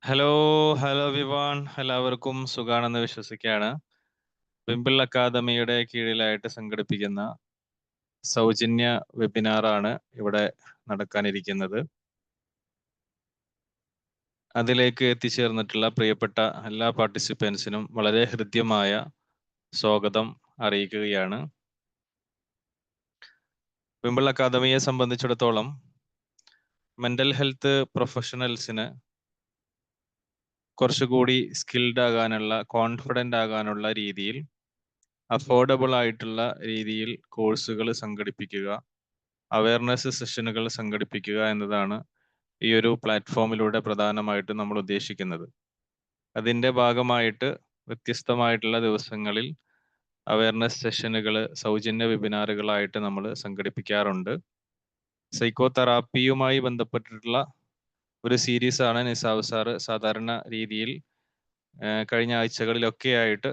Hello Vivaan എല്ലാവർക്കും സുഖാണെന്ന് വിശ്വസിക്കുകയാണ്. വിംബിൾ അക്കാദമിയുടെ കീഴിലായിട്ട് സംഘടിപ്പിക്കുന്ന സൗജന്യ വെബിനാറാണ് ഇവിടെ നടക്കാനിരിക്കുന്നത്. അതിലേക്ക് എത്തിച്ചേർന്നിട്ടുള്ള പ്രിയപ്പെട്ട എല്ലാ പാർട്ടിസിപ്പൻസിനും വളരെ ഹൃദ്യമായ സ്വാഗതം അറിയിക്കുകയാണ്. വിംബിൾ അക്കാദമിയെ സംബന്ധിച്ചിടത്തോളം മെന്റൽ ഹെൽത്ത് പ്രൊഫഷണൽസിന് കുറച്ചുകൂടി സ്കിൽഡ് ആകാനുള്ള, കോൺഫിഡൻ്റ് ആകാനുള്ള രീതിയിൽ അഫോർഡബിൾ ആയിട്ടുള്ള രീതിയിൽ കോഴ്സുകൾ സംഘടിപ്പിക്കുക, അവയർനെസ് സെഷനുകൾ സംഘടിപ്പിക്കുക എന്നതാണ് ഈ ഒരു പ്ലാറ്റ്ഫോമിലൂടെ പ്രധാനമായിട്ട് നമ്മൾ ഉദ്ദേശിക്കുന്നത്. അതിൻ്റെ ഭാഗമായിട്ട് വ്യത്യസ്തമായിട്ടുള്ള ദിവസങ്ങളിൽ അവയർനെസ് സെഷനുകൾ സൗജന്യ വെബിനാറുകളായിട്ട് നമ്മൾ സംഘടിപ്പിക്കാറുണ്ട്. സൈക്കോ തെറാപ്പിയുമായി ബന്ധപ്പെട്ടിട്ടുള്ള ഒരു സീരീസാണ് നിസാവ് സാറ് സാധാരണ രീതിയിൽ കഴിഞ്ഞ ആഴ്ചകളിലൊക്കെ ആയിട്ട്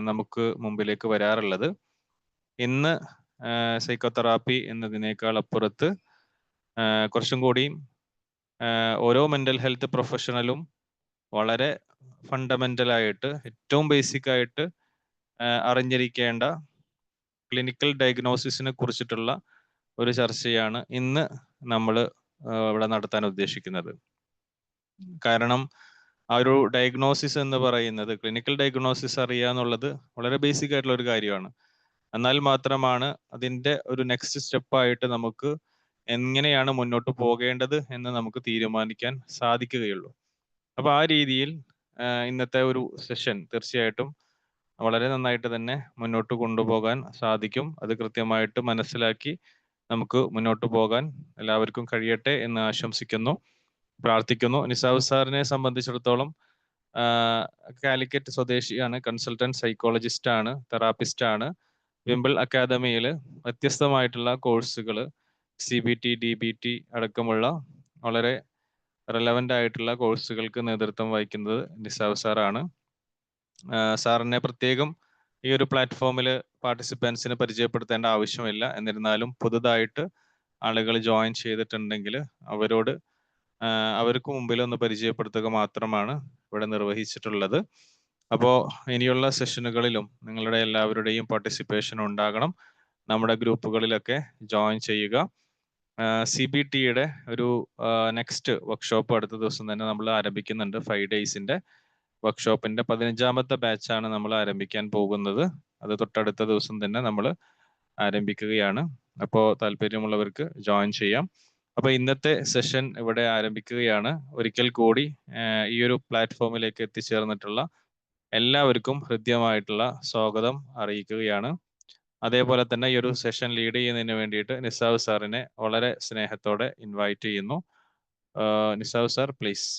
നമുക്ക് മുമ്പിലേക്ക് വരാറുള്ളത്. ഇന്ന് സൈക്കോ തെറാപ്പി എന്നതിനേക്കാൾ അപ്പുറത്ത് കുറച്ചും കൂടി ഓരോ മെൻ്റൽ ഹെൽത്ത് പ്രൊഫഷണലും വളരെ ഫണ്ടമെൻ്റലായിട്ട് ഏറ്റവും ബേസിക് ആയിട്ട് അറിഞ്ഞിരിക്കേണ്ട ക്ലിനിക്കൽ ഡയഗ്നോസിസിനെ കുറിച്ചിട്ടുള്ള ഒരു ചർച്ചയാണ് ഇന്ന് നമ്മൾ ഇവിടെ നടത്താൻ ഉദ്ദേശിക്കുന്നത്. കാരണം ആ ഒരു ഡയഗ്നോസിസ് എന്ന് പറയുന്നത്, ക്ലിനിക്കൽ ഡയഗ്നോസിസ് അറിയുക എന്നുള്ളത് വളരെ ബേസിക് ആയിട്ടുള്ള ഒരു കാര്യമാണ്. എന്നാൽ മാത്രമാണ് അതിൻ്റെ ഒരു നെക്സ്റ്റ് സ്റ്റെപ്പായിട്ട് നമുക്ക് എങ്ങനെയാണ് മുന്നോട്ട് പോകേണ്ടത് എന്ന് നമുക്ക് തീരുമാനിക്കാൻ സാധിക്കുകയുള്ളൂ. അപ്പോൾ ആ രീതിയിൽ ഇന്നത്തെ ഒരു സെഷൻ തീർച്ചയായിട്ടും വളരെ നന്നായിട്ട് തന്നെ മുന്നോട്ട് കൊണ്ടുപോകാൻ സാധിക്കും. അത് കൃത്യമായിട്ട് മനസ്സിലാക്കി നമുക്ക് മുന്നോട്ട് പോകാൻ എല്ലാവർക്കും കഴിയട്ടെ എന്ന് ആശംസിക്കുന്നു, പ്രാർത്ഥിക്കുന്നു. നിസാവ് സാറിനെ സംബന്ധിച്ചിടത്തോളം കാലിക്കറ്റ് സ്വദേശിയാണ്, കൺസൾട്ടന്റ് സൈക്കോളജിസ്റ്റ് ആണ്, തെറാപ്പിസ്റ്റ് ആണ്. വിംബിൾ അക്കാദമിയിൽ വ്യത്യസ്തമായിട്ടുള്ള കോഴ്സുകൾ CBT, DBT അടക്കമുള്ള വളരെ റെലവൻ്റ് ആയിട്ടുള്ള കോഴ്സുകൾക്ക് നേതൃത്വം വഹിക്കുന്നത് നിസാവ് സാറാണ്. സാറിനെ പ്രത്യേകം ഈ ഒരു പ്ലാറ്റ്ഫോമിൽ പാർട്ടിസിപ്പൻസിന് പരിചയപ്പെടുത്തേണ്ട ആവശ്യമില്ല. എന്നിരുന്നാലും പുതുതായിട്ട് ആളുകൾ ജോയിൻ ചെയ്തിട്ടുണ്ടെങ്കിൽ അവർക്ക് മുമ്പിൽ ഒന്ന് പരിചയപ്പെടുത്തുക മാത്രമാണ് ഇവിടെ നിർവഹിച്ചിട്ടുള്ളത്. അപ്പോൾ ഇനിയുള്ള സെഷനുകളിലും നിങ്ങളുടെ എല്ലാവരുടെയും പാർട്ടിസിപ്പേഷൻ ഉണ്ടാകണം. നമ്മുടെ ഗ്രൂപ്പുകളിലൊക്കെ ജോയിൻ ചെയ്യുക. CBTയുടെ ഒരു നെക്സ്റ്റ് വർക്ക്ഷോപ്പ് അടുത്ത ദിവസം തന്നെ നമ്മൾ ആരംഭിക്കുന്നുണ്ട്. 5 ഡേയ്സിൻ്റെ വർക്ക്ഷോപ്പിൻ്റെ 15ാമത്തെ ബാച്ചാണ് നമ്മൾ ആരംഭിക്കാൻ പോകുന്നത്. അത് തൊട്ടടുത്ത ദിവസം തന്നെ നമ്മൾ ആരംഭിക്കുകയാണ്. അപ്പോൾ താല്പര്യമുള്ളവർക്ക് ജോയിൻ ചെയ്യാം. അപ്പോൾ ഇന്നത്തെ സെഷൻ ഇവിടെ ആരംഭിക്കുകയാണ്. ഒരിക്കൽ കൂടി ഈ ഒരു പ്ലാറ്റ്ഫോമിലേക്ക് എത്തിച്ചേർന്നിട്ടുള്ള എല്ലാവർക്കും ഹൃദ്യമായിട്ടുള്ള സ്വാഗതം അറിയിക്കുകയാണ്. അതേപോലെ തന്നെ ഈ ഒരു സെഷൻ ലീഡ് ചെയ്യുന്നതിന് വേണ്ടിയിട്ട് നിസാവ് സാറിനെ വളരെ സ്നേഹത്തോടെ ഇൻവൈറ്റ് ചെയ്യുന്നു. Nisav sir, please.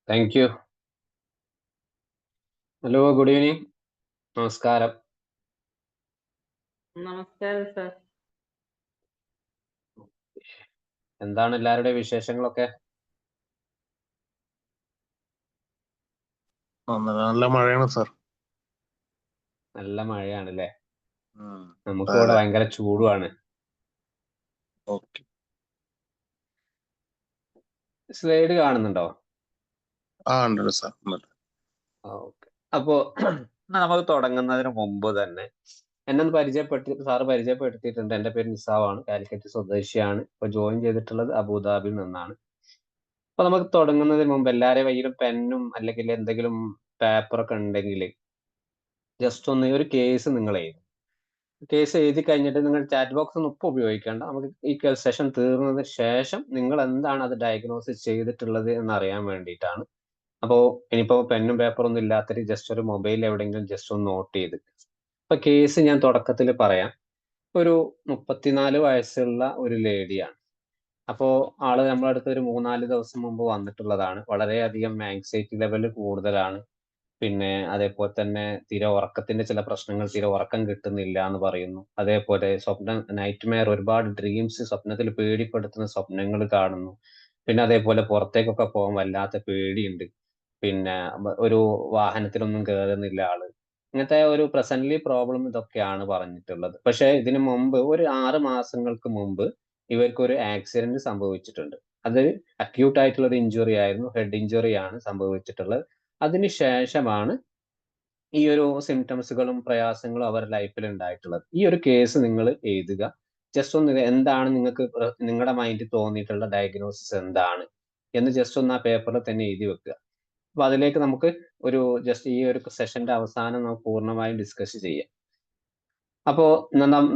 Thank you. Hello, good evening. നമസ്കാരം. നമസ്കാരം സർ. എന്താണ് എല്ലാവരുടെയും വിശേഷങ്ങളൊക്കെ? നല്ല മഴയാണ് സർ. നല്ല മഴയാണല്ലേ? നമുക്ക് ഇവിടെ ഭയങ്കര ചൂടുമാണ്. സ്ലൈഡ് കാണുന്നുണ്ടോ? ഉണ്ട് സർ. ഓക്കെ. അപ്പോ നമുക്ക് തുടങ്ങുന്നതിന് മുമ്പ് തന്നെ എന്നെ സാറ് പരിചയപ്പെടുത്തിയിട്ടുണ്ട്. എൻ്റെ പേര് നിസാവാണ്, കാലിക്കറ്റ് സ്വദേശിയാണ്. ഇപ്പൊ ജോയിൻ ചെയ്തിട്ടുള്ളത് അബുദാബിയിൽ നിന്നാണ്. അപ്പൊ നമുക്ക് തുടങ്ങുന്നതിന് മുമ്പ് എല്ലാവരുടെയും കയ്യിലും പെന്നും അല്ലെങ്കിൽ എന്തെങ്കിലും പേപ്പറൊക്കെ ഉണ്ടെങ്കിൽ ജസ്റ്റ് ഒന്ന് ഒരു കേസ് നിങ്ങൾ എഴുതും. കേസ് എഴുതി കഴിഞ്ഞിട്ട് നിങ്ങൾ ചാറ്റ് ബോക്സ് ഒന്നും ഇപ്പോൾ ഉപയോഗിക്കേണ്ട. നമുക്ക് ഈ സെഷൻ തീർന്നതിന് ശേഷം നിങ്ങൾ എന്താണ് അത് ഡയഗ്നോസിസ് ചെയ്തിട്ടുള്ളത് എന്ന് അറിയാൻ വേണ്ടിയിട്ടാണ്. അപ്പോൾ ഇനിയിപ്പോൾ പെന്നും പേപ്പറൊന്നും ഇല്ലാത്തൊരു ജസ്റ്റ് ഒരു മൊബൈൽ എവിടെയെങ്കിലും ജസ്റ്റ് ഒന്ന് നോട്ട് ചെയ്ത്. അപ്പൊ കേസ് ഞാൻ തുടക്കത്തിൽ പറയാം. ഒരു 34 വയസ്സുള്ള ഒരു ലേഡിയാണ്. അപ്പോൾ ആള് നമ്മുടെ അടുത്ത് ഒരു 3-4 ദിവസം മുമ്പ് വന്നിട്ടുള്ളതാണ്. വളരെയധികം ആങ്സൈറ്റി ലെവൽ കൂടുതലാണ്. പിന്നെ അതേപോലെ തന്നെ തീരെ ഉറക്കത്തിന്റെ ചില പ്രശ്നങ്ങൾ, തീരെ ഉറക്കം കിട്ടുന്നില്ല എന്ന് പറയുന്നു. അതേപോലെ നൈറ്റ് മെയർ, ഒരുപാട് ഡ്രീംസ്, സ്വപ്നത്തിൽ പേടിപ്പെടുത്തുന്ന സ്വപ്നങ്ങൾ കാണുന്നു. പിന്നെ അതേപോലെ പുറത്തേക്കൊക്കെ പോകാൻ വല്ലാത്ത പേടിയുണ്ട്. പിന്നെ ഒരു വാഹനത്തിലൊന്നും കയറുന്നില്ല ആള്. ഇങ്ങനത്തെ ഒരു പ്രസന്റ്ലി പ്രോബ്ലം ഇതൊക്കെയാണ് പറഞ്ഞിട്ടുള്ളത്. പക്ഷെ ഇതിനു മുമ്പ് ഒരു 6 മാസങ്ങൾക്ക് മുമ്പ് ഇവർക്ക് ഒരു ആക്സിഡന്റ് സംഭവിച്ചിട്ടുണ്ട്. അത് അക്യൂട്ട് ആയിട്ടുള്ള ഒരു ഇഞ്ചുറി ആയിരുന്നു. ഹെഡ് ഇഞ്ചുറി ആണ് സംഭവിച്ചിട്ടുള്ളത്. അതിന് ശേഷമാണ് ഈ ഒരു സിംപ്റ്റംസുകളും പ്രയാസങ്ങളും അവരുടെ ലൈഫിൽ ഉണ്ടായിട്ടുള്ളത്. ഈ ഒരു കേസ് നിങ്ങൾ എഴുതുക. ജസ്റ്റ് ഒന്ന് എന്താണ് നിങ്ങൾക്ക് നിങ്ങളുടെ മൈൻഡിൽ തോന്നിയിട്ടുള്ള ഡയഗ്നോസിസ് എന്താണ് എന്ന് ജസ്റ്റ് ഒന്ന് ആ പേപ്പറിൽ തന്നെ എഴുതി വെക്കുക. അപ്പൊ അതിലേക്ക് നമുക്ക് ഒരു ജസ്റ്റ് ഈ ഒരു സെഷന്റെ അവസാനം നമുക്ക് പൂർണ്ണമായും ഡിസ്കസ് ചെയ്യാം. അപ്പോ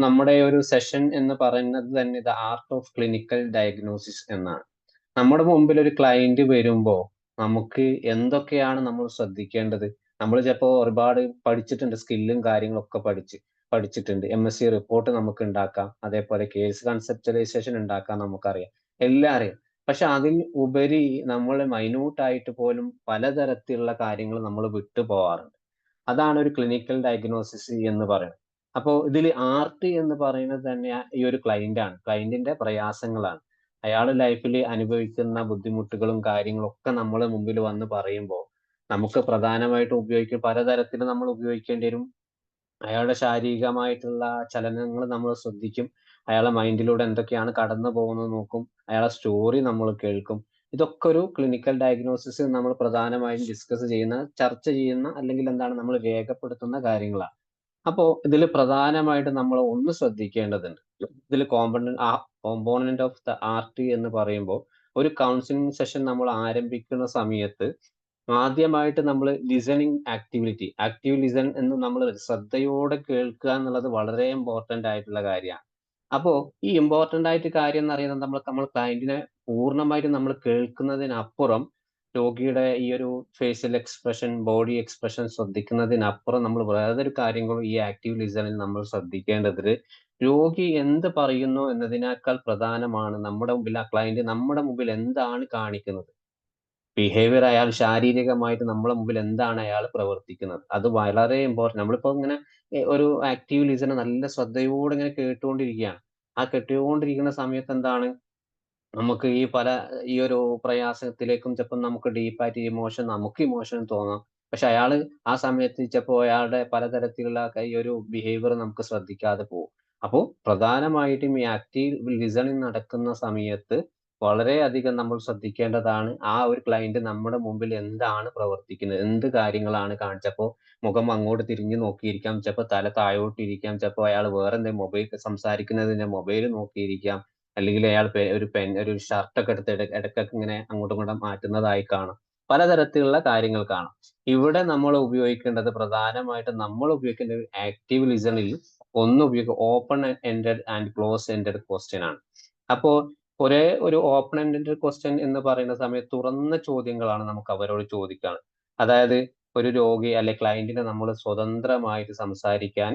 നമ്മുടെ ഒരു സെഷൻ എന്ന് പറയുന്നത് തന്നെ the art of clinical diagnosis എന്നാണ്. നമ്മുടെ മുമ്പിൽ ഒരു ക്ലയന്റ് വരുമ്പോ നമുക്ക് എന്തൊക്കെയാണ് നമ്മൾ ശ്രദ്ധിക്കേണ്ടത്? നമ്മൾ ചിലപ്പോ ഒരുപാട് പഠിച്ചിട്ടുണ്ട്, സ്കില്ലും കാര്യങ്ങളൊക്കെ പഠിച്ചിട്ടുണ്ട്. MSc റിപ്പോർട്ട് നമുക്ക് ഉണ്ടാക്കാം, അതേപോലെ കേസ് കൺസെപ്റ്റലൈസേഷൻ ഉണ്ടാക്കാൻ നമുക്കറിയാം, എല്ലാം അറിയാം. പക്ഷെ അതിൽ ഉപരി നമ്മൾ മൈന്യൂട്ട് ആയിട്ട് പോലും പലതരത്തിലുള്ള കാര്യങ്ങൾ നമ്മൾ വിട്ടു പോവാറുണ്ട്. അതാണ് ഒരു ക്ലിനിക്കൽ ഡയഗ്നോസിസ് എന്ന് പറയുന്നത്. അപ്പോ ഇതിൽ ആർട്ട് എന്ന് പറയുന്നത് തന്നെ ഈ ഒരു ക്ലയന്റ് ആണ്, ക്ലയന്റിന്റെ പ്രയാസങ്ങളാണ്. അയാള് ലൈഫിൽ അനുഭവിക്കുന്ന ബുദ്ധിമുട്ടുകളും കാര്യങ്ങളും ഒക്കെ നമ്മളെ മുമ്പിൽ വന്ന് പറയുമ്പോൾ നമുക്ക് പ്രധാനമായിട്ടും പലതരത്തിൽ നമ്മൾ ഉപയോഗിക്കേണ്ടി വരും. അയാളുടെ ശാരീരികമായിട്ടുള്ള ചലനങ്ങൾ നമ്മൾ ശ്രദ്ധിക്കും. അയാളെ മൈൻഡിലൂടെ എന്തൊക്കെയാണ് കടന്നു പോകുന്നത് നോക്കും. അയാളെ സ്റ്റോറി നമ്മൾ കേൾക്കും. ഇതൊക്കെ ഒരു ക്ലിനിക്കൽ ഡയഗ്നോസിസ് നമ്മൾ പ്രധാനമായും ചർച്ച ചെയ്യുന്ന അല്ലെങ്കിൽ എന്താണ് നമ്മൾ രേഖപ്പെടുത്തുന്ന കാര്യങ്ങളാണ്. അപ്പോ ഇതിൽ പ്രധാനമായിട്ട് നമ്മൾ ഒന്ന് ശ്രദ്ധിക്കേണ്ടതുണ്ട്. ഇതിൽ കോമ്പോണന്റ് ഓഫ് ദ ആർട്ട് എന്ന് പറയുമ്പോൾ ഒരു കൗൺസിലിംഗ് സെഷൻ നമ്മൾ ആരംഭിക്കുന്ന സമയത്ത് ആദ്യമായിട്ട് നമ്മൾ ലിസണിങ് ആക്റ്റീവ് ലിസൺ എന്ന് നമ്മൾ ശ്രദ്ധയോടെ കേൾക്കുക എന്നുള്ളത് വളരെ ഇമ്പോർട്ടന്റ് ആയിട്ടുള്ള കാര്യമാണ്. അപ്പോ ഈ ഇമ്പോർട്ടന്റ് ആയിട്ട് കാര്യം എന്ന് പറയുന്നത് നമ്മൾ ക്ലയന്റിനെ പൂർണ്ണമായിട്ട് നമ്മൾ കേൾക്കുന്നതിനപ്പുറം രോഗിയുടെ ഈ ഒരു ഫേഷ്യൽ എക്സ്പ്രഷൻ, ബോഡി എക്സ്പ്രഷൻ ശ്രദ്ധിക്കുന്നതിനപ്പുറം നമ്മൾ വേറൊരു കാര്യങ്ങളും ഈ ആക്റ്റീവ് ലിസണിൽ നമ്മൾ ശ്രദ്ധിക്കേണ്ടത് രോഗി എന്ത് പറയുന്നു എന്നതിനേക്കാൾ പ്രധാനമാണ് ആ ക്ലയന്റ് നമ്മുടെ മുമ്പിൽ എന്താണ് കാണിക്കുന്നത്. ബിഹേവിയർ, അയാൾ ശാരീരികമായിട്ട് നമ്മളെ മുമ്പിൽ എന്താണ് അയാൾ പ്രവർത്തിക്കുന്നത്, അത് വളരെ ഇമ്പോർട്ടന്റ്. നമ്മളിപ്പോ ഇങ്ങനെ ഒരു ആക്റ്റീവ് ലിസണർ നല്ല ശ്രദ്ധയോടെ ഇങ്ങനെ കേട്ടുകൊണ്ടിരിക്കുകയാണ്. ആ കേട്ടുകൊണ്ടിരിക്കുന്ന സമയത്ത് എന്താണ് നമുക്ക് ഈ ഒരു പ്രയാസത്തിലേക്കും ചിലപ്പോൾ നമുക്ക് ഡീപ്പായിട്ട് നമുക്ക് ഇമോഷൻ തോന്നാം. പക്ഷെ അയാള് ആ സമയത്ത് ചിലപ്പോ അയാളുടെ പലതരത്തിലുള്ള ഈ ഒരു ബിഹേവിയർ നമുക്ക് ശ്രദ്ധിക്കാതെ പോകും. അപ്പോ പ്രധാനമായിട്ടും ഈ ആക്റ്റീവ് ലിസണിങ് നടക്കുന്ന സമയത്ത് വളരെയധികം നമ്മൾ ശ്രദ്ധിക്കേണ്ടതാണ് ആ ഒരു ക്ലയന്റ് നമ്മുടെ മുമ്പിൽ എന്താണ് പ്രവർത്തിക്കുന്നത്, എന്ത് കാര്യങ്ങളാണ് കാണിച്ചപ്പോ മുഖം അങ്ങോട്ട് തിരിഞ്ഞു നോക്കിയിരിക്കാം, ചിലപ്പോ തല താഴോട്ടിരിക്കാം, ചിലപ്പോ അയാൾ വേറെ എന്തെങ്കിലും സംസാരിക്കുന്നതിന്റെ മൊബൈൽ നോക്കിയിരിക്കാം, അല്ലെങ്കിൽ അയാൾ ഒരു ഷർട്ടൊക്കെ എടുത്ത് ഇടയ്ക്കൊക്കെ ഇങ്ങനെ അങ്ങോട്ടും ഇങ്ങോട്ടും മാറ്റുന്നതായി കാണാം. പലതരത്തിലുള്ള കാര്യങ്ങൾ കാണാം. ഇവിടെ നമ്മൾ ഉപയോഗിക്കേണ്ട ആക്റ്റീവ് ലിസണിൽ open ended and close ended question ആണ്. അപ്പോ ഒരു ഓപ്പൺ എൻഡഡ് ക്വസ്റ്റ്യൻ എന്ന് പറയുന്ന സമയത്ത് തുറന്ന ചോദ്യങ്ങളാണ് നമുക്ക് അവരോട് ചോദിക്കാണ്. അതായത് ഒരു രോഗി അല്ലെ ക്ലയന്റിനെ നമ്മൾ സ്വതന്ത്രമായിട്ട് സംസാരിക്കാൻ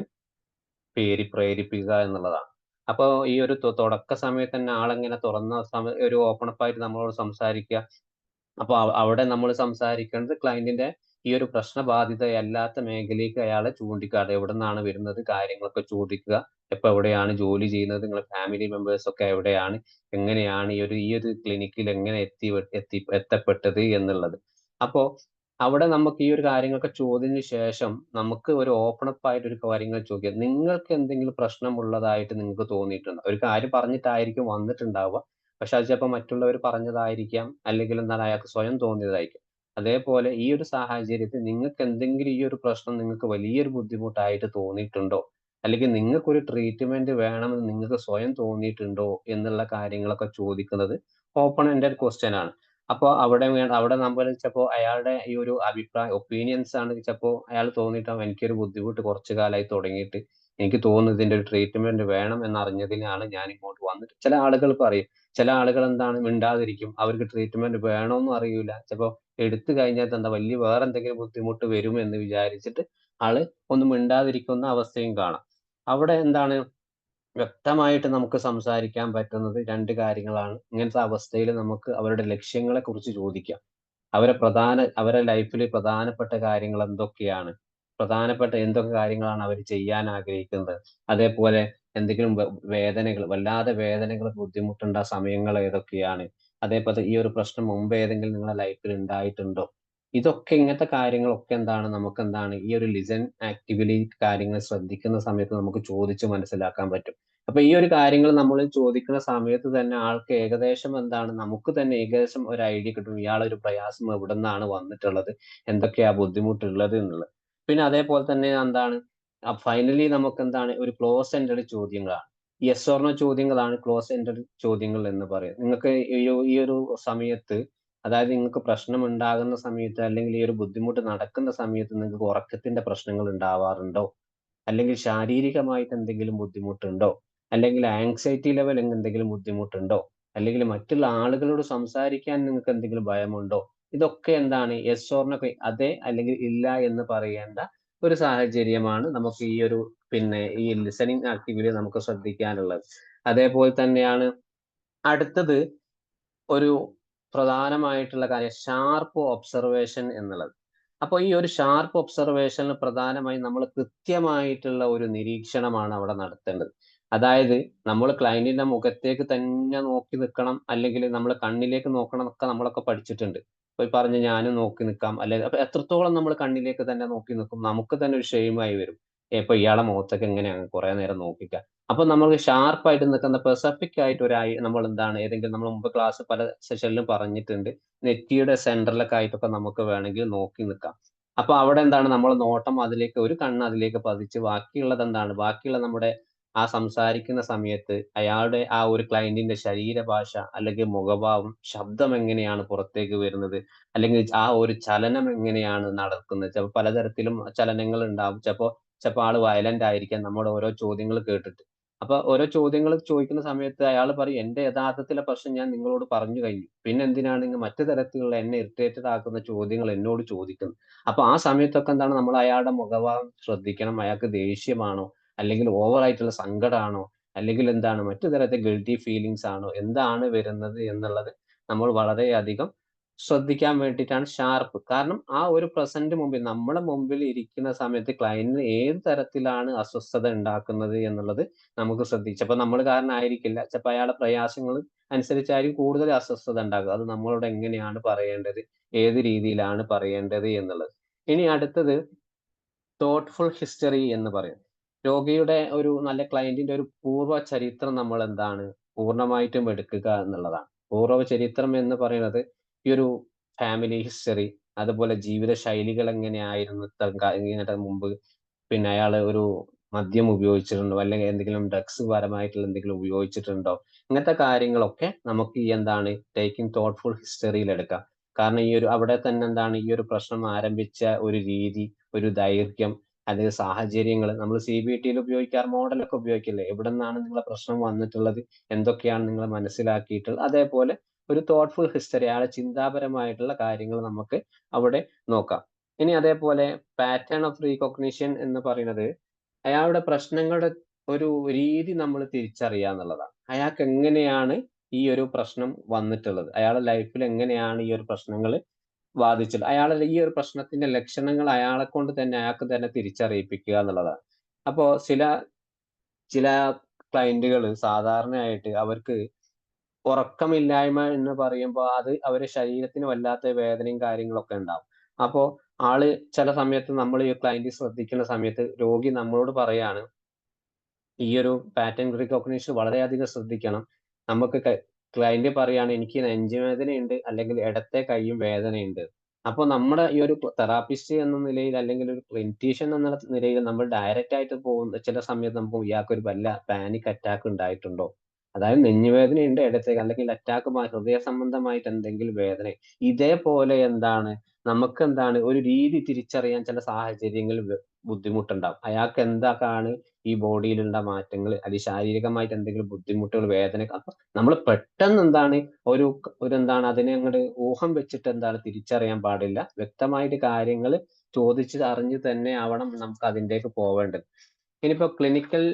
പ്രേരിപ്പിക്കുക എന്നുള്ളതാണ്. അപ്പൊ ഈ ഒരു തുടക്ക സമയത്ത് തന്നെ ആളെങ്ങനെ ഒരു ഓപ്പൺ അപ്പ് ആയിട്ട് നമ്മളോട് സംസാരിക്കുക. അപ്പൊ അവിടെ നമ്മൾ സംസാരിക്കേണ്ടത് ക്ലയന്റിന്റെ ഈ ഒരു പ്രശ്നബാധിതയല്ലാത്ത മേഖലയ്ക്ക് അയാളെ ചൂണ്ടിക്കാട്ടുക. എവിടെ നിന്നാണ് വരുന്നത്, കാര്യങ്ങളൊക്കെ ചോദിക്കുക. ഇപ്പൊ എവിടെയാണ് ജോലി ചെയ്യുന്നത്, നിങ്ങളുടെ ഫാമിലി മെമ്പേഴ്സ് ഒക്കെ എവിടെയാണ്, എങ്ങനെയാണ് ഈ ഒരു ക്ലിനിക്കിൽ എങ്ങനെ എത്തപ്പെട്ടത് എന്നുള്ളത്. അപ്പോ അവിടെ നമുക്ക് ഈ ഒരു കാര്യങ്ങളൊക്കെ ചോദ്യത്തിന് ശേഷം നമുക്ക് ഒരു ഓപ്പൺ അപ്പ് ആയിട്ട് ഒരു കാര്യങ്ങൾ ചോദിക്കാം. നിങ്ങൾക്ക് എന്തെങ്കിലും പ്രശ്നമുള്ളതായിട്ട് നിങ്ങൾക്ക് തോന്നിയിട്ടുണ്ടോ? ഒരു കാര്യം പറഞ്ഞിട്ടായിരിക്കും വന്നിട്ടുണ്ടാവുക. പക്ഷെ അത് ചിലപ്പോൾ മറ്റുള്ളവർ പറഞ്ഞതായിരിക്കാം, അല്ലെങ്കിൽ എന്താണ് അയാൾക്ക് സ്വയം തോന്നിയതായിരിക്കും. അതേപോലെ ഈ ഒരു സാഹചര്യത്തിൽ നിങ്ങൾക്ക് എന്തെങ്കിലും ഈ ഒരു പ്രശ്നം നിങ്ങൾക്ക് വലിയൊരു ബുദ്ധിമുട്ടായിട്ട് തോന്നിയിട്ടുണ്ടോ? അല്ലെങ്കിൽ നിങ്ങൾക്കൊരു ട്രീറ്റ്മെന്റ് വേണമെന്ന് നിങ്ങൾക്ക് സ്വയം തോന്നിയിട്ടുണ്ടോ എന്നുള്ള കാര്യങ്ങളൊക്കെ ചോദിക്കുന്നത് ഓപ്പൺ എൻഡഡ് ക്വസ്റ്റ്യൻ ആണ്. അപ്പൊ അവിടെ നമ്മൾ ചിലപ്പോ അയാളുടെ ഈ ഒരു ഒപ്പീനിയൻസ് ആണ് ചിലപ്പോ അയാൾ തോന്നിയിട്ടാവും എനിക്കൊരു ബുദ്ധിമുട്ട് കുറച്ചു കാലമായി തുടങ്ങിയിട്ട് എനിക്ക് തോന്നുന്നു ഇതിന്റെ ഒരു ട്രീറ്റ്മെന്റ് വേണം എന്നറിഞ്ഞതിനാണ് ഞാൻ ഇങ്ങോട്ട് വന്നിട്ട്. ചില ആളുകൾ പറയും, ചില ആളുകൾ എന്താണ് മിണ്ടാതിരിക്കും, അവർക്ക് ട്രീറ്റ്മെന്റ് വേണമെന്നും അറിയില്ല. ചിലപ്പോ എടുത്തു കഴിഞ്ഞാൽ എന്താ വേറെ എന്തെങ്കിലും ബുദ്ധിമുട്ട് വരും എന്ന് വിചാരിച്ചിട്ട് ആള് ഒന്നും മിണ്ടാതിരിക്കുന്ന അവസ്ഥയും കാണാം. അവിടെ എന്താണ് വ്യക്തമായിട്ട് നമുക്ക് സംസാരിക്കാൻ പറ്റുന്നത് രണ്ട് കാര്യങ്ങളാണ്. ഇങ്ങനത്തെ അവസ്ഥയിൽ നമുക്ക് അവരുടെ ലക്ഷ്യങ്ങളെ കുറിച്ച് ചോദിക്കാം. അവരുടെ ലൈഫിൽ പ്രധാനപ്പെട്ട കാര്യങ്ങൾ എന്തൊക്കെയാണ്, പ്രധാനപ്പെട്ട എന്തൊക്കെ കാര്യങ്ങളാണ് അവർ ചെയ്യാൻ ആഗ്രഹിക്കുന്നത്, അതേപോലെ എന്തെങ്കിലും വല്ലാതെ വേദനകൾ ബുദ്ധിമുട്ടുണ്ട സമയങ്ങൾ ഏതൊക്കെയാണ്, അതേപോലെ ഈ ഒരു പ്രശ്നം മുമ്പ് ഏതെങ്കിലും നിങ്ങളുടെ ലൈഫിൽ ഉണ്ടായിട്ടുണ്ടോ, ഇതൊക്കെ ഇങ്ങനത്തെ കാര്യങ്ങളൊക്കെ എന്താണ് നമുക്ക് എന്താണ് ഈ ഒരു ലിസൺ ആക്റ്റീവ്ലി കാര്യങ്ങൾ ശ്രദ്ധിക്കുന്ന സമയത്ത് നമുക്ക് ചോദിച്ച് മനസ്സിലാക്കാൻ പറ്റും. അപ്പൊ ഈ ഒരു കാര്യങ്ങൾ നമ്മൾ ചോദിക്കുന്ന സമയത്ത് തന്നെ ആൾക്ക് ഏകദേശം എന്താണ് നമുക്ക് തന്നെ ഏകദേശം ഒരു ഐഡിയ കിട്ടും ഇയാളൊരു പ്രയാസം എവിടെ നിന്നാണ് വന്നിട്ടുള്ളത്, എന്തൊക്കെയാ ബുദ്ധിമുട്ടുള്ളത് എന്നുള്ളത്. പിന്നെ അതേപോലെ തന്നെ എന്താണ് ഫൈനലി നമുക്ക് എന്താണ് ഒരു ക്ലോസ് എൻഡഡ് ചോദ്യങ്ങളാണ്, യെസ് ഓർ നോ ചോദ്യങ്ങളാണ് ക്ലോസ് എൻഡഡ് ചോദ്യങ്ങൾ എന്ന് പറയുന്നത്. നിങ്ങൾക്ക് ഈ ഒരു സമയത്ത്, അതായത് നിങ്ങൾക്ക് പ്രശ്നം ഉണ്ടാകുന്ന സമയത്ത് അല്ലെങ്കിൽ ഈ ഒരു ബുദ്ധിമുട്ട് നടക്കുന്ന സമയത്ത് നിങ്ങൾക്ക് ഉറക്കത്തിന്റെ പ്രശ്നങ്ങൾ ഉണ്ടാവാറുണ്ടോ, അല്ലെങ്കിൽ ശാരീരികമായിട്ട് എന്തെങ്കിലും ബുദ്ധിമുട്ടുണ്ടോ, അല്ലെങ്കിൽ ആങ്സൈറ്റി ലെവൽ എന്തെങ്കിലും ബുദ്ധിമുട്ടുണ്ടോ, അല്ലെങ്കിൽ മറ്റുള്ള ആളുകളോട് സംസാരിക്കാൻ നിങ്ങൾക്ക് എന്തെങ്കിലും ഭയമുണ്ടോ? ഇതൊക്കെ എന്താണ് യെസ് ഓർ നോ, അതെ അല്ലെങ്കിൽ ഇല്ല എന്ന് പറയേണ്ട ഒരു സാഹചര്യമാണ് നമുക്ക് ഈ ഒരു ഈ ലിസണിങ് ആക്ടിവിറ്റി നമുക്ക് ശ്രദ്ധിക്കാനുള്ളത്. അതേപോലെ തന്നെയാണ് അടുത്തത് ഒരു പ്രധാനമായിട്ടുള്ള കാര്യം ഷാർപ്പ് ഒബ്സർവേഷൻ എന്നുള്ളത്. അപ്പൊ ഈ ഒരു ഷാർപ്പ് ഒബ്സർവേഷനിൽ പ്രധാനമായും നമ്മൾ കൃത്യമായിട്ടുള്ള ഒരു നിരീക്ഷണമാണ് അവിടെ നടത്തേണ്ടത്. അതായത് നമ്മൾ ക്ലയന്റിന്റെ മുഖത്തേക്ക് തന്നെ നോക്കി നിൽക്കണം, അല്ലെങ്കിൽ നമ്മൾ കണ്ണിലേക്ക് നോക്കണം എന്നൊക്കെ നമ്മളൊക്കെ പഠിച്ചിട്ടുണ്ട്. ഇപ്പൊ ഈ പറഞ്ഞ ഞാനും നോക്കി നിൽക്കാം, അല്ലെങ്കിൽ അപ്പൊ എത്രത്തോളം നമ്മൾ കണ്ണിലേക്ക് തന്നെ നോക്കി നിൽക്കും നമുക്ക് തന്നെ ഒരു ഷെയിമായി വരും. ഇപ്പൊ ഇയാളെ മുഖത്തേക്ക് എങ്ങനെയാണ് കുറെ നേരം നോക്കിക്കുക. അപ്പൊ നമ്മൾ ഷാർപ്പായിട്ട് നിൽക്കുന്ന പെർസെപ്റ്റിക് ആയിട്ട് നമ്മൾ എന്താണ് ഏതെങ്കിലും നമ്മൾ മുമ്പ് ക്ലാസ് പല സെഷനിലും പറഞ്ഞിട്ടുണ്ട്, നെറ്റിയുടെ സെന്ററിലൊക്കെ ആയിട്ടൊക്കെ നമുക്ക് വേണമെങ്കിൽ നോക്കി നിൽക്കാം. അപ്പൊ അവിടെ എന്താണ് നമ്മൾ നോട്ടം അതിലേക്ക്, ഒരു കണ്ണ് അതിലേക്ക് പതിച്ച് ബാക്കിയുള്ളത് എന്താണ്, ബാക്കിയുള്ള നമ്മുടെ ആ സംസാരിക്കുന്ന സമയത്ത് അയാളുടെ ആ ഒരു ക്ലയന്റിന്റെ ശരീരഭാഷ അല്ലെങ്കിൽ മുഖഭാവം, ശബ്ദം എങ്ങനെയാണ് പുറത്തേക്ക് വരുന്നത്, അല്ലെങ്കിൽ ആ ഒരു ചലനം എങ്ങനെയാണ് നടക്കുന്നത്. ചിലപ്പോൾ പലതരത്തിലും ചലനങ്ങൾ ഉണ്ടാവും. ചിലപ്പോ ആള് വയലന്റ് ആയിരിക്കാം നമ്മുടെ ഓരോ ചോദ്യങ്ങൾ കേട്ടിട്ട്. അപ്പൊ ഓരോ ചോദ്യങ്ങൾ ചോദിക്കുന്ന സമയത്ത് അയാൾ പറയും എന്റെ യഥാർത്ഥത്തിലെ പ്രശ്നം ഞാൻ നിങ്ങളോട് പറഞ്ഞു കഴിഞ്ഞു, പിന്നെ എന്തിനാണ് നിങ്ങൾ മറ്റു തരത്തിലുള്ള എന്നെ ഇറിറ്റേറ്റഡ് ആക്കുന്ന ചോദ്യങ്ങൾ എന്നോട് ചോദിക്കുന്നത്. അപ്പൊ ആ സമയത്തൊക്കെ എന്താണ് നമ്മൾ അയാളുടെ മുഖഭാവം ശ്രദ്ധിക്കണം. അയാൾക്ക് ദേഷ്യമാണോ, അല്ലെങ്കിൽ ഓവർ ആയിട്ടുള്ള സങ്കടമാണോ, അല്ലെങ്കിൽ എന്താണ് മറ്റു തരത്തിൽ ഗിൽറ്റി ഫീലിങ്സ് ആണോ, എന്താണ് വരുന്നത് എന്നുള്ളത് നമ്മൾ വളരെയധികം ശ്രദ്ധിക്കാൻ വേണ്ടിയിട്ടാണ് ഷാർപ്പ്. കാരണം ആ ഒരു പ്രസന്റ് മുമ്പിൽ നമ്മളെ മുമ്പിൽ ഇരിക്കുന്ന സമയത്ത് ക്ലയന്റിന് ഏത് തരത്തിലാണ് അസ്വസ്ഥത ഉണ്ടാക്കുന്നത് എന്നുള്ളത് നമുക്ക് ശ്രദ്ധിച്ചു. അപ്പൊ നമ്മൾ കാരണമായിരിക്കില്ല, ചിലപ്പോൾ അയാളുടെ പ്രയാസങ്ങൾ അനുസരിച്ചായിരിക്കും കൂടുതൽ അസ്വസ്ഥത ഉണ്ടാകുക. അത് നമ്മളോട് എങ്ങനെയാണ് പറയേണ്ടത്, ഏത് രീതിയിലാണ് പറയേണ്ടത് എന്നുള്ളത്. ഇനി അടുത്തത് തോട്ട്ഫുൾ ഹിസ്റ്ററി എന്ന് പറയും. രോഗിയുടെ ഒരു നല്ല ക്ലയന്റിന്റെ ഒരു പൂർവ്വ ചരിത്രം നമ്മൾ എന്താണ് പൂർണ്ണമായിട്ടും എടുക്കുക എന്നുള്ളതാണ്. പൂർവ്വ ചരിത്രം എന്ന് പറയുന്നത് ഈ ഒരു ഫാമിലി ഹിസ്റ്ററി, അതുപോലെ ജീവിത ശൈലികൾ എങ്ങനെയായിരുന്നു ഇങ്ങനത്തെ മുമ്പ്, പിന്നെ അയാള് ഒരു മദ്യം ഉപയോഗിച്ചിട്ടുണ്ടോ, അല്ലെങ്കിൽ എന്തെങ്കിലും ഡ്രഗ്സ് പരമായിട്ടുള്ള എന്തെങ്കിലും ഉപയോഗിച്ചിട്ടുണ്ടോ, ഇങ്ങനത്തെ കാര്യങ്ങളൊക്കെ നമുക്ക് ഈ എന്താണ് ടേക്കിംഗ് തോട്ട്ഫുൾ ഹിസ്റ്ററിയിൽ എടുക്കാം. കാരണം ഈ ഒരു അവിടെ തന്നെ എന്താണ് ഈ ഒരു പ്രശ്നം ആരംഭിച്ച ഒരു രീതി, ഒരു ദൈർഘ്യം, അല്ലെങ്കിൽ സാഹചര്യങ്ങൾ നമ്മൾ CBTയിൽ ഉപയോഗിക്കാറ്, മോഡലൊക്കെ ഉപയോഗിക്കില്ലേ, എവിടെ നിന്നാണ് നിങ്ങളെ പ്രശ്നം വന്നിട്ടുള്ളത്, എന്തൊക്കെയാണ് നിങ്ങൾ മനസ്സിലാക്കിയിട്ടുള്ളത്, അതേപോലെ ഒരു തോട്ട്ഫുൾ ഹിസ്റ്ററി, അയാളെ ചിന്താപരമായിട്ടുള്ള കാര്യങ്ങൾ നമുക്ക് അവിടെ നോക്കാം. ഇനി അതേപോലെ പാറ്റേൺ ഓഫ് റീകോഗ്നിഷൻ എന്ന് പറയുന്നത് അയാളുടെ പ്രശ്നങ്ങളുടെ ഒരു രീതി നമ്മൾ തിരിച്ചറിയുക എന്നുള്ളതാണ്. അയാൾക്ക് എങ്ങനെയാണ് ഈ ഒരു പ്രശ്നം വന്നിട്ടുള്ളത്, അയാളുടെ ലൈഫിൽ എങ്ങനെയാണ് ഈ ഒരു പ്രശ്നങ്ങൾ ബാധിച്ചത്, അയാളുടെ ഈ ഒരു പ്രശ്നത്തിന്റെ ലക്ഷണങ്ങൾ അയാളെ കൊണ്ട് തന്നെ അയാൾക്ക് തന്നെ തിരിച്ചറിയിപ്പിക്കുക എന്നുള്ളതാണ്. അപ്പോ ചില ക്ലയന്റുകൾ സാധാരണയായിട്ട് അവർക്ക് ഉറക്കമില്ലായ്മ എന്ന് പറയുമ്പോൾ അത് അവരുടെ ശരീരത്തിന് വല്ലാത്ത വേദനയും കാര്യങ്ങളൊക്കെ ഉണ്ടാവും. അപ്പോ ആള് ചില സമയത്ത് നമ്മൾ ഈ ക്ലയന്റ് ശ്രദ്ധിക്കുന്ന സമയത്ത് രോഗി നമ്മളോട് പറയാണ് ഈ ഒരു പാറ്റേൺ റീകോഗ്നിഷൻ വളരെയധികം ശ്രദ്ധിക്കണം. നമുക്ക് ക്ലയന്റ് പറയാണ് എനിക്ക് നെഞ്ചുവേദനയുണ്ട്, അല്ലെങ്കിൽ ഇടത്തെ കൈയും വേദനയുണ്ട്. അപ്പൊ നമ്മുടെ ഈ ഒരു തെറാപ്പിസ്റ്റ് എന്ന നിലയിൽ, അല്ലെങ്കിൽ ഒരു ക്ലിനീഷ്യൻ എന്ന നിലയിൽ നമ്മൾ ഡയറക്റ്റ് ആയിട്ട് പോകുന്ന ചില സമയത്ത് നമുക്ക് ഇയാൾക്ക് ഒരു വല്ല പാനിക് അറ്റാക്ക് ഉണ്ടായിട്ടുണ്ടോ, അതായത് നെഞ്ഞുവേദനയുണ്ട് ഇടത്തേക്ക്, അല്ലെങ്കിൽ അറ്റാക്ക് ഹൃദയ സംബന്ധമായിട്ട് എന്തെങ്കിലും വേദന, ഇതേപോലെ എന്താണ് നമുക്ക് എന്താണ് ഒരു രീതി തിരിച്ചറിയാൻ ചില സാഹചര്യങ്ങളിൽ ബുദ്ധിമുട്ടുണ്ടാവും. അയാൾക്ക് എന്തൊക്കെയാണ് ഈ ബോഡിയിലുള്ള മാറ്റങ്ങൾ, അല്ലെങ്കിൽ ശാരീരികമായിട്ട് എന്തെങ്കിലും ബുദ്ധിമുട്ടുകൾ, വേദന, അപ്പൊ നമ്മൾ പെട്ടെന്ന് എന്താണ് ഒരു എന്താണ് അതിനെ അങ്ങോട്ട് ഊഹം വെച്ചിട്ട് എന്താണ് തിരിച്ചറിയാൻ പാടില്ല. വ്യക്തമായിട്ട് കാര്യങ്ങൾ ചോദിച്ച് അറിഞ്ഞ് തന്നെ ആവണം നമുക്ക് അതിലേക്ക് പോവേണ്ടത്. ഇനിയിപ്പോ ക്ലിനിക്കൽ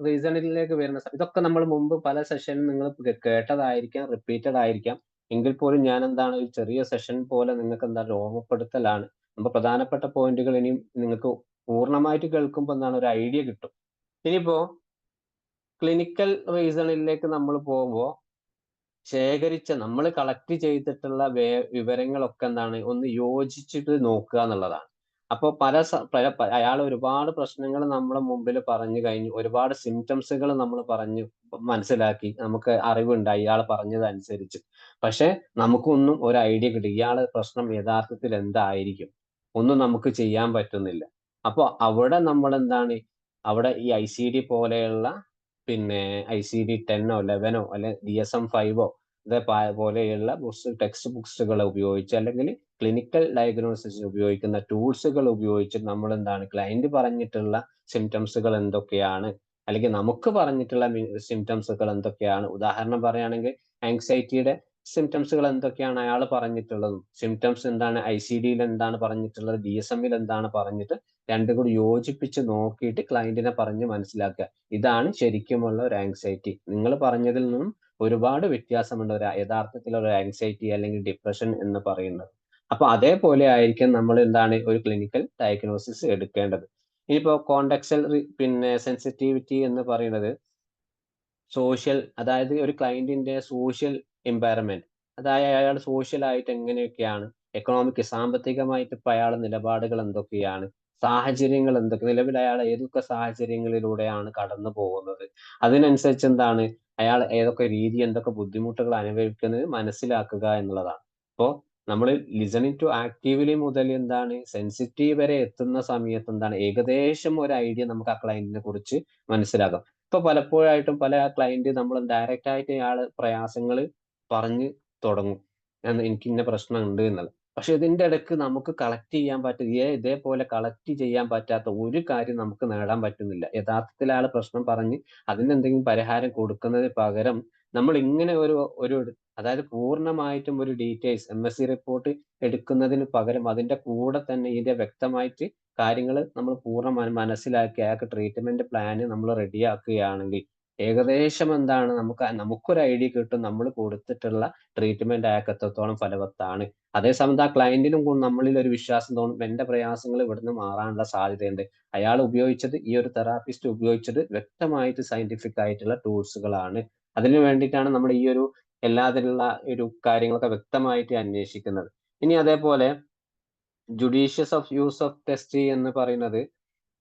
റീസണിലേക്ക് വരുന്ന ഇതൊക്കെ നമ്മൾ മുമ്പ് പല സെഷനും നിങ്ങൾ കേട്ടതായിരിക്കാം, റിപ്പീറ്റഡ് ആയിരിക്കാം. എങ്കിൽ പോലും ഞാൻ എന്താണ് ഒരു ചെറിയ സെഷൻ പോലെ നിങ്ങൾക്ക് എന്താണ് ഓർമ്മപ്പെടുത്തലാണ്. നമുക്ക് പ്രധാനപ്പെട്ട പോയിന്റുകൾ ഇനിയും നിങ്ങൾക്ക് പൂർണ്ണമായിട്ട് കേൾക്കുമ്പോൾ എന്താണ് ഒരു ഐഡിയ കിട്ടും. ഇനിയിപ്പോ ക്ലിനിക്കൽ റീസണിലേക്ക് നമ്മൾ പോകുമ്പോൾ ശേഖരിച്ച നമ്മൾ കളക്ട് ചെയ്തിട്ടുള്ള വിവരങ്ങളൊക്കെ എന്താണ് ഒന്ന് യോജിച്ചിട്ട് നോക്കുക എന്നുള്ളതാണ്. അപ്പോൾ അയാൾ ഒരുപാട് പ്രശ്നങ്ങൾ നമ്മളെ മുമ്പിൽ പറഞ്ഞു കഴിഞ്ഞു, ഒരുപാട് സിംറ്റംസുകൾ നമ്മൾ പറഞ്ഞു മനസ്സിലാക്കി, നമുക്ക് അറിവുണ്ടായി ഇയാൾ പറഞ്ഞത് അനുസരിച്ച്. പക്ഷെ നമുക്കൊന്നും ഒരു ഐഡിയ കിട്ടി ഇയാളെ പ്രശ്നം യഥാർത്ഥത്തിൽ എന്തായിരിക്കും, ഒന്നും നമുക്ക് ചെയ്യാൻ പറ്റുന്നില്ല. അപ്പൊ അവിടെ നമ്മൾ എന്താണ്, അവിടെ ഈ ICD പോലെയുള്ള പിന്നെ ICD 10 11 അല്ലെ DSM-5 പോലെയുള്ള ടെക്സ്റ്റ് ബുക്സുകൾ ഉപയോഗിച്ച് അല്ലെങ്കിൽ ക്ലിനിക്കൽ ഡയഗ്നോസിസ് ഉപയോഗിക്കുന്ന ടൂൾസുകൾ ഉപയോഗിച്ച് നമ്മൾ എന്താണ് ക്ലയന്റ് പറഞ്ഞിട്ടുള്ള സിംറ്റംസുകൾ എന്തൊക്കെയാണ്, അല്ലെങ്കിൽ നമുക്ക് പറഞ്ഞിട്ടുള്ള സിംറ്റംസുകൾ എന്തൊക്കെയാണ്. ഉദാഹരണം പറയുകയാണെങ്കിൽ ആങ്സൈറ്റിയുടെ സിംറ്റംസുകൾ എന്തൊക്കെയാണ് അയാൾ പറഞ്ഞിട്ടുള്ളതും, സിംറ്റംസ് എന്താണ് ICD-യിൽ എന്താണ് പറഞ്ഞിട്ടുള്ളത്, DSM-ൽ എന്താണ് പറഞ്ഞിട്ട് രണ്ടും കൂടി യോജിപ്പിച്ച് നോക്കിയിട്ട് ക്ലയന്റിനെ പറഞ്ഞ് മനസ്സിലാക്കുക. ഇതാണ് ശരിക്കുമുള്ള ഒരു ആങ്സൈറ്റി. നിങ്ങൾ പറഞ്ഞതിൽ നിന്നും ഒരുപാട് വ്യത്യാസമുണ്ട് ഒരു യഥാർത്ഥത്തിലുള്ള ഒരു ആങ്സൈറ്റി അല്ലെങ്കിൽ ഡിപ്രഷൻ എന്ന് പറയുന്നത്. അപ്പൊ അതേപോലെ ആയിരിക്കും നമ്മൾ എന്താണ് ഒരു ക്ലിനിക്കൽ ഡയഗ്നോസിസ് എടുക്കേണ്ടത്. ഇനിയിപ്പോ കോണ്ടെക്സ്റ്റൽ പിന്നെ സെൻസിറ്റിവിറ്റി എന്ന് പറയുന്നത് സോഷ്യൽ, അതായത് ഒരു ക്ലയന്റിന്റെ സോഷ്യൽ എൻവയറമെന്റ്, അതായത് അയാൾ സോഷ്യലായിട്ട് എങ്ങനെയൊക്കെയാണ്, എക്കണോമിക് സാമ്പത്തികമായിട്ട് ഇപ്പൊ അയാളുടെ നിലപാടുകൾ എന്തൊക്കെയാണ്, സാഹചര്യങ്ങൾ എന്തൊക്കെ, നിലവിൽ അയാൾ ഏതൊക്കെ സാഹചര്യങ്ങളിലൂടെയാണ് കടന്നു പോകുന്നത്, അതിനനുസരിച്ച് എന്താണ് അയാൾ ഏതൊക്കെ രീതി എന്തൊക്കെ ബുദ്ധിമുട്ടുകൾ അനുഭവിക്കുന്നത് മനസ്സിലാക്കുക എന്നുള്ളതാണ്. അപ്പോ നമ്മൾ ലിസണിങ് ടു ആക്റ്റീവ്ലി മുതൽ എന്താണ് സെൻസിറ്റീവ് വരെ എത്തുന്ന സമയത്ത് എന്താണ് ഏകദേശം ഒരു ഐഡിയ നമുക്ക് ആ ക്ലയന്റിനെ കുറിച്ച് മനസ്സിലാക്കാം. ഇപ്പൊ പലപ്പോഴായിട്ടും പല ക്ലയന്റ് നമ്മൾ ഡയറക്റ്റ് ആയിട്ട് ഇയാള് പ്രയാസങ്ങൾ പറഞ്ഞു തുടങ്ങും, എനിക്ക് ഇന്ന പ്രശ്നം ഉണ്ട് എന്നുള്ളത്. പക്ഷെ ഇതിന്റെ ഇടയ്ക്ക് നമുക്ക് കളക്ട് ചെയ്യാൻ ഇതേപോലെ കളക്ട് ചെയ്യാൻ പറ്റാത്ത ഒരു കാര്യം നമുക്ക് നേടാൻ പറ്റുന്നില്ല. യഥാർത്ഥത്തിൽ ആള് പ്രശ്നം പറഞ്ഞ് അതിനെന്തെങ്കിലും പരിഹാരം കൊടുക്കുന്നതിന് പകരം നമ്മൾ ഇങ്ങനെ ഒരു അതായത് പൂർണ്ണമായിട്ടും ഒരു ഡീറ്റെയിൽസ് MSc റിപ്പോർട്ട് എടുക്കുന്നതിന് പകരം അതിന്റെ കൂടെ തന്നെ ഇതിന്റെ വ്യക്തമായിട്ട് കാര്യങ്ങൾ നമ്മൾ പൂർണ്ണമായി മനസ്സിലാക്കി അയാൾക്ക് ട്രീറ്റ്മെന്റ് പ്ലാന് നമ്മൾ റെഡിയാക്കുകയാണെങ്കിൽ ഏകദേശം എന്താണ് നമുക്കൊരു ഐഡിയ കിട്ടും നമ്മൾ കൊടുത്തിട്ടുള്ള ട്രീറ്റ്മെന്റ് അയാൾക്ക് എത്രത്തോളം ഫലവത്താണ്. അതേസമയത്ത് ആ ക്ലയന്റിനും നമ്മളിൽ ഒരു വിശ്വാസം തോന്നും, എന്റെ പ്രയാസങ്ങൾ ഇവിടുന്ന് മാറാനുള്ള സാധ്യതയുണ്ട്. അയാൾ ഉപയോഗിച്ചത്, ഈ ഒരു തെറാപ്പിസ്റ്റ് ഉപയോഗിച്ചത് വ്യക്തമായിട്ട് സയന്റിഫിക് ആയിട്ടുള്ള ടൂൾസുകളാണ്. അതിനു വേണ്ടിയിട്ടാണ് നമ്മൾ ഈ ഒരു എല്ലാത്തിലുള്ള ഒരു കാര്യങ്ങളൊക്കെ വ്യക്തമായിട്ട് അന്വേഷിക്കുന്നത്. ഇനി അതേപോലെ judicious of use of test എന്ന് പറയുന്നത്,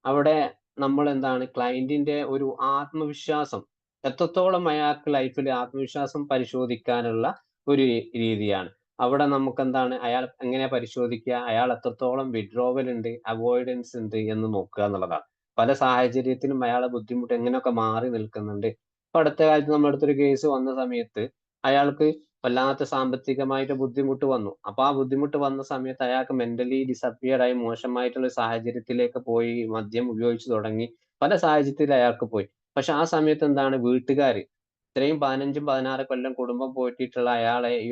അവിടെ നമ്മൾ എന്താണ് ക്ലയന്റിന്റെ ഒരു ആത്മവിശ്വാസം എത്രത്തോളം അയാൾക്ക് ലൈഫിൽ ആത്മവിശ്വാസം പരിശോധിക്കാനുള്ള ഒരു രീതിയാണ്. അവിടെ നമുക്ക് എന്താണ് അയാൾ എങ്ങനെ പരിശോധിക്കുക, അയാൾ എത്രത്തോളം വിഡ്രോവൽ ഉണ്ട്, അവോയ്ഡൻസ് ഉണ്ട് എന്ന് നോക്കുക എന്നുള്ളതാണ്. പല സാഹചര്യത്തിലും അയാളെ ബുദ്ധിമുട്ട് എങ്ങനെയൊക്കെ മാറി നിൽക്കുന്നുണ്ട്. ഇപ്പൊ അടുത്ത കാലത്ത് നമ്മുടെ അടുത്തൊരു കേസ് വന്ന സമയത്ത് അയാൾക്ക് വല്ലാത്ത സാമ്പത്തികമായിട്ട് ബുദ്ധിമുട്ട് വന്നു. അപ്പൊ ആ ബുദ്ധിമുട്ട് വന്ന സമയത്ത് അയാൾക്ക് മെന്റലി ഡിസപ്പിയർഡ് ആയി മോശമായിട്ടുള്ള സാഹചര്യത്തിലേക്ക് പോയി, മദ്യം ഉപയോഗിച്ച് തുടങ്ങി, പല സാഹചര്യത്തിൽ അയാൾക്ക് പോയി. പക്ഷെ ആ സമയത്ത് എന്താണ് വീട്ടുകാര് ഇത്രയും 15-16 കൊല്ലം കുടുംബം പോറ്റിയിട്ടുള്ള അയാളെ ഈ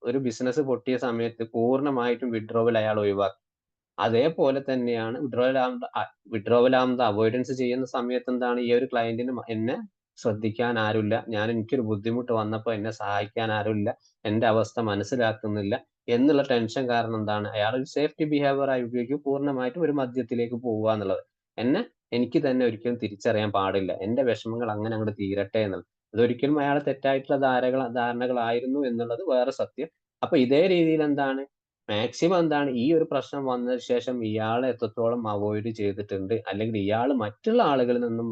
ഒരു ബിസിനസ് പൊട്ടിയ സമയത്ത് പൂർണ്ണമായിട്ടും വിഡ്രോവൽ അയാൾ ഒഴിവാക്കി. അതേപോലെ തന്നെയാണ് വിഡ്രോവൽ ആവുന്നത് അവോയ്ഡൻസ് ചെയ്യുന്ന സമയത്ത് എന്താണ് ഈ ഒരു ക്ലയന്റിന് എന്നെ ശ്രദ്ധിക്കാൻ ആരുമില്ല, എനിക്കൊരു ബുദ്ധിമുട്ട് വന്നപ്പോൾ എന്നെ സഹായിക്കാൻ ആരുമില്ല, എന്റെ അവസ്ഥ മനസ്സിലാക്കുന്നില്ല എന്നുള്ള ടെൻഷൻ കാരണം എന്താണ് അയാൾ ഒരു സേഫ്റ്റി ബിഹേവിയർ ആയി ഉപയോഗിക്കും, പൂർണ്ണമായിട്ടും ഒരു മദ്യത്തിലേക്ക് പോവുക എന്നുള്ളത്. എനിക്ക് തന്നെ ഒരിക്കലും തിരിച്ചറിയാൻ പാടില്ല, എന്റെ വിഷമങ്ങൾ അങ്ങനെ അങ്ങോട്ട് തീരട്ടെ എന്നുള്ളത്. അതൊരിക്കലും അയാൾ തെറ്റായിട്ടുള്ള ധാരണകളായിരുന്നു എന്നുള്ളത് വേറെ സത്യം. അപ്പൊ ഇതേ രീതിയിൽ എന്താണ് മാക്സിമം എന്താണ് ഈ ഒരു പ്രശ്നം വന്നതിന് ശേഷം ഇയാളെ എത്രത്തോളം അവോയ്ഡ് ചെയ്തിട്ടുണ്ട്, അല്ലെങ്കിൽ ഇയാൾ മറ്റുള്ള ആളുകളിൽ നിന്നും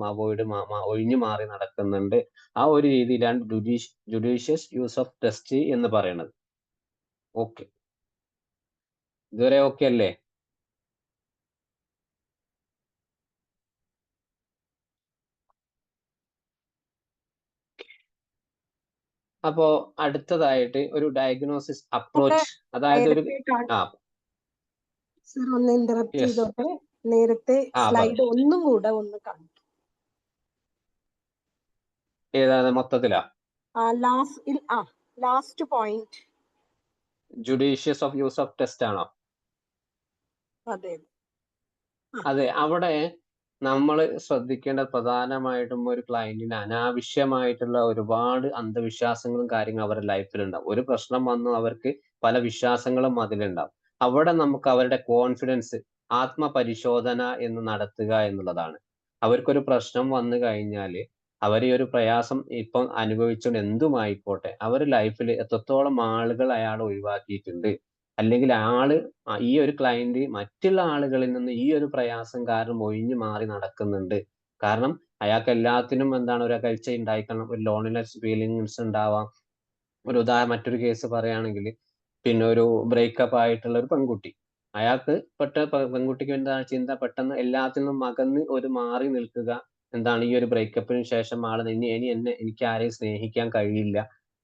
ഒഴിഞ്ഞു മാറി നടക്കുന്നുണ്ട്, ആ ഒരു രീതിയിലാണ് ജുഡീഷ്യസ് യൂസ് ഓഫ് ടെസ്റ്റ് എന്ന് പറയുന്നത്. ഓക്കെ, ഇതുവരെ ഓക്കെ അല്ലേ? അപ്പോ അടുത്തതായിട്ട് ഒരു ഡയഗ്നോസിസ് അപ്രോച്ച്, അതായത് ഒരു സർ ഒന്ന് ഇന്ററപ്റ്റ് Yes. ചെയ്തോട്ടെ, നേരത്തെ സ്ലൈഡ് ഒന്നും കൂടെ ഒന്ന് കാണിക്കും. ഏതാണ് മൊത്തത്തിലാ? Last point judicious of use of test ആണോ? അതെ. അതെ, അവിടെ നമ്മൾ ശ്രദ്ധിക്കേണ്ട പ്രധാനമായിട്ടും ഒരു ക്ലയന്റിന് അനാവശ്യമായിട്ടുള്ള ഒരുപാട് അന്ധവിശ്വാസങ്ങളും കാര്യങ്ങളും അവരുടെ ലൈഫിലുണ്ടാവും. ഒരു പ്രശ്നം വന്നു അവർക്ക് പല വിശ്വാസങ്ങളും അതിലുണ്ടാവും. അവിടെ നമുക്ക് അവരുടെ കോൺഫിഡൻസ്, ആത്മപരിശോധന എന്ന് നടത്തുക എന്നുള്ളതാണ്. അവർക്കൊരു പ്രശ്നം വന്നു കഴിഞ്ഞാൽ അവർ ഈ ഒരു പ്രയാസം ഇപ്പം അനുഭവിച്ചുകൊണ്ട് എന്തുമായിക്കോട്ടെ അവർ ലൈഫിൽ എത്രത്തോളം ആളുകൾ അയാൾ ഒഴിവാക്കിയിട്ടുണ്ട്, അല്ലെങ്കിൽ ഈ ഒരു ക്ലയന്റ് മറ്റുള്ള ആളുകളിൽ നിന്ന് ഈ ഒരു പ്രയാസം കാരണം ഒഴിഞ്ഞു മാറി നടക്കുന്നുണ്ട്. കാരണം അയാൾക്ക് എല്ലാത്തിനും എന്താണ് ഒരു അകൽച്ച ഉണ്ടായിക്കണം, ഒരു ലോൺലിനെസ് ഫീലിങ്സ് ഉണ്ടാവാം. മറ്റൊരു കേസ് പറയുകയാണെങ്കിൽ, പിന്നെ ഒരു ബ്രേക്കപ്പ് ആയിട്ടുള്ള ഒരു പെൺകുട്ടി, അയാൾക്ക് പെൺകുട്ടിക്ക് എന്താണ് ചിന്ത, പെട്ടെന്ന് എല്ലാത്തിൽ നിന്നും അകന്ന് ഒരു മാറി നിൽക്കുക, എന്താണ് ഈ ഒരു ബ്രേക്കപ്പിന് ശേഷം എനിക്ക് ആരെയും സ്നേഹിക്കാൻ കഴിയില്ല,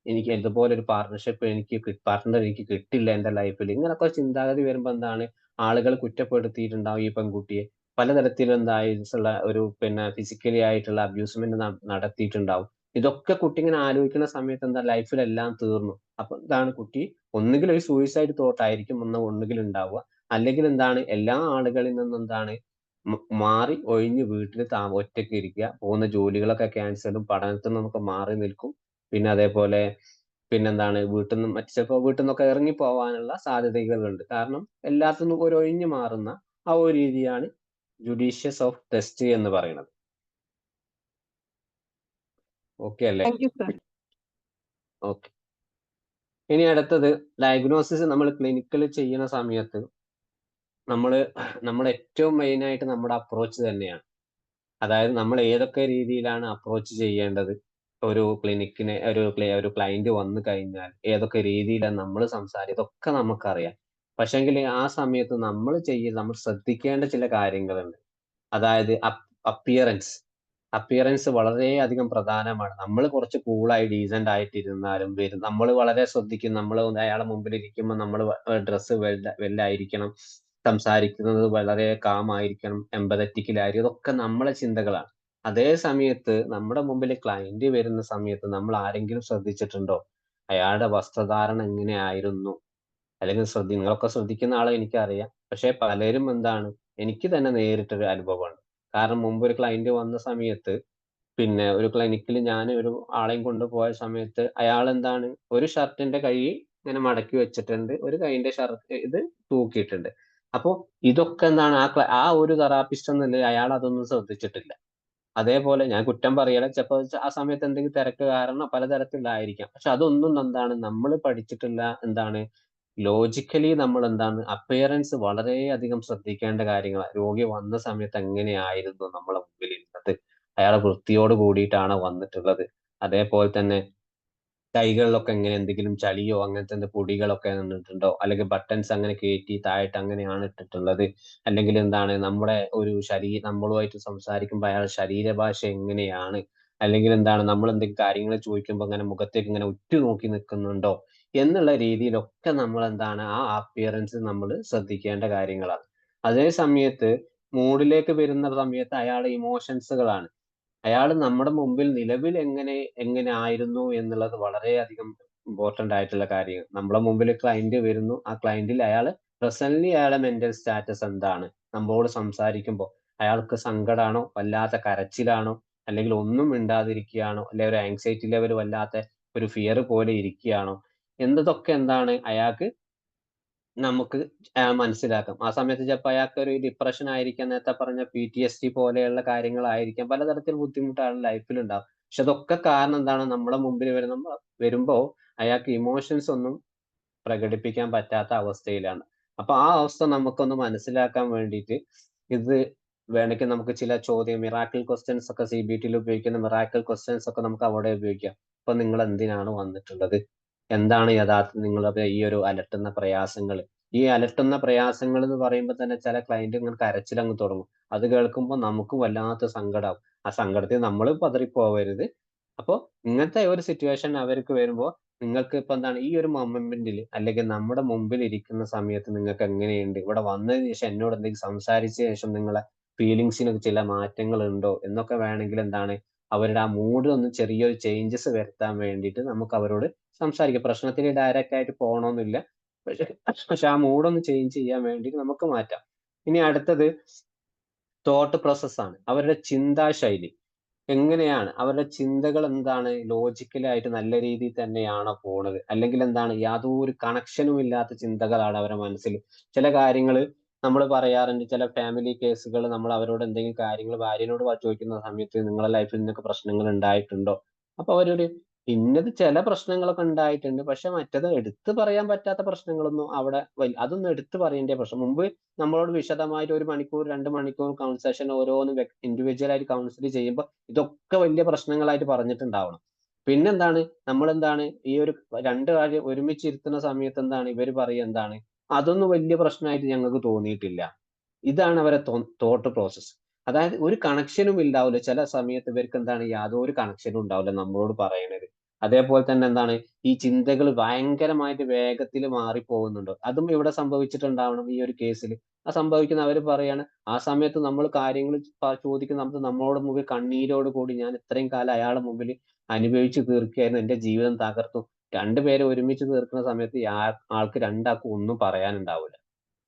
എനിക്ക് ഇതുപോലെ ഒരു പാർട്ട്ണർ എനിക്ക് കിട്ടില്ല എന്റെ ലൈഫിൽ. ഇങ്ങനൊക്കെ ചിന്താഗതി വരുമ്പോ എന്താണ് ആളുകൾ കുറ്റപ്പെടുത്തിയിട്ടുണ്ടാവും ഈ പെൺകുട്ടിയെ. പലതരത്തിൽ എന്തായിട്ടുള്ള ഒരു പിന്നെ ഫിസിക്കലി ആയിട്ടുള്ള അബ്യൂസ്മെന്റ് നടത്തിയിട്ടുണ്ടാവും. ഇതൊക്കെ കുട്ടി ഇങ്ങനെ ആലോചിക്കുന്ന സമയത്ത് എന്താ ലൈഫിൽ എല്ലാം തീർന്നു. അപ്പൊ എന്താണ് കുട്ടി ഒന്നുകിൽ ഒരു സൂയിസൈഡ് തോട്ട് ആയിരിക്കും ഒന്നുകിൽ ഉണ്ടാവുക, അല്ലെങ്കിൽ എന്താണ് എല്ലാ ആളുകളിൽ നിന്നും എന്താണ് മാറി ഒഴിഞ്ഞ് വീട്ടിൽ ഒറ്റയ്ക്ക് ഇരിക്കുക, പോകുന്ന ജോലികളൊക്കെ ക്യാൻസലും, പഠനത്തിൽ നിന്നൊക്കെ മാറി നിൽക്കും. പിന്നെ അതേപോലെ പിന്നെന്താണ് ചിലപ്പോൾ വീട്ടിൽ നിന്നൊക്കെ ഇറങ്ങി പോവാനുള്ള സാധ്യതകളുണ്ട്. കാരണം എല്ലാത്തിനും ഒരു ഒഴിഞ്ഞു മാറുന്ന ആ ഒരു രീതിയാണ് ജുഡീഷ്യസ് ഓഫ് ടെസ്റ്റ് എന്ന് പറയുന്നത്. ഓക്കെ അല്ലേ? Thank you sir. ഓക്കെ. ഇനി അടുത്തത് ഡയഗ്നോസിസ് നമ്മൾ ക്ലിനിക്കൽ ചെയ്യുന്ന സമയത്ത് നമ്മൾ ഏറ്റവും മെയിൻ ആയിട്ട് നമ്മുടെ അപ്രോച്ച് തന്നെയാണ്. അതായത് നമ്മൾ ഏതൊക്കെ രീതിയിലാണ് അപ്രോച്ച് ചെയ്യേണ്ടത്, ഒരു ക്ലിനിക്കിനെ ഒരു ക്ലയന്റ് വന്നു കഴിഞ്ഞാൽ ഏതൊക്കെ രീതിയിലാണ് നമ്മൾ ഇതൊക്കെ നമുക്കറിയാം. പക്ഷെങ്കിൽ ആ സമയത്ത് നമ്മൾ ശ്രദ്ധിക്കേണ്ട ചില കാര്യങ്ങളുണ്ട്. അതായത് അപ്പിയറൻസ് വളരെയധികം പ്രധാനമാണ്. നമ്മൾ കുറച്ച് കൂളായി ഡീസന്റ് ആയിട്ടിരുന്നാലും നമ്മൾ വളരെ ശ്രദ്ധിക്കും. നമ്മൾ അയാളെ മുമ്പിൽ ഇരിക്കുമ്പോൾ നമ്മൾ ഡ്രസ്സ് വെല്ലായിരിക്കണം, സംസാരിക്കുന്നത് വളരെ കാമായിരിക്കണം, എമ്പതറ്റിക്കലായിരിക്കും. ഇതൊക്കെ നമ്മളെ ചിന്തകളാണ്. അതേ സമയത്ത് നമ്മുടെ മുമ്പിൽ ക്ലയന്റ് വരുന്ന സമയത്ത് നമ്മൾ ആരെങ്കിലും ശ്രദ്ധിച്ചിട്ടുണ്ടോ അയാളുടെ വസ്ത്രധാരണം എങ്ങനെയായിരുന്നു? അല്ലെങ്കിൽ നിങ്ങളൊക്കെ ശ്രദ്ധിക്കുന്ന ആളെ എനിക്കറിയാം. പക്ഷെ പലരും എന്താണ്, എനിക്ക് തന്നെ നേരിട്ടൊരു അനുഭവമാണ്. കാരണം മുമ്പ് ഒരു ക്ലയന്റ് വന്ന സമയത്ത്, പിന്നെ ഒരു ക്ലിനിക്കിൽ ഞാൻ ഒരു ആളെയും കൊണ്ടുപോയ സമയത്ത് അയാൾ എന്താണ് ഒരു ഷർട്ടിന്റെ കൈ ഇങ്ങനെ മടക്കി വെച്ചിട്ടുണ്ട്, ഒരു കൈന്റെ ഷർട്ട് ഇത് തൂക്കിയിട്ടുണ്ട്. അപ്പോ ഇതൊക്കെ എന്താണ് ആ ഒരു തെറാപ്പിസ്റ്റ് എന്നല്ലേ അയാൾ അതൊന്നും ശ്രദ്ധിച്ചിട്ടില്ല. അതേപോലെ ഞാൻ കുറ്റം പറയല, ചിലപ്പോൾ ആ സമയത്ത് എന്തെങ്കിലും തിരക്ക് കാരണം പലതരത്തിലായിരിക്കാം. പക്ഷെ അതൊന്നും എന്താണ് നമ്മൾ പഠിച്ചിട്ടില്ല. എന്താണ് ലോജിക്കലി നമ്മൾ എന്താണ് അപ്പിയറൻസ് വളരെയധികം ശ്രദ്ധിക്കേണ്ട കാര്യങ്ങളാണ്. രോഗി വന്ന സമയത്ത് എങ്ങനെയായിരുന്നു നമ്മളെ മുമ്പിൽ ഇരുന്നത്, അയാളെ വൃത്തിയോട് കൂടിയിട്ടാണ് വന്നിട്ടുള്ളത്. അതേപോലെ തന്നെ കൈകളിലൊക്കെ എങ്ങനെ എന്തെങ്കിലും ചളിയോ അങ്ങനത്തെ പൊടികളൊക്കെ നിന്നിട്ടുണ്ടോ, അല്ലെങ്കിൽ ബട്ടൺസ് അങ്ങനെ കയറ്റി താഴെട്ട് അങ്ങനെയാണ് ഇട്ടിട്ടുള്ളത്, അല്ലെങ്കിൽ എന്താണ് നമ്മുടെ ഒരു നമ്മളുമായിട്ട് സംസാരിക്കുമ്പോൾ അയാളുടെ ശരീരഭാഷ എങ്ങനെയാണ്, അല്ലെങ്കിൽ എന്താണ് നമ്മൾ എന്തെങ്കിലും കാര്യങ്ങൾ ചോദിക്കുമ്പോൾ അങ്ങനെ മുഖത്തേക്ക് ഇങ്ങനെ ഉറ്റുനോക്കി നിൽക്കുന്നുണ്ടോ എന്നുള്ള രീതിയിലൊക്കെ നമ്മൾ എന്താണ് ആ അപ്പിയറൻസ് നമ്മൾ ശ്രദ്ധിക്കേണ്ട കാര്യങ്ങളാണ്. അതേ സമയത്ത് മൂഡിലേക്ക് വരുന്ന സമയത്ത് അയാളുടെ ഇമോഷൻസുകളാണ്. അയാൾ നമ്മുടെ മുമ്പിൽ നിലവിൽ എങ്ങനെ ആയിരുന്നു എന്നുള്ളത് വളരെയധികം ഇമ്പോർട്ടന്റ് ആയിട്ടുള്ള കാര്യം. നമ്മുടെ മുമ്പിൽ ക്ലയന്റ് വരുന്നു, ആ ക്ലയന്റിൽ പ്രസന്റ്ലി അയാളെ മെന്റൽ സ്റ്റാറ്റസ് എന്താണ്, നമ്മളോട് സംസാരിക്കുമ്പോൾ അയാൾക്ക് സങ്കടമാണോ, വല്ലാത്ത കരച്ചിലാണോ, അല്ലെങ്കിൽ ഒന്നും മിണ്ടാതിരിക്കുകയാണോ, അല്ലെങ്കിൽ ഒരു ആങ്സൈറ്റി ലെവൽ വല്ലാത്ത ഒരു ഫിയർ പോലെ ഇരിക്കുകയാണോ എന്നതൊക്കെ എന്താണ് അയാൾക്ക് നമുക്ക് മനസ്സിലാക്കാം. ആ സമയത്ത് ചിലപ്പോൾ അയാൾക്ക് ഒരു ഡിപ്രഷൻ ആയിരിക്കാം, നേരത്തെ പറഞ്ഞ PTSD പോലെയുള്ള കാര്യങ്ങളായിരിക്കാം, പലതരത്തിൽ ബുദ്ധിമുട്ട് അയാളുടെ ലൈഫിൽ ഉണ്ടാവും. പക്ഷെ അതൊക്കെ കാരണം എന്താണ്, നമ്മുടെ മുമ്പിൽ വരുമ്പോ അയാൾക്ക് ഇമോഷൻസ് ഒന്നും പ്രകടിപ്പിക്കാൻ പറ്റാത്ത അവസ്ഥയിലാണ്. അപ്പൊ ആ അവസ്ഥ നമുക്കൊന്ന് മനസ്സിലാക്കാൻ വേണ്ടിയിട്ട് ഇത് വേണമെങ്കിൽ നമുക്ക് ചില മിറാക്കിൾ ക്വസ്റ്റ്യൻസ് ഒക്കെ CBT ഉപയോഗിക്കുന്ന മിറാക്കിൾ ക്വസ്റ്റ്യൻസ് ഒക്കെ നമുക്ക് അവിടെ ഉപയോഗിക്കാം. അപ്പൊ നിങ്ങൾ എന്തിനാണ് വന്നിട്ടുള്ളത്, എന്താണ് യഥാർത്ഥത്തിൽ നിങ്ങളുടെ ഈ ഒരു അലട്ടുന്ന പ്രയാസങ്ങൾ. ഈ അലട്ടുന്ന പ്രയാസങ്ങൾ എന്ന് പറയുമ്പോൾ തന്നെ ചില ക്ലയന്റ് ഇങ്ങനെ കരച്ചിലങ്ങ് തുടങ്ങും. അത് കേൾക്കുമ്പോൾ നമുക്കും വല്ലാത്ത സങ്കടമാവും. ആ സങ്കടത്തിൽ നമ്മൾ പതറിപ്പോവരുത്. അപ്പൊ ഇങ്ങനത്തെ ഒരു സിറ്റുവേഷൻ അവർക്ക് വരുമ്പോൾ നിങ്ങൾക്ക് ഇപ്പൊ എന്താണ് ഈ ഒരു മൊമെന്റിൽ അല്ലെങ്കിൽ നമ്മുടെ മുമ്പിൽ ഇരിക്കുന്ന സമയത്ത് നിങ്ങൾക്ക് എങ്ങനെയുണ്ട്, ഇവിടെ വന്നതിന് ശേഷം എന്നോട് എന്തെങ്കിലും സംസാരിച്ച ശേഷം നിങ്ങളെ ഫീലിങ്സിനൊക്കെ ചില മാറ്റങ്ങൾ ഉണ്ടോ എന്നൊക്കെ വേണമെങ്കിൽ എന്താണ് അവരുടെ ആ മൂഡ് ഒന്ന് ചെറിയൊരു ചേഞ്ചസ് വരുത്താൻ വേണ്ടിയിട്ട് നമുക്ക് അവരോട് സംസാരിക്കാം. പ്രശ്നത്തിന് ഡയറക്റ്റ് ആയിട്ട് പോകണമെന്നില്ല, പക്ഷെ ആ മൂഡൊന്ന് ചേഞ്ച് ചെയ്യാൻ വേണ്ടിയിട്ട് നമുക്ക് മാറ്റാം. ഇനി അടുത്തത് തോട്ട് പ്രോസസ്സാണ്. അവരുടെ ചിന്താശൈലി എങ്ങനെയാണ്, അവരുടെ ചിന്തകൾ എന്താണ്, ലോജിക്കലായിട്ട് നല്ല രീതിയിൽ തന്നെയാണോ പോണത്, അല്ലെങ്കിൽ എന്താണ് യാതൊരു കണക്ഷനും ഇല്ലാത്ത ചിന്തകളാണ് അവരുടെ മനസ്സിൽ. ചില കാര്യങ്ങൾ നമ്മൾ പറയാറുണ്ട് ചില ഫാമിലി കേസുകൾ, നമ്മൾ അവരോട് എന്തെങ്കിലും കാര്യങ്ങൾ ഭാര്യനോട് ചോദിക്കുന്ന സമയത്ത് നിങ്ങളുടെ ലൈഫിൽ നിന്നൊക്കെ പ്രശ്നങ്ങൾ ഉണ്ടായിട്ടുണ്ടോ? അപ്പൊ അവരൊരു ഇന്നത് ചില പ്രശ്നങ്ങളൊക്കെ ഉണ്ടായിട്ടുണ്ട്, പക്ഷെ മറ്റത് എടുത്തു പറയാൻ പറ്റാത്ത പ്രശ്നങ്ങളൊന്നും അവിടെ അതൊന്നും എടുത്തു പറയേണ്ട പ്രശ്നം. മുമ്പ് നമ്മളോട് വിശദമായിട്ട് 1 മണിക്കൂർ 2 മണിക്കൂർ കൗൺസേഷൻ ഓരോന്ന് ഇൻഡിവിജ്വൽ ആയിട്ട് കൗൺസിൽ ചെയ്യുമ്പോൾ ഇതൊക്കെ വലിയ പ്രശ്നങ്ങളായിട്ട് പറഞ്ഞിട്ടുണ്ടാവണം. പിന്നെന്താണ് നമ്മളെന്താണ് ഈ ഒരു 2 കാര്യം ഒരുമിച്ചിരുത്തുന്ന സമയത്ത് എന്താണ് ഇവര് പറയുക എന്താണ്, അതൊന്നും വലിയ പ്രശ്നമായിട്ട് ഞങ്ങൾക്ക് തോന്നിയിട്ടില്ല. ഇതാണ് അവരെ തോട്ട് പ്രോസസ്. അതായത് ഒരു കണക്ഷനും ഉണ്ടാവില്ല. ചില സമയത്ത് ഇവർക്ക് എന്താണ് യാതൊരു കണക്ഷനും ഉണ്ടാവില്ല നമ്മളോട് പറയണത്. അതേപോലെ തന്നെ എന്താണ് ഈ ചിന്തകൾ ഭയങ്കരമായിട്ട് വേഗത്തിൽ മാറിപ്പോകുന്നുണ്ട്. അതും ഇവിടെ സംഭവിച്ചിട്ടുണ്ടാവണം ഈ ഒരു കേസിൽ. ആ സംഭവിക്കുന്ന അവര് പറയാണ് ആ സമയത്ത് നമ്മൾ കാര്യങ്ങൾ ചോദിക്കുന്ന നമുക്ക് നമ്മളോട് മുമ്പിൽ കണ്ണീരോട് കൂടി ഞാൻ ഇത്രയും കാലം അയാളുടെ മുമ്പിൽ അനുഭവിച്ചു തീർക്കുകയായിരുന്നു, എന്റെ ജീവിതം തകർത്തു. രണ്ടുപേരെ ഒരുമിച്ച് തീർക്കുന്ന സമയത്ത് ആൾക്ക് രണ്ടാൾക്കും ഒന്നും പറയാനുണ്ടാവില്ല.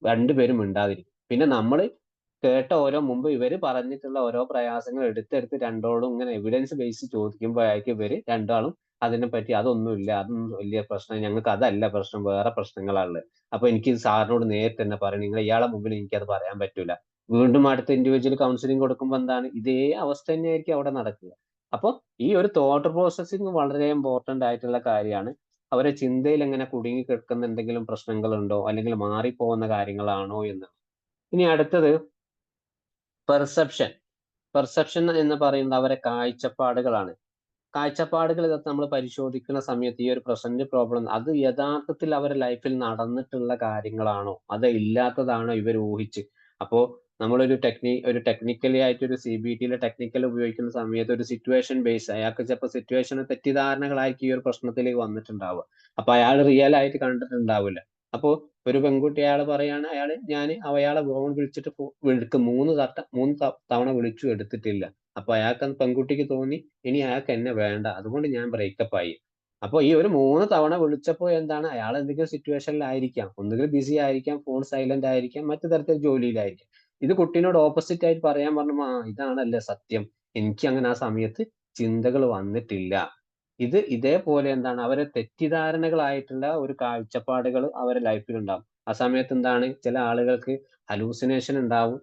രണ്ടുപേരും മിണ്ടാതിരിക്കും. പിന്നെ നമ്മള് കേട്ട മുമ്പ് ഇവര് പറഞ്ഞിട്ടുള്ള ഓരോ പ്രയാസങ്ങൾ എടുത്തെടുത്ത് രണ്ടോടും ഇങ്ങനെ എവിഡൻസ് ബേസ് ചോദിക്കുമ്പോഴായിരിക്കും ഇവര് രണ്ടാളും അതിനെപ്പറ്റി അതൊന്നുമില്ല, അതൊന്നും വലിയ പ്രശ്നം, ഞങ്ങൾക്ക് അതല്ല പ്രശ്നം, വേറെ പ്രശ്നങ്ങളാ ഉള്ളത്. അപ്പൊ എനിക്ക് സാറിനോട് നേരിട്ട് തന്നെ പറയണം, നിങ്ങൾ ഇയാളെ മുമ്പിൽ എനിക്കത് പറയാൻ പറ്റൂല. വീണ്ടും അടുത്ത ഇൻഡിവിജ്വൽ കൗൺസിലിംഗ് കൊടുക്കുമ്പോൾ എന്താണ് ഇതേ അവസ്ഥ തന്നെയായിരിക്കും അവിടെ നടക്കുക. അപ്പൊ ഈ ഒരു തോട്ട് പ്രോസസ്സിങ് വളരെ ഇമ്പോർട്ടന്റ് ആയിട്ടുള്ള കാര്യമാണ്. അവരെ ചിന്തയിൽ എങ്ങനെ കുടുങ്ങി കിടക്കുന്ന എന്തെങ്കിലും പ്രശ്നങ്ങളുണ്ടോ അല്ലെങ്കിൽ മാറിപ്പോകുന്ന കാര്യങ്ങളാണോ എന്ന്. ഇനി അടുത്തത് പെർസെപ്ഷൻ. പെർസെപ്ഷൻ എന്ന് പറയുന്നത് അവരെ കാഴ്ചപ്പാടുകളാണ്. കാഴ്ചപ്പാടുകൾ ഇതൊക്കെ നമ്മൾ പരിശോധിക്കുന്ന സമയത്ത് ഈ ഒരു പ്രസന്റ് പ്രോബ്ലം അത് യഥാർത്ഥത്തിൽ അവരുടെ ലൈഫിൽ നടന്നിട്ടുള്ള കാര്യങ്ങളാണോ അത് ഇല്ലാത്തതാണോ ഇവർ ഊഹിച്ച്. അപ്പോ നമ്മളൊരു ടെക്നിക്കലി ആയിട്ട് ഒരു CBTയിലെ ടെക്നിക്കൽ ഉപയോഗിക്കുന്ന സമയത്ത് ഒരു സിറ്റുവേഷൻ ബേസ്, അയാൾക്ക് ചിലപ്പോൾ സിറ്റുവേഷന് തെറ്റിദ്ധാരണകളായിരിക്കും ഈ ഒരു പ്രശ്നത്തിലേക്ക് വന്നിട്ടുണ്ടാവുക. അപ്പൊ അയാൾ റിയൽ ആയിട്ട് കണ്ടിട്ടുണ്ടാവില്ല. അപ്പോ ഒരു പെൺകുട്ടി അയാൾ പറയാണ് അയാളെ ഫോൺ വിളിച്ചിട്ട് വിളിക്കും 3 തവണ വിളിച്ചു എടുത്തിട്ടില്ല. അപ്പൊ അയാൾക്ക് പെൺകുട്ടിക്ക് തോന്നി ഇനി അയാൾക്ക് എന്നെ വേണ്ട, അതുകൊണ്ട് ഞാൻ ബ്രേക്കപ്പ് ആയി. അപ്പൊ ഈ ഒരു 3 തവണ വിളിച്ചപ്പോ എന്താണ് അയാൾ എന്തെങ്കിലും സിറ്റുവേഷനിലായിരിക്കാം, ഒന്നുകിൽ ബിസി ആയിരിക്കാം, ഫോൺ സൈലന്റ് ആയിരിക്കാം, മറ്റു തരത്തിൽ ജോലിയിലായിരിക്കാം. ഇത് കുട്ടീനോട് ഓപ്പോസിറ്റ് ആയിട്ട് പറയാൻ പറഞ്ഞു, ഇതാണല്ലേ സത്യം, എനിക്ക് അങ്ങനെ ആ സമയത്ത് ചിന്തകൾ വന്നിട്ടില്ല. ഇതേപോലെ എന്താണ് അവരെ തെറ്റിദ്ധാരണകളായിട്ടുള്ള ഒരു കാഴ്ചപ്പാടുകൾ അവരുടെ ലൈഫിൽ ഉണ്ടാവും. ആ സമയത്ത് എന്താണ് ചില ആളുകൾക്ക് ഹലൂസിനേഷൻ ഉണ്ടാവും,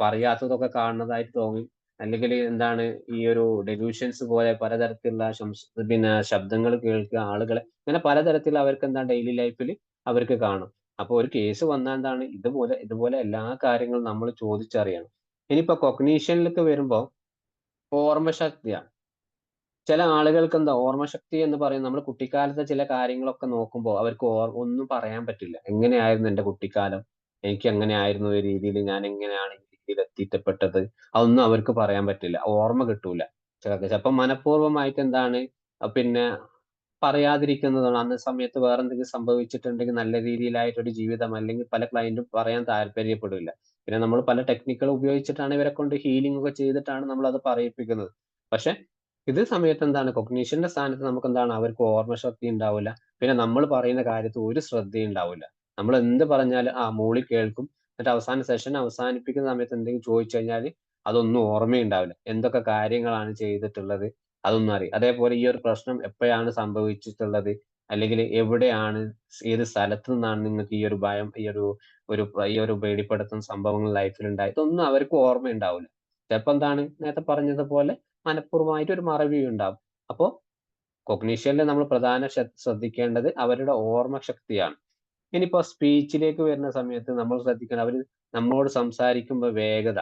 പറയാത്തതൊക്കെ കാണുന്നതായിട്ട് തോന്നി, അല്ലെങ്കിൽ എന്താണ് ഈ ഒരു ഡെലൂഷൻസ് പോലെ പലതരത്തിലുള്ള ശബ്ദങ്ങൾ കേൾക്കുക, ആളുകളെ ഇങ്ങനെ പലതരത്തിൽ അവർക്ക് എന്താ ഡെയിലി ലൈഫിൽ അവർക്ക് കാണും. അപ്പൊ ഒരു കേസ് വന്നാൽ എന്താണ് ഇതുപോലെ എല്ലാ കാര്യങ്ങളും നമ്മൾ ചോദിച്ചറിയണം. ഇനിയിപ്പോ കൊഗ്നീഷനിലേക്ക് വരുമ്പോ ഓർമ്മശക്തിയാണ്. ചില ആളുകൾക്ക് എന്താ ഓർമ്മശക്തി എന്ന് പറയുന്നത്, നമ്മൾ കുട്ടിക്കാലത്തെ ചില കാര്യങ്ങളൊക്കെ നോക്കുമ്പോൾ അവർക്ക് ഒന്നും പറയാൻ പറ്റില്ല. എങ്ങനെയായിരുന്നു എന്റെ കുട്ടിക്കാലം, എനിക്ക് എങ്ങനെയായിരുന്നു ഈ രീതിയിൽ, ഞാൻ എങ്ങനെയാണ് ഈ രീതിയിൽ എത്തിപ്പെട്ടത്, അതൊന്നും അവർക്ക് പറയാൻ പറ്റില്ല, ഓർമ്മ കിട്ടൂല. ചിലപ്പോൾ മനഃപൂർവ്വമായിട്ട് എന്താണ് പിന്നെ പറയാതിരിക്കുന്നതാണ്. അന്ന് സമയത്ത് വേറെ എന്തെങ്കിലും സംഭവിച്ചിട്ടുണ്ടെങ്കിൽ നല്ല രീതിയിലായിട്ടൊരു ജീവിതം, അല്ലെങ്കിൽ പല ക്ലയന്റും പറയാൻ താല്പര്യപ്പെടില്ല. പിന്നെ നമ്മൾ പല ടെക്നിക്കുകൾ ഉപയോഗിച്ചിട്ടാണ് ഇവരെ കൊണ്ട് ഹീലിംഗ് ഒക്കെ ചെയ്തിട്ടാണ് നമ്മൾ അത് പറയിപ്പിക്കുന്നത്. പക്ഷെ ഇത് സമയത്ത് എന്താണ് കൊഗ്നീഷന്റെ സ്ഥാനത്ത് നമുക്ക് എന്താണ് അവർക്ക് ഓർമ്മശക്തി ഉണ്ടാവില്ല. പിന്നെ നമ്മൾ പറയുന്ന കാര്യത്തിൽ ഒരു ശ്രദ്ധയും ഉണ്ടാവില്ല. നമ്മൾ എന്ത് പറഞ്ഞാലും മൂളി കേൾക്കും. എന്നിട്ട് അവസാന സെഷൻ അവസാനിപ്പിക്കുന്ന സമയത്ത് എന്തെങ്കിലും ചോദിച്ചു കഴിഞ്ഞാൽ അതൊന്നും ഓർമ്മയുണ്ടാവില്ല. എന്തൊക്കെ കാര്യങ്ങളാണ് ചെയ്തിട്ടുള്ളത് അതൊന്നും അറിയും. അതേപോലെ ഈ ഒരു പ്രശ്നം എപ്പോഴാണ് സംഭവിച്ചിട്ടുള്ളത്, അല്ലെങ്കിൽ എവിടെയാണ്, ഏത് സ്ഥലത്ത് നിന്നാണ് നിങ്ങൾക്ക് ഈ ഒരു ഭയം, ഈ ഒരു പേടിപ്പെടുത്തുന്ന സംഭവങ്ങൾ ലൈഫിൽ ഉണ്ടായി, ഇതൊന്നും അവർക്ക് ഓർമ്മയുണ്ടാവില്ല. ചിലപ്പോ എന്താണ് നേരത്തെ പറഞ്ഞതുപോലെ മനഃപൂർവ്വമായിട്ട് ഒരു മറവി ഉണ്ടാവും. അപ്പോ കൊഗ്നീഷനിൽ നമ്മൾ ശ്രദ്ധിക്കേണ്ടത് അവരുടെ ഓർമ്മശക്തിയാണ്. ഇനിയിപ്പോ സ്പീച്ചിലേക്ക് വരുന്ന സമയത്ത് നമ്മൾ ശ്രദ്ധിക്കണം, അവര് നമ്മളോട് സംസാരിക്കുമ്പോൾ വേഗത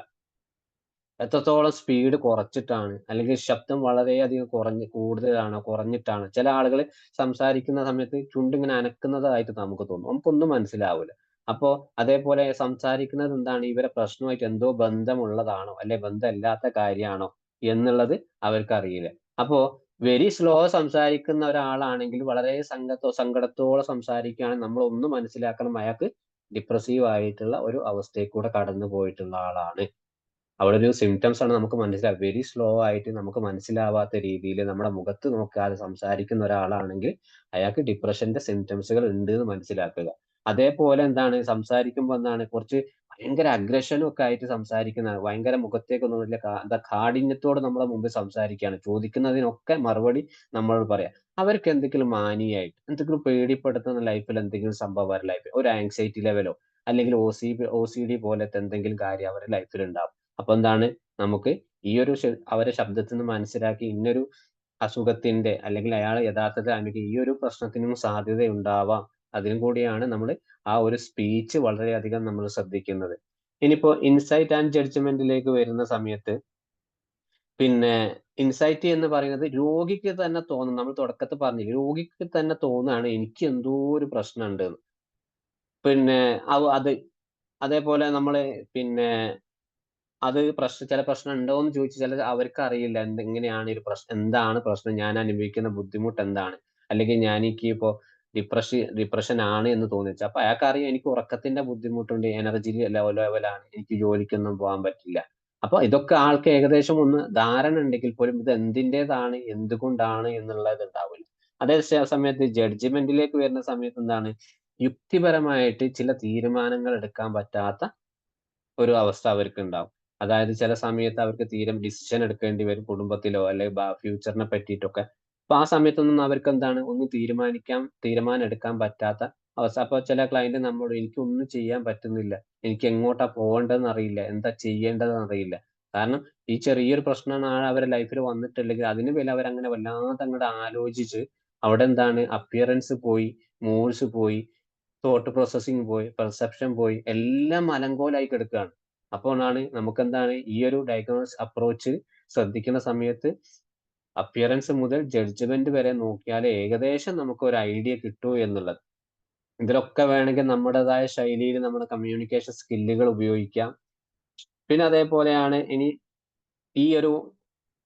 എത്രത്തോളം സ്പീഡ് കുറച്ചിട്ടാണ്, അല്ലെങ്കിൽ ശബ്ദം വളരെയധികം കൂടുതലാണോ കുറഞ്ഞിട്ടാണ്. ചില ആളുകൾ സംസാരിക്കുന്ന സമയത്ത് ചുണ്ടിങ്ങനെ അനക്കുന്നതായിട്ട് നമുക്ക് തോന്നും, നമുക്കൊന്നും മനസ്സിലാവില്ല. അപ്പോ അതേപോലെ സംസാരിക്കുന്നത് എന്താണ് ഇവരെ പ്രശ്നമായിട്ട് എന്തോ ബന്ധമുള്ളതാണോ അല്ലെ ബന്ധമില്ലാത്ത കാര്യമാണോ എന്നുള്ളത് അവർക്കറിയില്ല. അപ്പോ വെരി സ്ലോ സംസാരിക്കുന്ന ഒരാളാണെങ്കിൽ വളരെ സങ്കടത്തോടെ സംസാരിക്കുകയാണെങ്കിൽ നമ്മൾ ഒന്ന് മനസ്സിലാക്കണം, അയാൾക്ക് ഡിപ്രസീവ് ആയിട്ടുള്ള ഒരു അവസ്ഥയിൽ കൂടെ കടന്നു പോയിട്ടുള്ള ആളാണ്. അവിടെ ഒരു സിംറ്റംസ് ആണ് നമുക്ക് മനസ്സിലാവുക. വെരി സ്ലോ ആയിട്ട് നമുക്ക് മനസ്സിലാവാത്ത രീതിയിൽ നമ്മുടെ മുഖത്ത് നോക്കാതെ സംസാരിക്കുന്ന ഒരാളാണെങ്കിൽ അയാൾക്ക് ഡിപ്രഷന്റെ സിംറ്റംസുകൾ ഉണ്ട് എന്ന് മനസ്സിലാക്കുക. അതേപോലെ എന്താണ് സംസാരിക്കുമ്പോൾ എന്താണ് കുറച്ച് ഭയങ്കര അഗ്രഷനും ഒക്കെ ആയിട്ട് സംസാരിക്കുന്ന, ഭയങ്കര മുഖത്തേക്കൊന്നും എന്താ കാഠിന്യത്തോട് നമ്മളെ മുമ്പിൽ സംസാരിക്കുകയാണ്, ചോദിക്കുന്നതിനൊക്കെ മറുപടി നമ്മളോട് പറയാം. അവർക്ക് എന്തെങ്കിലും മാനിയായിട്ട് എന്തെങ്കിലും പേടിപ്പെടുത്തുന്ന ലൈഫിൽ എന്തെങ്കിലും സംഭവം ലൈഫിൽ ഒരു ആങ്സൈറ്റി ലെവലോ അല്ലെങ്കിൽ OCD പോലത്തെ എന്തെങ്കിലും കാര്യം അവരുടെ ലൈഫിൽ ഉണ്ടാവും. അപ്പൊ എന്താണ്, നമുക്ക് ഈ ഒരു അവരെ ശബ്ദത്തിൽ നിന്ന് മനസ്സിലാക്കി ഇന്നൊരു അസുഖത്തിന്റെ അല്ലെങ്കിൽ അയാൾ യഥാർത്ഥത്തിൽ അനുഭവിക്കുന്ന ഈ ഒരു പ്രശ്നത്തിനും സാധ്യത ഉണ്ടാവാം. അതിനും കൂടിയാണ് നമ്മൾ ആ ഒരു സ്പീച്ച് വളരെയധികം നമ്മൾ ശ്രദ്ധിക്കുന്നത്. ഇനിയിപ്പോ ഇൻസൈറ്റ് ആൻഡ് ജഡ്ജ്മെന്റിലേക്ക് വരുന്ന സമയത്ത് പിന്നെ ഇൻസൈറ്റ് എന്ന് പറയുന്നത് രോഗിക്ക് തന്നെ തോന്നും. നമ്മൾ തുടക്കത്തിൽ പറഞ്ഞു, രോഗിക്ക് തന്നെ തോന്നുകയാണ് എനിക്ക് എന്തോ ഒരു പ്രശ്നമുണ്ട് എന്ന്. പിന്നെ അത് അതേപോലെ നമ്മള് പിന്നെ അത് ചില പ്രശ്നം ഉണ്ടോ എന്ന് ചോദിച്ചു ചില അവർക്ക് അറിയില്ല എങ്ങനെയാണ് ഒരു പ്രശ്നം, എന്താണ് പ്രശ്നം, ഞാൻ അനുഭവിക്കുന്ന ബുദ്ധിമുട്ട് എന്താണ്, അല്ലെങ്കിൽ എനിക്ക് ഇപ്പോ ഡിപ്രഷൻ ആണ് എന്ന് തോന്നിച്ചു. അപ്പൊ അയാൾക്ക് അറിയാം എനിക്ക് ഉറക്കത്തിന്റെ ബുദ്ധിമുട്ടുണ്ട്, എനർജി ലെവലാണ്, എനിക്ക് ജോലിക്കൊന്നും പോകാൻ പറ്റില്ല. അപ്പൊ ഇതൊക്കെ ആൾക്ക് ഏകദേശം ഒന്ന് ധാരണ ഉണ്ടെങ്കിൽ പോലും ഇത് എന്തിൻ്റെതാണ് എന്തുകൊണ്ടാണ് എന്നുള്ളത് ഉണ്ടാവില്ല. അതേ സമയത്ത് ജഡ്ജ്മെന്റിലേക്ക് വരുന്ന സമയത്ത് എന്താണ്, യുക്തിപരമായിട്ട് ചില തീരുമാനങ്ങൾ എടുക്കാൻ പറ്റാത്ത ഒരു അവസ്ഥ അവർക്ക് ഉണ്ടാവും. അതായത് ചില സമയത്ത് അവർക്ക് തീരെ ഡിസിഷൻ എടുക്കേണ്ടി വരും കുടുംബത്തിലോ അല്ലെങ്കിൽ ഫ്യൂച്ചറിനെ പറ്റിയിട്ടൊക്കെ. അപ്പൊ ആ സമയത്തൊന്നും അവർക്ക് എന്താണ് ഒന്നും തീരുമാനം എടുക്കാൻ പറ്റാത്ത അവസ്ഥ. അപ്പൊ ചില ക്ലയന്റ് നമ്മോട് എനിക്കൊന്നും ചെയ്യാൻ പറ്റുന്നില്ല, എനിക്ക് എങ്ങോട്ടാ പോകേണ്ടതെന്ന് അറിയില്ല, എന്താ ചെയ്യേണ്ടതെന്ന് അറിയില്ല. കാരണം ഈ ചെറിയൊരു പ്രശ്നമാണ് അവരുടെ ലൈഫിൽ വന്നിട്ടില്ലെങ്കിൽ അതിന് മേലെ അവരങ്ങനെ വല്ലാതെ അങ്ങോട്ട് ആലോചിച്ച് അവിടെ എന്താണ് അപ്പിയറൻസ് പോയി, മൂഡ്സ് പോയി, തോട്ട് പ്രോസസ്സിങ് പോയി, പെർസെപ്ഷൻ പോയി, എല്ലാം അലങ്കോലായി കിടക്കുകയാണ്. അപ്പോഴാണ് നമുക്കെന്താണ് ഈ ഒരു ഡയഗ്നോസ് അപ്രോച്ച് ശ്രദ്ധിക്കുന്ന സമയത്ത് അപ്പിയറൻസ് മുതൽ ജഡ്ജ്മെന്റ് വരെ നോക്കിയാൽ ഏകദേശം നമുക്ക് ഒരു ഐഡിയ കിട്ടൂ എന്നുള്ളത്. ഇതിലൊക്കെ വേണമെങ്കിൽ നമ്മുടേതായ ശൈലിയിൽ നമ്മുടെ കമ്മ്യൂണിക്കേഷൻ സ്കില്ലുകൾ ഉപയോഗിക്കാം. പിന്നെ അതേപോലെയാണ് ഇനി ഈ ഒരു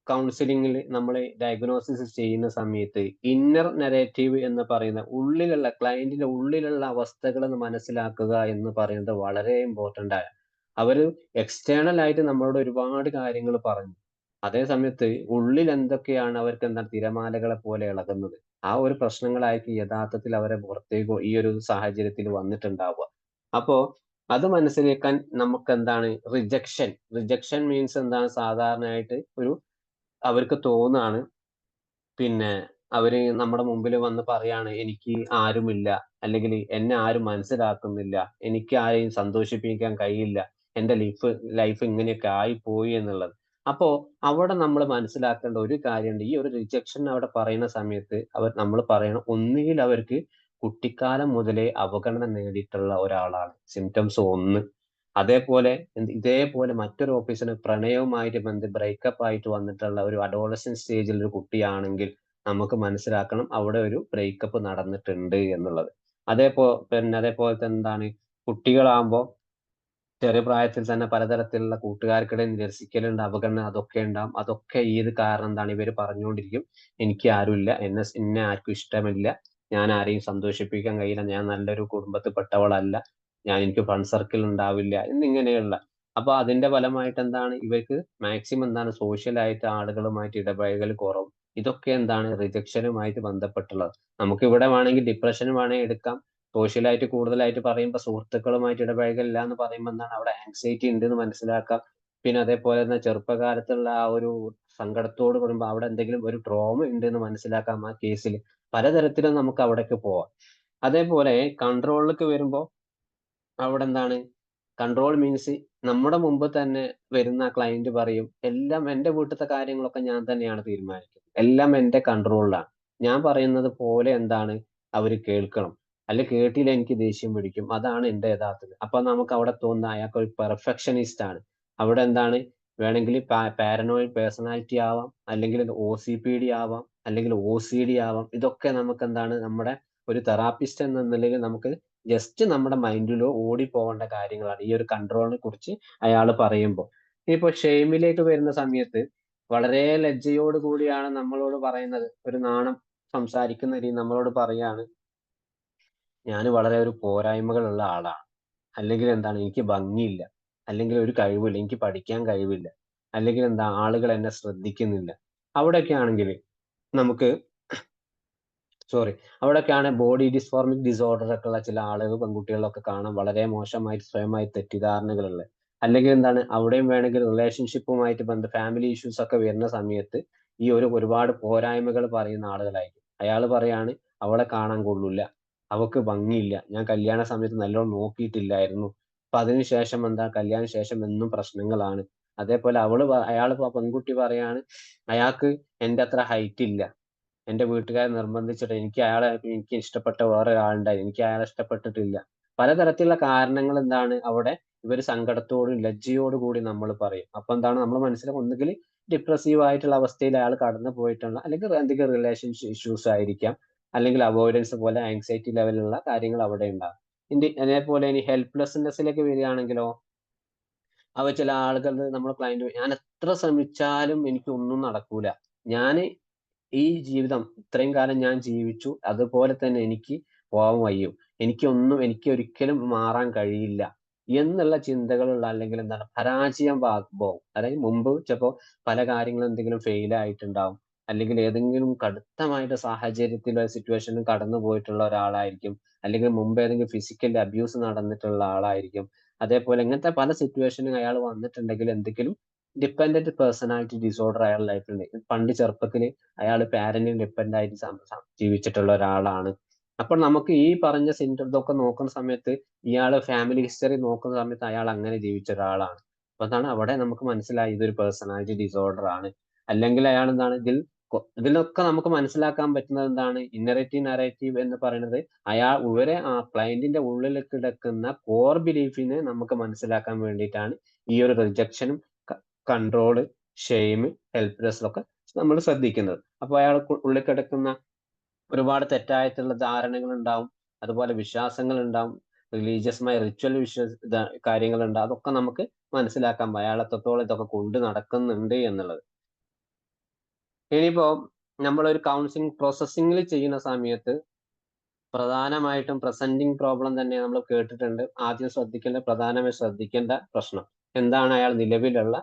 കൗൺസിലിംഗിൽ നമ്മൾ ഡയഗ്നോസിസ് ചെയ്യുന്ന സമയത്ത് ഇന്നർ നെറേറ്റീവ് എന്ന് പറയുന്ന ഉള്ളിലുള്ള ക്ലയന്റിന്റെ ഉള്ളിലുള്ള അവസ്ഥകൾ മനസ്സിലാക്കുക എന്ന് പറയുന്നത് വളരെ ഇമ്പോർട്ടന്റ് ആണ്. അവര് എക്സ്റ്റേണൽ ആയിട്ട് നമ്മളോട് ഒരുപാട് കാര്യങ്ങൾ പറഞ്ഞു, അതേ സമയത്ത് ഉള്ളിൽ എന്തൊക്കെയാണ് അവർക്ക് എന്താണ് തിരമാലകളെ പോലെ ഇളകുന്നത്, ആ ഒരു പ്രശ്നങ്ങളായിരിക്കും യഥാർത്ഥത്തിൽ അവരെ പുറത്തേക്ക് ഈ ഒരു സാഹചര്യത്തിൽ വന്നിട്ടുണ്ടാവുക. അപ്പോ അത് മനസ്സിലാക്കാൻ നമുക്ക് എന്താണ് റിജക്ഷൻ മീൻസ് എന്താണ്, സാധാരണയായിട്ട് അവർക്ക് തോന്നാണ് പിന്നെ അവര് നമ്മുടെ മുമ്പിൽ വന്ന് പറയാണ് എനിക്ക് ആരുമില്ല, അല്ലെങ്കിൽ എന്നെ ആരും മനസ്സിലാക്കുന്നില്ല, എനിക്ക് ആരെയും സന്തോഷിപ്പിക്കാൻ കഴിയില്ല, എന്റെ ലൈഫ് ഇങ്ങനെയൊക്കെ ആയിപ്പോയി എന്നുള്ളത്. അപ്പോ അവിടെ നമ്മൾ മനസ്സിലാക്കേണ്ട ഒരു കാര്യമുണ്ട്. ഈ ഒരു റിജക്ഷൻ അവിടെ പറയുന്ന സമയത്ത് നമ്മൾ പറയണം, ഒന്നുകിൽ അവർക്ക് കുട്ടിക്കാലം മുതലേ അവഗണന നേടിയിട്ടുള്ള ഒരാളാണ് സിംറ്റംസ് 1. അതേപോലെ ഇതേപോലെ മറ്റൊരു ഓഫീസിന് പ്രണയവുമായിട്ട് ബ്രേക്കപ്പ് ആയിട്ട് വന്നിട്ടുള്ള ഒരു അഡോളസന്റ് സ്റ്റേജിൽ ഒരു കുട്ടിയാണെങ്കിൽ നമുക്ക് മനസ്സിലാക്കണം അവിടെ ഒരു ബ്രേക്കപ്പ് നടന്നിട്ടുണ്ട് എന്നുള്ളത്. അതേപോലെ തന്നെ എന്താണ്, കുട്ടികളാകുമ്പോൾ ചെറിയ പ്രായത്തിൽ തന്നെ പലതരത്തിലുള്ള കൂട്ടുകാർക്കിടയിൽ നിരസിക്കലുണ്ട്, അവഗണന, അതൊക്കെ ഉണ്ടാവും. അതൊക്കെ ഏത് കാരണം എന്താണ്, ഇവര് പറഞ്ഞുകൊണ്ടിരിക്കും എനിക്ക് ആരുമില്ല, എന്നെ ആർക്കും ഇഷ്ടമില്ല, ഞാൻ ആരെയും സന്തോഷിപ്പിക്കാൻ കഴിയില്ല, ഞാൻ നല്ലൊരു കുടുംബത്തിൽപ്പെട്ടവളല്ല, എനിക്ക് ഫ്രണ്ട് സർക്കിൾ ഉണ്ടാവില്ല എന്നിങ്ങനെയുള്ള. അപ്പൊ അതിന്റെ ഫലമായിട്ട് എന്താണ്, ഇവർക്ക് മാക്സിമം എന്താണ് സോഷ്യലായിട്ട് ആളുകളുമായിട്ട് ഇടപഴകൽ കുറവും. ഇതൊക്കെ എന്താണ് റിജക്ഷനുമായിട്ട് ബന്ധപ്പെട്ടുള്ളത്. നമുക്ക് ഇവിടെ വേണമെങ്കിൽ ഡിപ്രഷൻ വേണമെങ്കിൽ എടുക്കാം. സോഷ്യലായിട്ട് കൂടുതലായിട്ട് പറയുമ്പോൾ സുഹൃത്തുക്കളുമായിട്ട് ഇടപഴകലില്ല എന്ന് പറയുമ്പോൾ എന്താണ് അവിടെ ആങ്സൈറ്റി ഉണ്ട് എന്ന് മനസ്സിലാക്കാം. പിന്നെ അതേപോലെ തന്നെ ചെറുപ്പകാലത്തുള്ള ആ ഒരു സങ്കടത്തോട് പറയുമ്പോൾ അവിടെ എന്തെങ്കിലും ഒരു ട്രോമ ഉണ്ട് എന്ന് മനസ്സിലാക്കാം. ആ കേസിൽ പലതരത്തിലും നമുക്ക് അവിടേക്ക് പോവാം. അതേപോലെ കൺട്രോളിലേക്ക് വരുമ്പോൾ അവിടെ എന്താണ്, കൺട്രോൾ മീൻസ് നമ്മുടെ മുമ്പ് തന്നെ വരുന്ന ക്ലയന്റ് പറയും എല്ലാം എന്റെ വീട്ടിലത്തെ കാര്യങ്ങളൊക്കെ ഞാൻ തന്നെയാണ് തീരുമാനിക്കുന്നത്, എല്ലാം എന്റെ കൺട്രോളിലാണ്, ഞാൻ പറയുന്നത് പോലെ എന്താണ് അവര് കേൾക്കണം, അല്ലെ കേട്ടില്ല എനിക്ക് ദേഷ്യം പിടിക്കും, അതാണ് എന്റെ യഥാർത്ഥത്തിൽ. അപ്പൊ നമുക്ക് അവിടെ തോന്നുന്ന അയാൾക്ക് ഒരു പെർഫെക്ഷനിസ്റ്റ് ആണ്. അവിടെ എന്താണ്, വേണമെങ്കിൽ പാരനോയിഡ് പേഴ്സണാലിറ്റി ആവാം, അല്ലെങ്കിൽ OCPD ആവാം, അല്ലെങ്കിൽ OCD ആവാം. ഇതൊക്കെ നമുക്ക് എന്താണ് നമ്മുടെ ഒരു തെറാപ്പിസ്റ്റ് എന്ന നിലയിൽ നമുക്ക് ജസ്റ്റ് നമ്മുടെ മൈൻഡിലോ ഓടിപ്പോകേണ്ട കാര്യങ്ങളാണ് ഈ ഒരു കൺട്രോളിനെ കുറിച്ച് അയാൾ പറയുമ്പോൾ. ഇനിയിപ്പോ ഷെയിമിലേക്ക് വരുന്ന സമയത്ത് വളരെ ലജ്ജയോട് കൂടിയാണ് നമ്മളോട് പറയുന്നത്, ഒരു നാണം സംസാരിക്കുന്ന രീതി നമ്മളോട് പറയാണ് ഞാൻ വളരെ ഒരു പോരായ്മകളുള്ള ആളാണ്, അല്ലെങ്കിൽ എന്താണ് എനിക്ക് ഭംഗിയില്ല, അല്ലെങ്കിൽ ഒരു കഴിവില്ല, എനിക്ക് പഠിക്കാൻ കഴിവില്ല, അല്ലെങ്കിൽ എന്താ ആളുകൾ എന്നെ ശ്രദ്ധിക്കുന്നില്ല. അവിടെയൊക്കെ ആണെങ്കിൽ നമുക്ക് അവിടെയൊക്കെയാണ് ബോഡി ഡിസ്ഫോർമിക് ഡിസോർഡർ ഒക്കെ ഉള്ള ചില ആളുകൾ പെൺകുട്ടികളിലൊക്കെ കാണാൻ വളരെ മോശമായിട്ട് സ്വയമായി തെറ്റിദ്ധാരണകളുള്ളത്. അല്ലെങ്കിൽ എന്താണ് അവിടെയും വേണമെങ്കിൽ റിലേഷൻഷിപ്പുമായിട്ട് ഫാമിലി ഇഷ്യൂസ് ഒക്കെ വരുന്ന സമയത്ത് ഈ ഒരുപാട് പോരായ്മകൾ പറയുന്ന ആളുകളായിരിക്കും. അയാൾ പറയാണ് അവളെ കാണാൻ കൊള്ളൂല, അവക്ക് ഭംഗിയില്ല, ഞാൻ കല്യാണ സമയത്ത് നല്ലോണം നോക്കിയിട്ടില്ലായിരുന്നു. അപ്പൊ അതിനുശേഷം എന്താ, കല്യാണ ശേഷം എന്നും പ്രശ്നങ്ങളാണ്. അതേപോലെ അയാള് പെൺകുട്ടി പറയാണ്, അയാൾക്ക് എന്റെ അത്ര ഹൈറ്റ് ഇല്ല, എന്റെ വീട്ടുകാർ നിർബന്ധിച്ചിട്ട് എനിക്ക് ഇഷ്ടപ്പെട്ട വേറെ ഒരാളുണ്ടായി, എനിക്ക് അയാളെ ഇഷ്ടപ്പെട്ടിട്ടില്ല. പലതരത്തിലുള്ള കാരണങ്ങൾ എന്താണ് അവിടെ ഇവര് സങ്കടത്തോടും ലജ്ജയോടും കൂടി നമ്മൾ പറയും. അപ്പൊ എന്താണ് നമ്മൾ മനസ്സിലാക്കുക, ഒന്നുകിൽ ഡിപ്രസീവ് ആയിട്ടുള്ള അവസ്ഥയിൽ അയാൾ കടന്നു പോയിട്ടുള്ള, അല്ലെങ്കിൽ എന്തെങ്കിലും റിലേഷൻഷിപ്പ് ഇഷ്യൂസ് ആയിരിക്കാം, അല്ലെങ്കിൽ അവോയ്ഡൻസ് പോലെ ആങ്സൈറ്റി ലെവലിലുള്ള കാര്യങ്ങൾ അവിടെ ഉണ്ടാകും. അതേപോലെ ഇനി ഹെൽപ്ലെസ്നെസ്സിലേക്ക് വരികയാണെങ്കിലോ, ചില ആളുകൾ നമ്മുടെ ക്ലയന്റ്, ഞാൻ എത്ര ശ്രമിച്ചാലും എനിക്ക് ഒന്നും നടക്കൂല, ഞാൻ ഈ ജീവിതം ഇത്രയും കാലം ഞാൻ ജീവിച്ചു, അതുപോലെ തന്നെ എനിക്ക് പോവാൻ വയ്യും, എനിക്ക് ഒരിക്കലും മാറാൻ കഴിയില്ല എന്നുള്ള ചിന്തകളുള്ള, അല്ലെങ്കിൽ എന്താണ് പരാജയം ഭാവം, അതായത് മുമ്പ് ചിലപ്പോ പല കാര്യങ്ങളും എന്തെങ്കിലും ഫെയിൽ ആയിട്ടുണ്ടാവും, അല്ലെങ്കിൽ ഏതെങ്കിലും കടുത്തമായിട്ട് സാഹചര്യത്തിലോ സിറ്റുവേഷനിൽ കടന്നു പോയിട്ടുള്ള ഒരാളായിരിക്കും, അല്ലെങ്കിൽ മുമ്പ് ഏതെങ്കിലും ഫിസിക്കൽ അബ്യൂസ് നടന്നിട്ടുള്ള ആളായിരിക്കും. അതേപോലെ ഇങ്ങനത്തെ പല സിറ്റുവേഷനും അയാൾ വന്നിട്ടുണ്ടെങ്കിൽ എന്തെങ്കിലും ഡിപ്പെൻഡന്റ് പേഴ്സണാലിറ്റി ഡിസോർഡർ അയാളുടെ ലൈഫിൽ പണ്ട് ചെറുപ്പത്തിൽ അയാൾ പാരന്റിൽ ഡിപ്പെൻഡ് ആയിട്ട് ജീവിച്ചിട്ടുള്ള ഒരാളാണ്. അപ്പോൾ നമുക്ക് ഈ പറഞ്ഞ സിംറ്റം ഇതൊക്കെ നോക്കുന്ന സമയത്ത്, ഇയാള് ഫാമിലി ഹിസ്റ്ററി നോക്കുന്ന സമയത്ത് അയാൾ അങ്ങനെ ജീവിച്ച ഒരാളാണ്. അപ്പൊ അതാണ് അവിടെ നമുക്ക് മനസ്സിലായി ഇതൊരു പേഴ്സണാലിറ്റി ഡിസോർഡർ ആണ്. അല്ലെങ്കിൽ അയാൾ എന്താണ് ഇതിലൊക്കെ നമുക്ക് മനസ്സിലാക്കാൻ പറ്റുന്നത് എന്താണ്, ഇന്നറേറ്റീവ് നറേറ്റീവ് എന്ന് പറയുന്നത് ആ ക്ലയന്റിന്റെ ഉള്ളിൽ കിടക്കുന്ന കോർ ബിലീഫിനെ നമുക്ക് മനസ്സിലാക്കാൻ വേണ്ടിയിട്ടാണ് ഈ ഒരു റിജക്ഷനും കൺട്രോള്, ഷെയിം, ഹെൽപ്ലെസ് ഒക്കെ നമ്മൾ ശ്രദ്ധിക്കുന്നത്. അപ്പൊ അയാൾക്ക് ഉള്ളിൽ കിടക്കുന്ന ഒരുപാട് തെറ്റായിട്ടുള്ള ധാരണകൾ ഉണ്ടാവും, അതുപോലെ വിശ്വാസങ്ങൾ ഉണ്ടാവും, റിലീജിയസുമായ റിച്വൽ കാര്യങ്ങൾ ഉണ്ടാവും. അതൊക്കെ നമുക്ക് മനസ്സിലാക്കാം അയാൾ എത്രത്തോളം ഇതൊക്കെ കൊണ്ട് നടക്കുന്നുണ്ട് എന്നുള്ളത്. ഇനിയിപ്പോ നമ്മളൊരു കൗൺസിലിംഗ് പ്രോസസ്സിംഗിൽ ചെയ്യുന്ന സമയത്ത് പ്രധാനമായിട്ടും പ്രസന്റിങ് പ്രോബ്ലം തന്നെ നമ്മൾ കേട്ടിട്ടുണ്ട്. ആദ്യം പ്രധാനമായി ശ്രദ്ധിക്കേണ്ട പ്രശ്നം എന്താണ്, അയാൾ നിലവിലുള്ള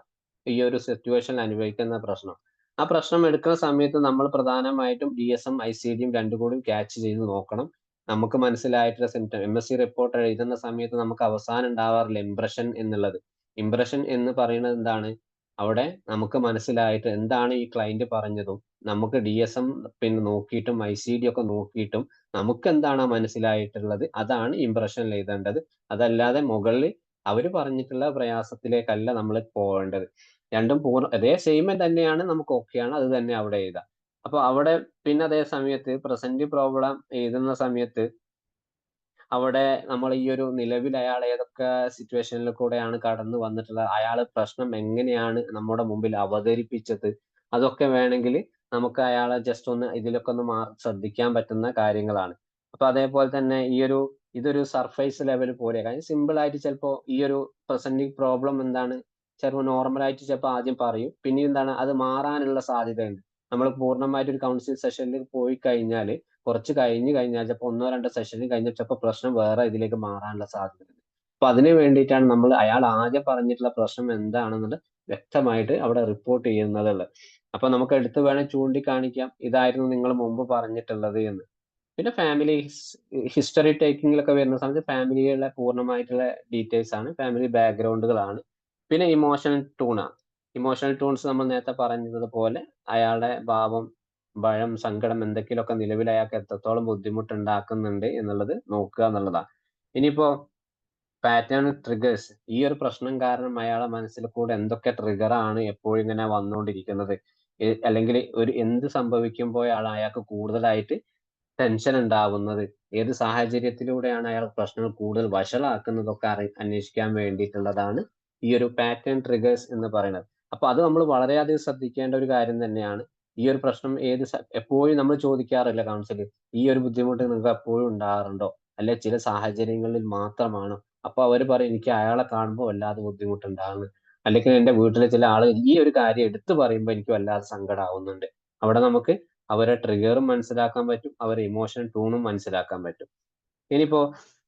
ഈ ഒരു സിറ്റുവേഷനിൽ അനുഭവിക്കുന്ന പ്രശ്നം. ആ പ്രശ്നം എടുക്കുന്ന സമയത്ത് നമ്മൾ പ്രധാനമായിട്ടും DSM ICD രണ്ടും കൂടി ക്യാച്ച് ചെയ്ത് നോക്കണം. നമുക്ക് മനസ്സിലായിട്ടുള്ള സിംറ്റം MSc റിപ്പോർട്ട് എഴുതുന്ന സമയത്ത് നമുക്ക് അവസാനം ഉണ്ടാവാറില്ല ഇംപ്രഷൻ എന്നുള്ളത്. ഇംപ്രഷൻ എന്ന് പറയുന്നത് എന്താണ്, അവിടെ നമുക്ക് മനസ്സിലായിട്ട് എന്താണ് ഈ ക്ലയന്റ് പറഞ്ഞതും, നമുക്ക് DSM പിന്നെ നോക്കിയിട്ടും ICD ഒക്കെ നോക്കിയിട്ടും നമുക്ക് എന്താണ് മനസ്സിലായിട്ടുള്ളത്, അതാണ് ഇംപ്രഷനിൽ എഴുതേണ്ടത്. അതല്ലാതെ മുകളിൽ അവര് പറഞ്ഞിട്ടുള്ള പ്രയാസത്തിലേക്കല്ല നമ്മൾ പോകേണ്ടത്. രണ്ടും അതേ സെയിം തന്നെയാണ്, നമുക്ക് ഓക്കെയാണ്, അത് തന്നെ അവിടെ എഴുതാം. അപ്പൊ അവിടെ പിന്നെ അതേ സമയത്ത് പ്രസന്റ് പ്രോബ്ലം എഴുതുന്ന സമയത്ത് അവിടെ നമ്മൾ ഈ ഒരു നിലവിൽ അയാൾ ഏതൊക്കെ സിറ്റുവേഷനിൽ കൂടെയാണ് കടന്നു വന്നിട്ടുള്ളത്, അയാൾ പ്രശ്നം എങ്ങനെയാണ് നമ്മുടെ മുമ്പിൽ അവതരിപ്പിച്ചത്, അതൊക്കെ വേണമെങ്കിൽ നമുക്ക് അയാളെ ജസ്റ്റ് ഒന്ന് ഇതിലൊക്കെ ഒന്ന് ശ്രദ്ധിക്കാൻ പറ്റുന്ന കാര്യങ്ങളാണ്. അപ്പൊ അതേപോലെ തന്നെ ഇതൊരു സർഫേസ് ലെവൽ പോലെ, കാര്യം സിമ്പിൾ ആയിട്ട് ചിലപ്പോൾ ഈ ഒരു പ്രസന്റിങ് പ്രോബ്ലം എന്താണ്, ചിലപ്പോൾ നോർമൽ ആയിട്ട് ചിലപ്പോൾ ആദ്യം പറയും, പിന്നെ എന്താണ് അത് മാറാനുള്ള സാധ്യതയുണ്ട്. നമ്മൾ പൂർണ്ണമായിട്ട് ഒരു കൗൺസിലിംഗ് സെഷനിൽ പോയി കഴിഞ്ഞാൽ കുറച്ച് കഴിഞ്ഞാൽ ചിലപ്പോൾ 1-2 സെഷനിൽ കഴിഞ്ഞാൽ ചിലപ്പോൾ പ്രശ്നം വേറെ ഇതിലേക്ക് മാറാനുള്ള സാധ്യതയുണ്ട്. അപ്പൊ അതിന് വേണ്ടിയിട്ടാണ് നമ്മൾ അയാൾ ആദ്യം പറഞ്ഞിട്ടുള്ള പ്രശ്നം എന്താണെന്നുള്ളത് വ്യക്തമായിട്ട് അവിടെ റിപ്പോർട്ട് ചെയ്യുന്നതുള്ളത്. അപ്പൊ നമുക്ക് എടുത്ത് വേണേൽ ചൂണ്ടിക്കാണിക്കാം, ഇതായിരുന്നു നിങ്ങൾ മുമ്പ് പറഞ്ഞിട്ടുള്ളത് എന്ന്. പിന്നെ ഫാമിലി ഹിസ്റ്ററി ടേക്കിങ്ങിലൊക്കെ വരുന്ന സമയത്ത് ഫാമിലിയുടെ പൂർണ്ണമായിട്ടുള്ള ഡീറ്റെയിൽസ് ആണ്, ഫാമിലി ബാക്ക്ഗ്രൗണ്ടുകളാണ്. പിന്നെ ഇമോഷണൽ ടൂൺസ് നമ്മൾ നേരത്തെ പറഞ്ഞത് പോലെ അയാളുടെ ഭാവം, ഭയം, സങ്കടം എന്തൊക്കെയൊക്കെ നിലവിൽ അയാൾക്ക് എത്രത്തോളം ബുദ്ധിമുട്ടുണ്ടാക്കുന്നുണ്ട് എന്നുള്ളത് നോക്കുക എന്നുള്ളതാണ്. ഇനിയിപ്പോ പാറ്റേൺ ട്രിഗേഴ്സ്, ഈ ഒരു പ്രശ്നം കാരണം അയാളെ മനസ്സിൽ കൂടെ എന്തൊക്കെ ട്രിഗർ ആണ് എപ്പോഴും ഇങ്ങനെ വന്നുകൊണ്ടിരിക്കുന്നത്, അല്ലെങ്കിൽ എന്ത് സംഭവിക്കുമ്പോഴാണ് അയാൾക്ക് കൂടുതലായിട്ട് ടെൻഷൻ ഉണ്ടാവുന്നത്, ഏത് സാഹചര്യത്തിലൂടെയാണ് അയാൾ പ്രശ്നങ്ങൾ കൂടുതൽ വഷളാക്കുന്നതൊക്കെ അന്വേഷിക്കാൻ വേണ്ടിയിട്ടുള്ളതാണ് ഈ ഒരു പാറ്റേൺ ട്രിഗേഴ്സ് എന്ന് പറയുന്നത്. അപ്പൊ അത് നമ്മൾ വളരെയധികം ശ്രദ്ധിക്കേണ്ട ഒരു കാര്യം തന്നെയാണ്. ഈ ഒരു പ്രശ്നം എപ്പോഴും നമ്മൾ ചോദിക്കാറില്ല കൗൺസിലിൽ, ഈ ഒരു ബുദ്ധിമുട്ട് നിങ്ങൾക്ക് എപ്പോഴും ഉണ്ടാകാറുണ്ടോ, അല്ലെ ചില സാഹചര്യങ്ങളിൽ മാത്രമാണോ? അപ്പൊ അവർ പറയും, എനിക്ക് അയാളെ കാണുമ്പോൾ വല്ലാതെ ബുദ്ധിമുട്ടുണ്ടാകുന്നു, അല്ലെങ്കിൽ എന്റെ വീട്ടിലെ ചില ആളുകൾ ഈ ഒരു കാര്യം എടുത്തു പറയുമ്പോൾ എനിക്ക് വല്ലാതെ സങ്കടമാവുന്നുണ്ട്. അവിടെ നമുക്ക് അവരെ ട്രിഗറും മനസ്സിലാക്കാൻ പറ്റും, അവരെ ഇമോഷൻ ടൂണും മനസ്സിലാക്കാൻ പറ്റും. ഇനിയിപ്പോ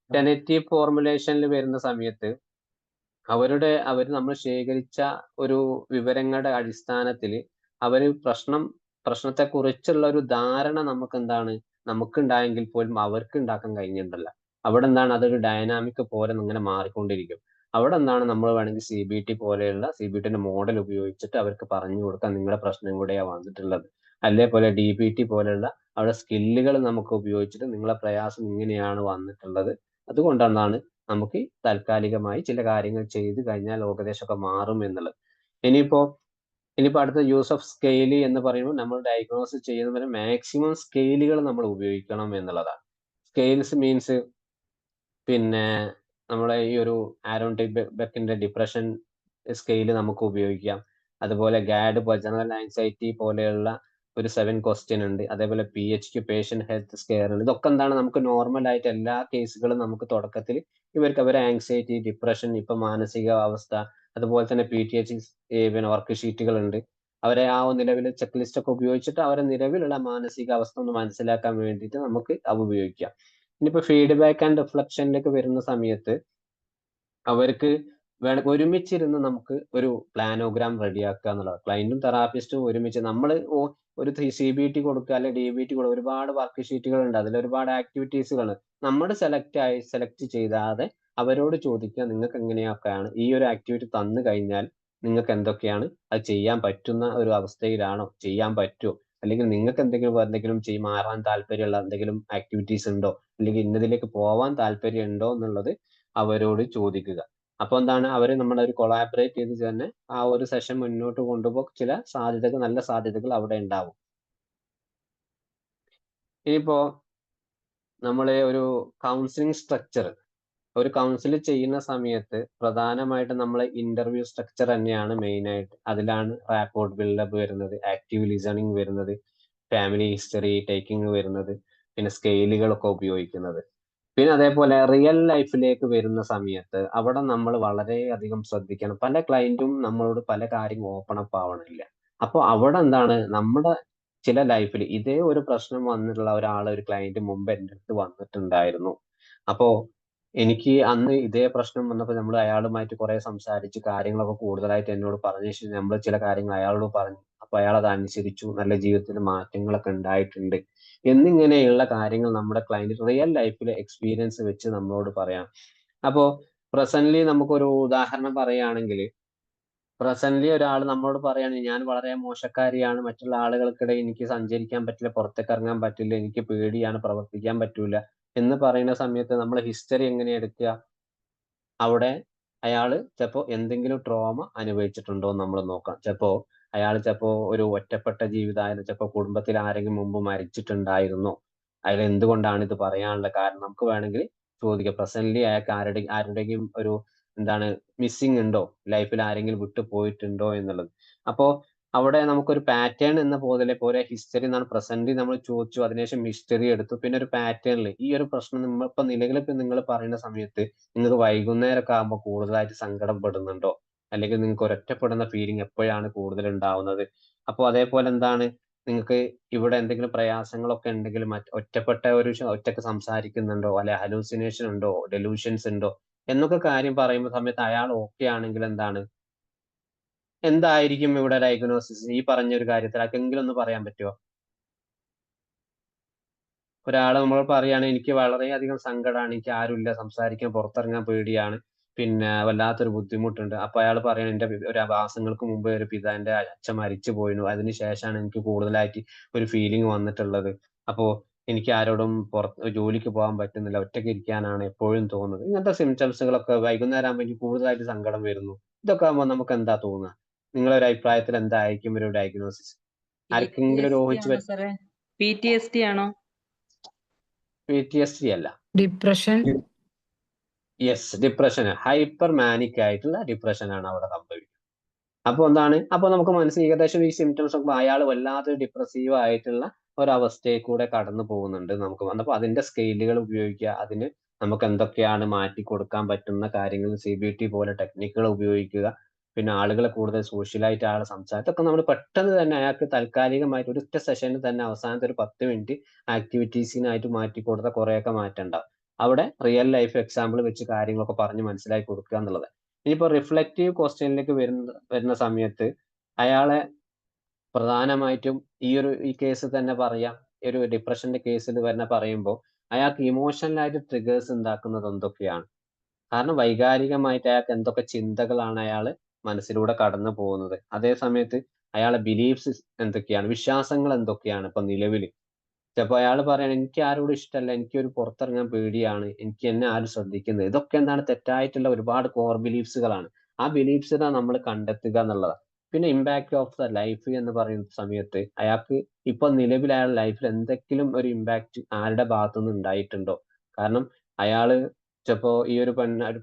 ടെനറ്റീവ് ഫോർമുലേഷനിൽ വരുന്ന സമയത്ത് അവർ നമ്മൾ ശേഖരിച്ച ഒരു വിവരങ്ങളുടെ അടിസ്ഥാനത്തിൽ അവര് പ്രശ്നത്തെ കുറിച്ചുള്ള ഒരു ധാരണ നമുക്കുണ്ടായെങ്കിൽ പോലും അവർക്ക് ഉണ്ടാക്കാൻ കഴിഞ്ഞിട്ടുണ്ടല്ല. അവിടെ എന്താണ്, അതൊരു ഡൈനാമിക് പോലെ ഇങ്ങനെ മാറിക്കൊണ്ടിരിക്കും. അവിടെ എന്താണ്, നമ്മൾ വേണമെങ്കിൽ CBT പോലെയുള്ള CBTന്റെ മോഡൽ ഉപയോഗിച്ചിട്ട് അവർക്ക് പറഞ്ഞു കൊടുക്കാൻ നിങ്ങളുടെ പ്രശ്നം കൂടെയാണ് വന്നിട്ടുള്ളത്, അതേപോലെ DBT പോലെയുള്ള അവിടെ സ്കില്ലുകൾ നമുക്ക് ഉപയോഗിച്ചിട്ട് നിങ്ങളെ പ്രയാസം ഇങ്ങനെയാണ് വന്നിട്ടുള്ളത്, അതുകൊണ്ടാണ് നമുക്ക് താൽക്കാലികമായി ചില കാര്യങ്ങൾ ചെയ്ത് കഴിഞ്ഞാൽ ഏകദേശമൊക്കെ മാറും എന്നുള്ളത്. ഇനിയിപ്പോ അടുത്ത യൂസ് ഓഫ് സ്കെയില് എന്ന് പറയുമ്പോൾ നമ്മൾ ഡയഗ്നോസിസ് ചെയ്യുന്നതിന് മാക്സിമം സ്കെയിലുകൾ നമ്മൾ ഉപയോഗിക്കണം എന്നുള്ളതാണ്. സ്കെയിൽസ് മീൻസ് പിന്നെ നമ്മളെ ഈ ഒരു ആരോൺ ടി ബെക്കിന്റെ ഡിപ്രഷൻ സ്കെയിൽ നമുക്ക് ഉപയോഗിക്കാം. അതുപോലെ ഗാഡ് ജനറൽ ആൻസൈറ്റി പോലെയുള്ള ഒരു 7 ക്വസ്റ്റ്യൻ ഉണ്ട്. അതേപോലെ PHQ പേഷ്യന്റ് ഹെൽത്ത് സ്കെയർ ഉണ്ട്. ഇതൊക്കെ എന്താണ് നമുക്ക് നോർമൽ ആയിട്ട് എല്ലാ കേസുകളും നമുക്ക് തുടക്കത്തിൽ ഇവർക്ക് അവരെ ആങ്സൈറ്റി, ഡിപ്രഷൻ, ഇപ്പൊ മാനസിക അവസ്ഥ, അതുപോലെ തന്നെ PTH പിന്നെ വർക്ക് ഷീറ്റുകൾ ഉണ്ട്. അവരെ ആ നിലവിൽ ചെക്ക് ലിസ്റ്റ് ഒക്കെ ഉപയോഗിച്ചിട്ട് അവരെ നിലവിലുള്ള മാനസിക അവസ്ഥ ഒന്ന് മനസ്സിലാക്കാൻ വേണ്ടിയിട്ട് നമുക്ക് അത് ഉപയോഗിക്കാം. ഇനിയിപ്പോ ഫീഡ്ബാക്ക് ആൻഡ് റിഫ്ലക്ഷനിലേക്ക് വരുന്ന സമയത്ത് അവർക്ക് ഒരുമിച്ചിരുന്ന് നമുക്ക് ഒരു പ്ലാനോഗ്രാം റെഡിയാക്കുക എന്നുള്ളത്. ക്ലയന്റും തെറാപ്പിസ്റ്റും ഒരുമിച്ച് നമ്മൾ ഒരു CBT കൊടുക്കുക അല്ലെങ്കിൽ DBT കൊടുക്കുക, ഒരുപാട് വർക്ക് ഷീറ്റുകൾ ഉണ്ട്, അതിൽ ഒരുപാട് ആക്ടിവിറ്റീസുകൾ നമ്മൾ സെലക്ട് ചെയ്താതെ അവരോട് ചോദിക്കുക, നിങ്ങൾക്ക് എങ്ങനെയൊക്കെയാണ് ഈ ഒരു ആക്ടിവിറ്റി തന്നു കഴിഞ്ഞാൽ നിങ്ങൾക്ക് എന്തൊക്കെയാണ് അത് ചെയ്യാൻ പറ്റുന്ന ഒരു അവസ്ഥയിലാണോ, ചെയ്യാൻ പറ്റുമോ, അല്ലെങ്കിൽ നിങ്ങൾക്ക് എന്തെങ്കിലും മാറാൻ താല്പര്യമുള്ള എന്തെങ്കിലും ആക്ടിവിറ്റീസ് ഉണ്ടോ, അല്ലെങ്കിൽ ഇന്നതിലേക്ക് പോവാൻ താല്പര്യം ഉണ്ടോ എന്നുള്ളത് അവരോട് ചോദിക്കുക. അപ്പൊ എന്താണ് അവര് നമ്മളൊരു കൊളാബറേറ്റ് ചെയ്ത് തന്നെ ആ ഒരു സെഷൻ മുന്നോട്ട് കൊണ്ടുപോകും. ചില സാധ്യതകൾ, നല്ല സാധ്യതകൾ അവിടെ ഉണ്ടാവും. ഇനിയിപ്പോ നമ്മളെ ഒരു കൗൺസിലിംഗ് സ്ട്രക്ചർ, ഒരു കൗൺസിൽ ചെയ്യുന്ന സമയത്ത് പ്രധാനമായിട്ടും നമ്മളെ ഇന്റർവ്യൂ സ്ട്രക്ചർ തന്നെയാണ് മെയിൻ ആയിട്ട്. അതിലാണ് റാപ്പോർട്ട് ബിൽഡപ്പ് വരുന്നത്, ആക്റ്റീവ് ലിസണിങ് വരുന്നത്, ഫാമിലി ഹിസ്റ്ററി ടേക്കിംഗ് വരുന്നത്, പിന്നെ സ്കെയിലുകളൊക്കെ ഉപയോഗിക്കുന്നത്. പിന്നെ അതേപോലെ റിയൽ ലൈഫിലേക്ക് വരുന്ന സമയത്ത് അവിടെ നമ്മൾ വളരെയധികം ശ്രദ്ധിക്കണം. പല ക്ലയന്റും നമ്മളോട് പല കാര്യം ഓപ്പൺ അപ്പ് ആവണില്ല. അപ്പൊ അവിടെ എന്താണ് നമ്മുടെ ചില ലൈഫിൽ ഇതേ ഒരു പ്രശ്നം വന്നിട്ടുള്ള ഒരു ക്ലയന്റ് മുമ്പ് എൻ്റെ അടുത്ത് വന്നിട്ടുണ്ടായിരുന്നു. അപ്പോ എനിക്ക് അന്ന് ഇതേ പ്രശ്നം വന്നപ്പോൾ നമ്മൾ അയാളുമായിട്ട് കുറെ സംസാരിച്ച് കാര്യങ്ങളൊക്കെ കൂടുതലായിട്ട് എന്നോട് പറഞ്ഞ ശേഷം നമ്മൾ ചില കാര്യങ്ങൾ അയാളോട് പറഞ്ഞു. അപ്പൊ അയാൾ അത് അനുസരിച്ചു, നല്ല ജീവിതത്തിൽ മാറ്റങ്ങളൊക്കെ ഉണ്ടായിട്ടുണ്ട് എന്നിങ്ങനെയുള്ള കാര്യങ്ങൾ നമ്മുടെ ക്ലയന്റ് റിയൽ ലൈഫിലെ എക്സ്പീരിയൻസ് വെച്ച് നമ്മളോട് പറയാം. അപ്പോ പ്രസന്റ്ലി നമുക്കൊരു ഉദാഹരണം പറയുകയാണെങ്കിൽ, പ്രസന്റ്ലി ഒരാൾ നമ്മളോട് പറയാണ്, ഞാൻ വളരെ മോശക്കാരിയാണ്, മറ്റുള്ള ആളുകൾക്കിടെ എനിക്ക് സഞ്ചരിക്കാൻ പറ്റില്ല, പുറത്തേക്ക് ഇറങ്ങാൻ പറ്റില്ല, എനിക്ക് പേടിയാണ്, പ്രവർത്തിക്കാൻ പറ്റൂല എന്ന് പറയുന്ന സമയത്ത് നമ്മൾ ഹിസ്റ്ററി എങ്ങനെ എടുക്കുക? അവിടെ അയാൾ ചിലപ്പോ എന്തെങ്കിലും ട്രോമ അനുഭവിച്ചിട്ടുണ്ടോ എന്ന് നമ്മൾ നോക്കാം. അയാൾ ഒരു ഒറ്റപ്പെട്ട ജീവിതമായിരുന്നു, ചിലപ്പോൾ കുടുംബത്തിൽ ആരെങ്കിലും മുമ്പ് മരിച്ചിട്ടുണ്ടായിരുന്നോ, അയാൾ എന്തുകൊണ്ടാണ് ഇത് പറയാനുള്ള കാരണം നമുക്ക് വേണമെങ്കിൽ ചോദിക്കാം. പ്രസന്റ്ലി അയാൾക്ക് ആരുടെയും ഒരു എന്താണ് മിസ്സിംഗ് ഉണ്ടോ, ലൈഫിൽ ആരെങ്കിലും വിട്ടു പോയിട്ടുണ്ടോ എന്നുള്ളത്. അപ്പോ അവിടെ നമുക്കൊരു പാറ്റേൺ എന്ന പോലെ ഹിസ്റ്ററി എന്നാണ്. പ്രസന്റ്ലി നമ്മൾ ചോദിച്ചു, അതിനുശേഷം ഹിസ്റ്ററി എടുത്തു, പിന്നെ ഒരു പാറ്റേണിൽ ഈ ഒരു പ്രശ്നം നിങ്ങളിപ്പോ നിലവിൽ നിങ്ങൾ പറയുന്ന സമയത്ത് നിങ്ങൾക്ക് വൈകുന്നേരമൊക്കെ ആകുമ്പോൾ കൂടുതലായിട്ട് സങ്കടപ്പെടുന്നുണ്ടോ, അല്ലെങ്കിൽ നിങ്ങൾക്ക് ഒരൊറ്റപ്പെടുന്ന ഫീലിംഗ് എപ്പോഴാണ് കൂടുതൽ ഉണ്ടാവുന്നത്? അപ്പോൾ അതേപോലെ എന്താണ് നിങ്ങൾക്ക് ഇവിടെ എന്തെങ്കിലും പ്രയാസങ്ങളൊക്കെ ഉണ്ടെങ്കിൽ ഒറ്റക്ക് സംസാരിക്കുന്നുണ്ടോ, അല്ലെ ഹലൂസിനേഷൻ ഉണ്ടോ, ഡെലൂഷൻസ് ഉണ്ടോ എന്നൊക്കെ കാര്യം പറയുന്ന സമയത്ത് അയാൾ ഓക്കെ ആണെങ്കിൽ എന്തായിരിക്കും ഇവിടെ ഡയഗ്നോസിസ്? ഈ പറഞ്ഞൊരു കാര്യത്തിൽ ആർക്കെങ്കിലും ഒന്ന് പറയാൻ പറ്റുമോ? ഒരാൾ നമ്മൾ പറയാണ്, എനിക്ക് വളരെയധികം സങ്കടമാണ്, എനിക്ക് ആരുമില്ല, സംസാരിക്കാൻ, പുറത്തിറങ്ങാൻ പേടിയാണ്, പിന്നെ വല്ലാത്തൊരു ബുദ്ധിമുട്ടുണ്ട്. അപ്പൊ അയാൾ പറയണ, എന്റെ ഒരു മാസങ്ങൾക്ക് മുമ്പ് എന്റെ അച്ഛൻ മരിച്ചു പോയിരുന്നു, അതിനുശേഷമാണ് എനിക്ക് കൂടുതലായിട്ട് ഒരു ഫീലിംഗ് വന്നിട്ടുള്ളത്. അപ്പോ എനിക്ക് ആരോടും ജോലിക്ക് പോകാൻ പറ്റുന്നില്ല, ഒറ്റയ്ക്ക് ഇരിക്കാനാണ് എപ്പോഴും തോന്നുന്നത്. ഇങ്ങനത്തെ സിംറ്റംസുകളൊക്കെ വൈകുന്നേരം ആകുമ്പോൾ എനിക്ക് കൂടുതലായിട്ട് സങ്കടം വരുന്നു. ഇതൊക്കെ ആകുമ്പോൾ നമുക്ക് എന്താ തോന്നുക? നിങ്ങളൊരു അഭിപ്രായത്തിൽ എന്തായിരിക്കും ഒരു ഡയഗ്നോസിസ്? ആർക്കെങ്കിലും ഒരു PTSD ആണോ? PTSD അല്ല, depression. Yes, depression, hyper manic ആയിട്ടുള്ള ഡിപ്രഷൻ ആണ് അവിടെ സംഭവിക്കുന്നത്. അപ്പൊ അപ്പൊ നമുക്ക് ഏകദേശം ഈ സിംറ്റംസ് ഒക്കെ അയാൾ വല്ലാതെ ഡിപ്രസീവ് ആയിട്ടുള്ള ഒരവസ്ഥയിൽ കൂടെ കടന്നു പോകുന്നുണ്ട് നമുക്ക്. അപ്പൊ അതിന്റെ സ്കെയിലുകൾ ഉപയോഗിക്കുക, അതിന് നമുക്ക് എന്തൊക്കെയാണ് മാറ്റി കൊടുക്കാൻ പറ്റുന്ന കാര്യങ്ങൾ, CBT പോലെ ടെക്നിക്കുകൾ ഉപയോഗിക്കുക, പിന്നെ ആളുകളെ കൂടുതൽ സോഷ്യലായിട്ട് ആളെ സംസാരിച്ചൊക്കെ നമ്മൾ പെട്ടെന്ന് തന്നെ അയാൾക്ക് താൽക്കാലികമായിട്ട് ഒരൊറ്റ സെഷനിൽ തന്നെ അവസാനത്തെ ഒരു 10 മിനിറ്റ് ആക്ടിവിറ്റീസിനായിട്ട് മാറ്റി കൊടുത്താൽ കുറേയൊക്കെ മാറ്റം ഉണ്ടാവും. അവിടെ റിയൽ ലൈഫ് എക്സാമ്പിൾ വെച്ച് കാര്യങ്ങളൊക്കെ പറഞ്ഞ് മനസ്സിലാക്കി കൊടുക്കുക എന്നുള്ളത്. ഇനിയിപ്പോ റിഫ്ലക്റ്റീവ് ക്വസ്റ്റ്യനിലേക്ക് വരുന്ന സമയത്ത് അയാളെ പ്രധാനമായിട്ടും ഈ കേസ് തന്നെ പറയാം. ഒരു ഡിപ്രഷന്റെ കേസിൽ തന്നെ പറയുമ്പോൾ അയാൾക്ക് ഇമോഷണലായിട്ട് ട്രിഗേഴ്സ് ഉണ്ടാക്കുന്നത് എന്തൊക്കെയാണ്? കാരണം വൈകാരികമായിട്ട് അയാൾക്ക് എന്തൊക്കെ ചിന്തകളാണ് അയാൾ മനസ്സിലൂടെ കടന്നു പോകുന്നത്. അതേ സമയത്ത് അയാളെ ബിലീഫ്സ് എന്തൊക്കെയാണ്, വിശ്വാസങ്ങൾ എന്തൊക്കെയാണ് ഇപ്പൊ നിലവിൽ. ചിലപ്പോൾ അയാൾ പറയണം എനിക്ക് ആരോടും ഇഷ്ടമല്ല, എനിക്കൊരു പുറത്തിറങ്ങാൻ പേടിയാണ്, എനിക്ക് എന്നെ ആരും ശ്രദ്ധിക്കുന്നത്. ഇതൊക്കെ എന്താണ് തെറ്റായിട്ടുള്ള ഒരുപാട് കോർ ബിലീഫ്സുകളാണ്. ആ ബിലീഫ്സിനെ നമ്മൾ കണ്ടെത്തുക എന്നുള്ളതാണ്. പിന്നെ ഇമ്പാക്ട് ഓഫ് ദ ലൈഫ് എന്ന് പറയുന്ന സമയത്ത് അയാൾക്ക് ഇപ്പൊ നിലവിൽ അയാളുടെ ലൈഫിൽ എന്തെങ്കിലും ഒരു ഇമ്പാക്ട് ആരുടെ ഭാഗത്തുനിന്ന് ഉണ്ടായിട്ടുണ്ടോ? കാരണം അയാള് ചിലപ്പോ ഈ ഒരു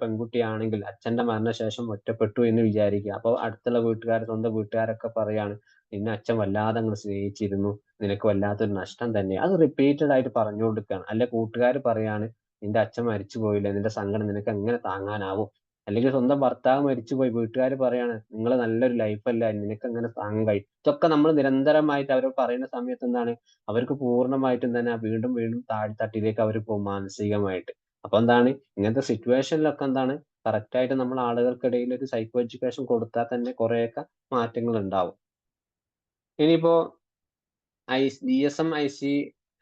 പെൺകുട്ടിയാണെങ്കിൽ അച്ഛന്റെ മരണശേഷം ഒറ്റപ്പെട്ടു എന്ന് വിചാരിക്കുക. അപ്പോൾ അടുത്തുള്ള വീട്ടുകാർ, സ്വന്തം വീട്ടുകാരൊക്കെ പറയാണ് നിന്നെ അച്ഛൻ വല്ലാതെ അങ്ങ് സ്നേഹിച്ചിരുന്നു, നിനക്ക് വല്ലാത്തൊരു നഷ്ടം തന്നെ. അത് റിപ്പീറ്റഡ് ആയിട്ട് പറഞ്ഞു കൊടുക്കുകയാണ്. അല്ലെ കൂട്ടുകാർ പറയാണ് നിന്റെ അച്ഛൻ മരിച്ചു പോയില്ലേ, നിന്റെ സങ്കടം നിനക്ക് എങ്ങനെ താങ്ങാനാവും? അല്ലെങ്കിൽ സ്വന്തം ഭർത്താവ് മരിച്ചുപോയി, വീട്ടുകാർ പറയാണ് നിങ്ങൾ നല്ലൊരു ലൈഫല്ല, നിനക്ക് എങ്ങനെ താങ്ങാൻ കഴിയും? ഇതൊക്കെ നമ്മൾ നിരന്തരമായിട്ട് അവർ പറയുന്ന സമയത്ത് എന്താണ് അവർക്ക് പൂർണ്ണമായിട്ടും തന്നെ വീണ്ടും വീണ്ടും താഴ്ത്തട്ടിലേക്ക് അവർ പോകും മാനസികമായിട്ട്. അപ്പൊ എന്താണ് ഇങ്ങനത്തെ സിറ്റുവേഷനിലൊക്കെ എന്താണ് കറക്റ്റ് ആയിട്ട് നമ്മൾ ആളുകൾക്കിടയിൽ ഒരു സൈക്കോ എഡ്യൂക്കേഷൻ കൊടുത്താൽ തന്നെ കുറെയൊക്കെ മാറ്റങ്ങൾ ഉണ്ടാവും. ഇനിയിപ്പോ DSM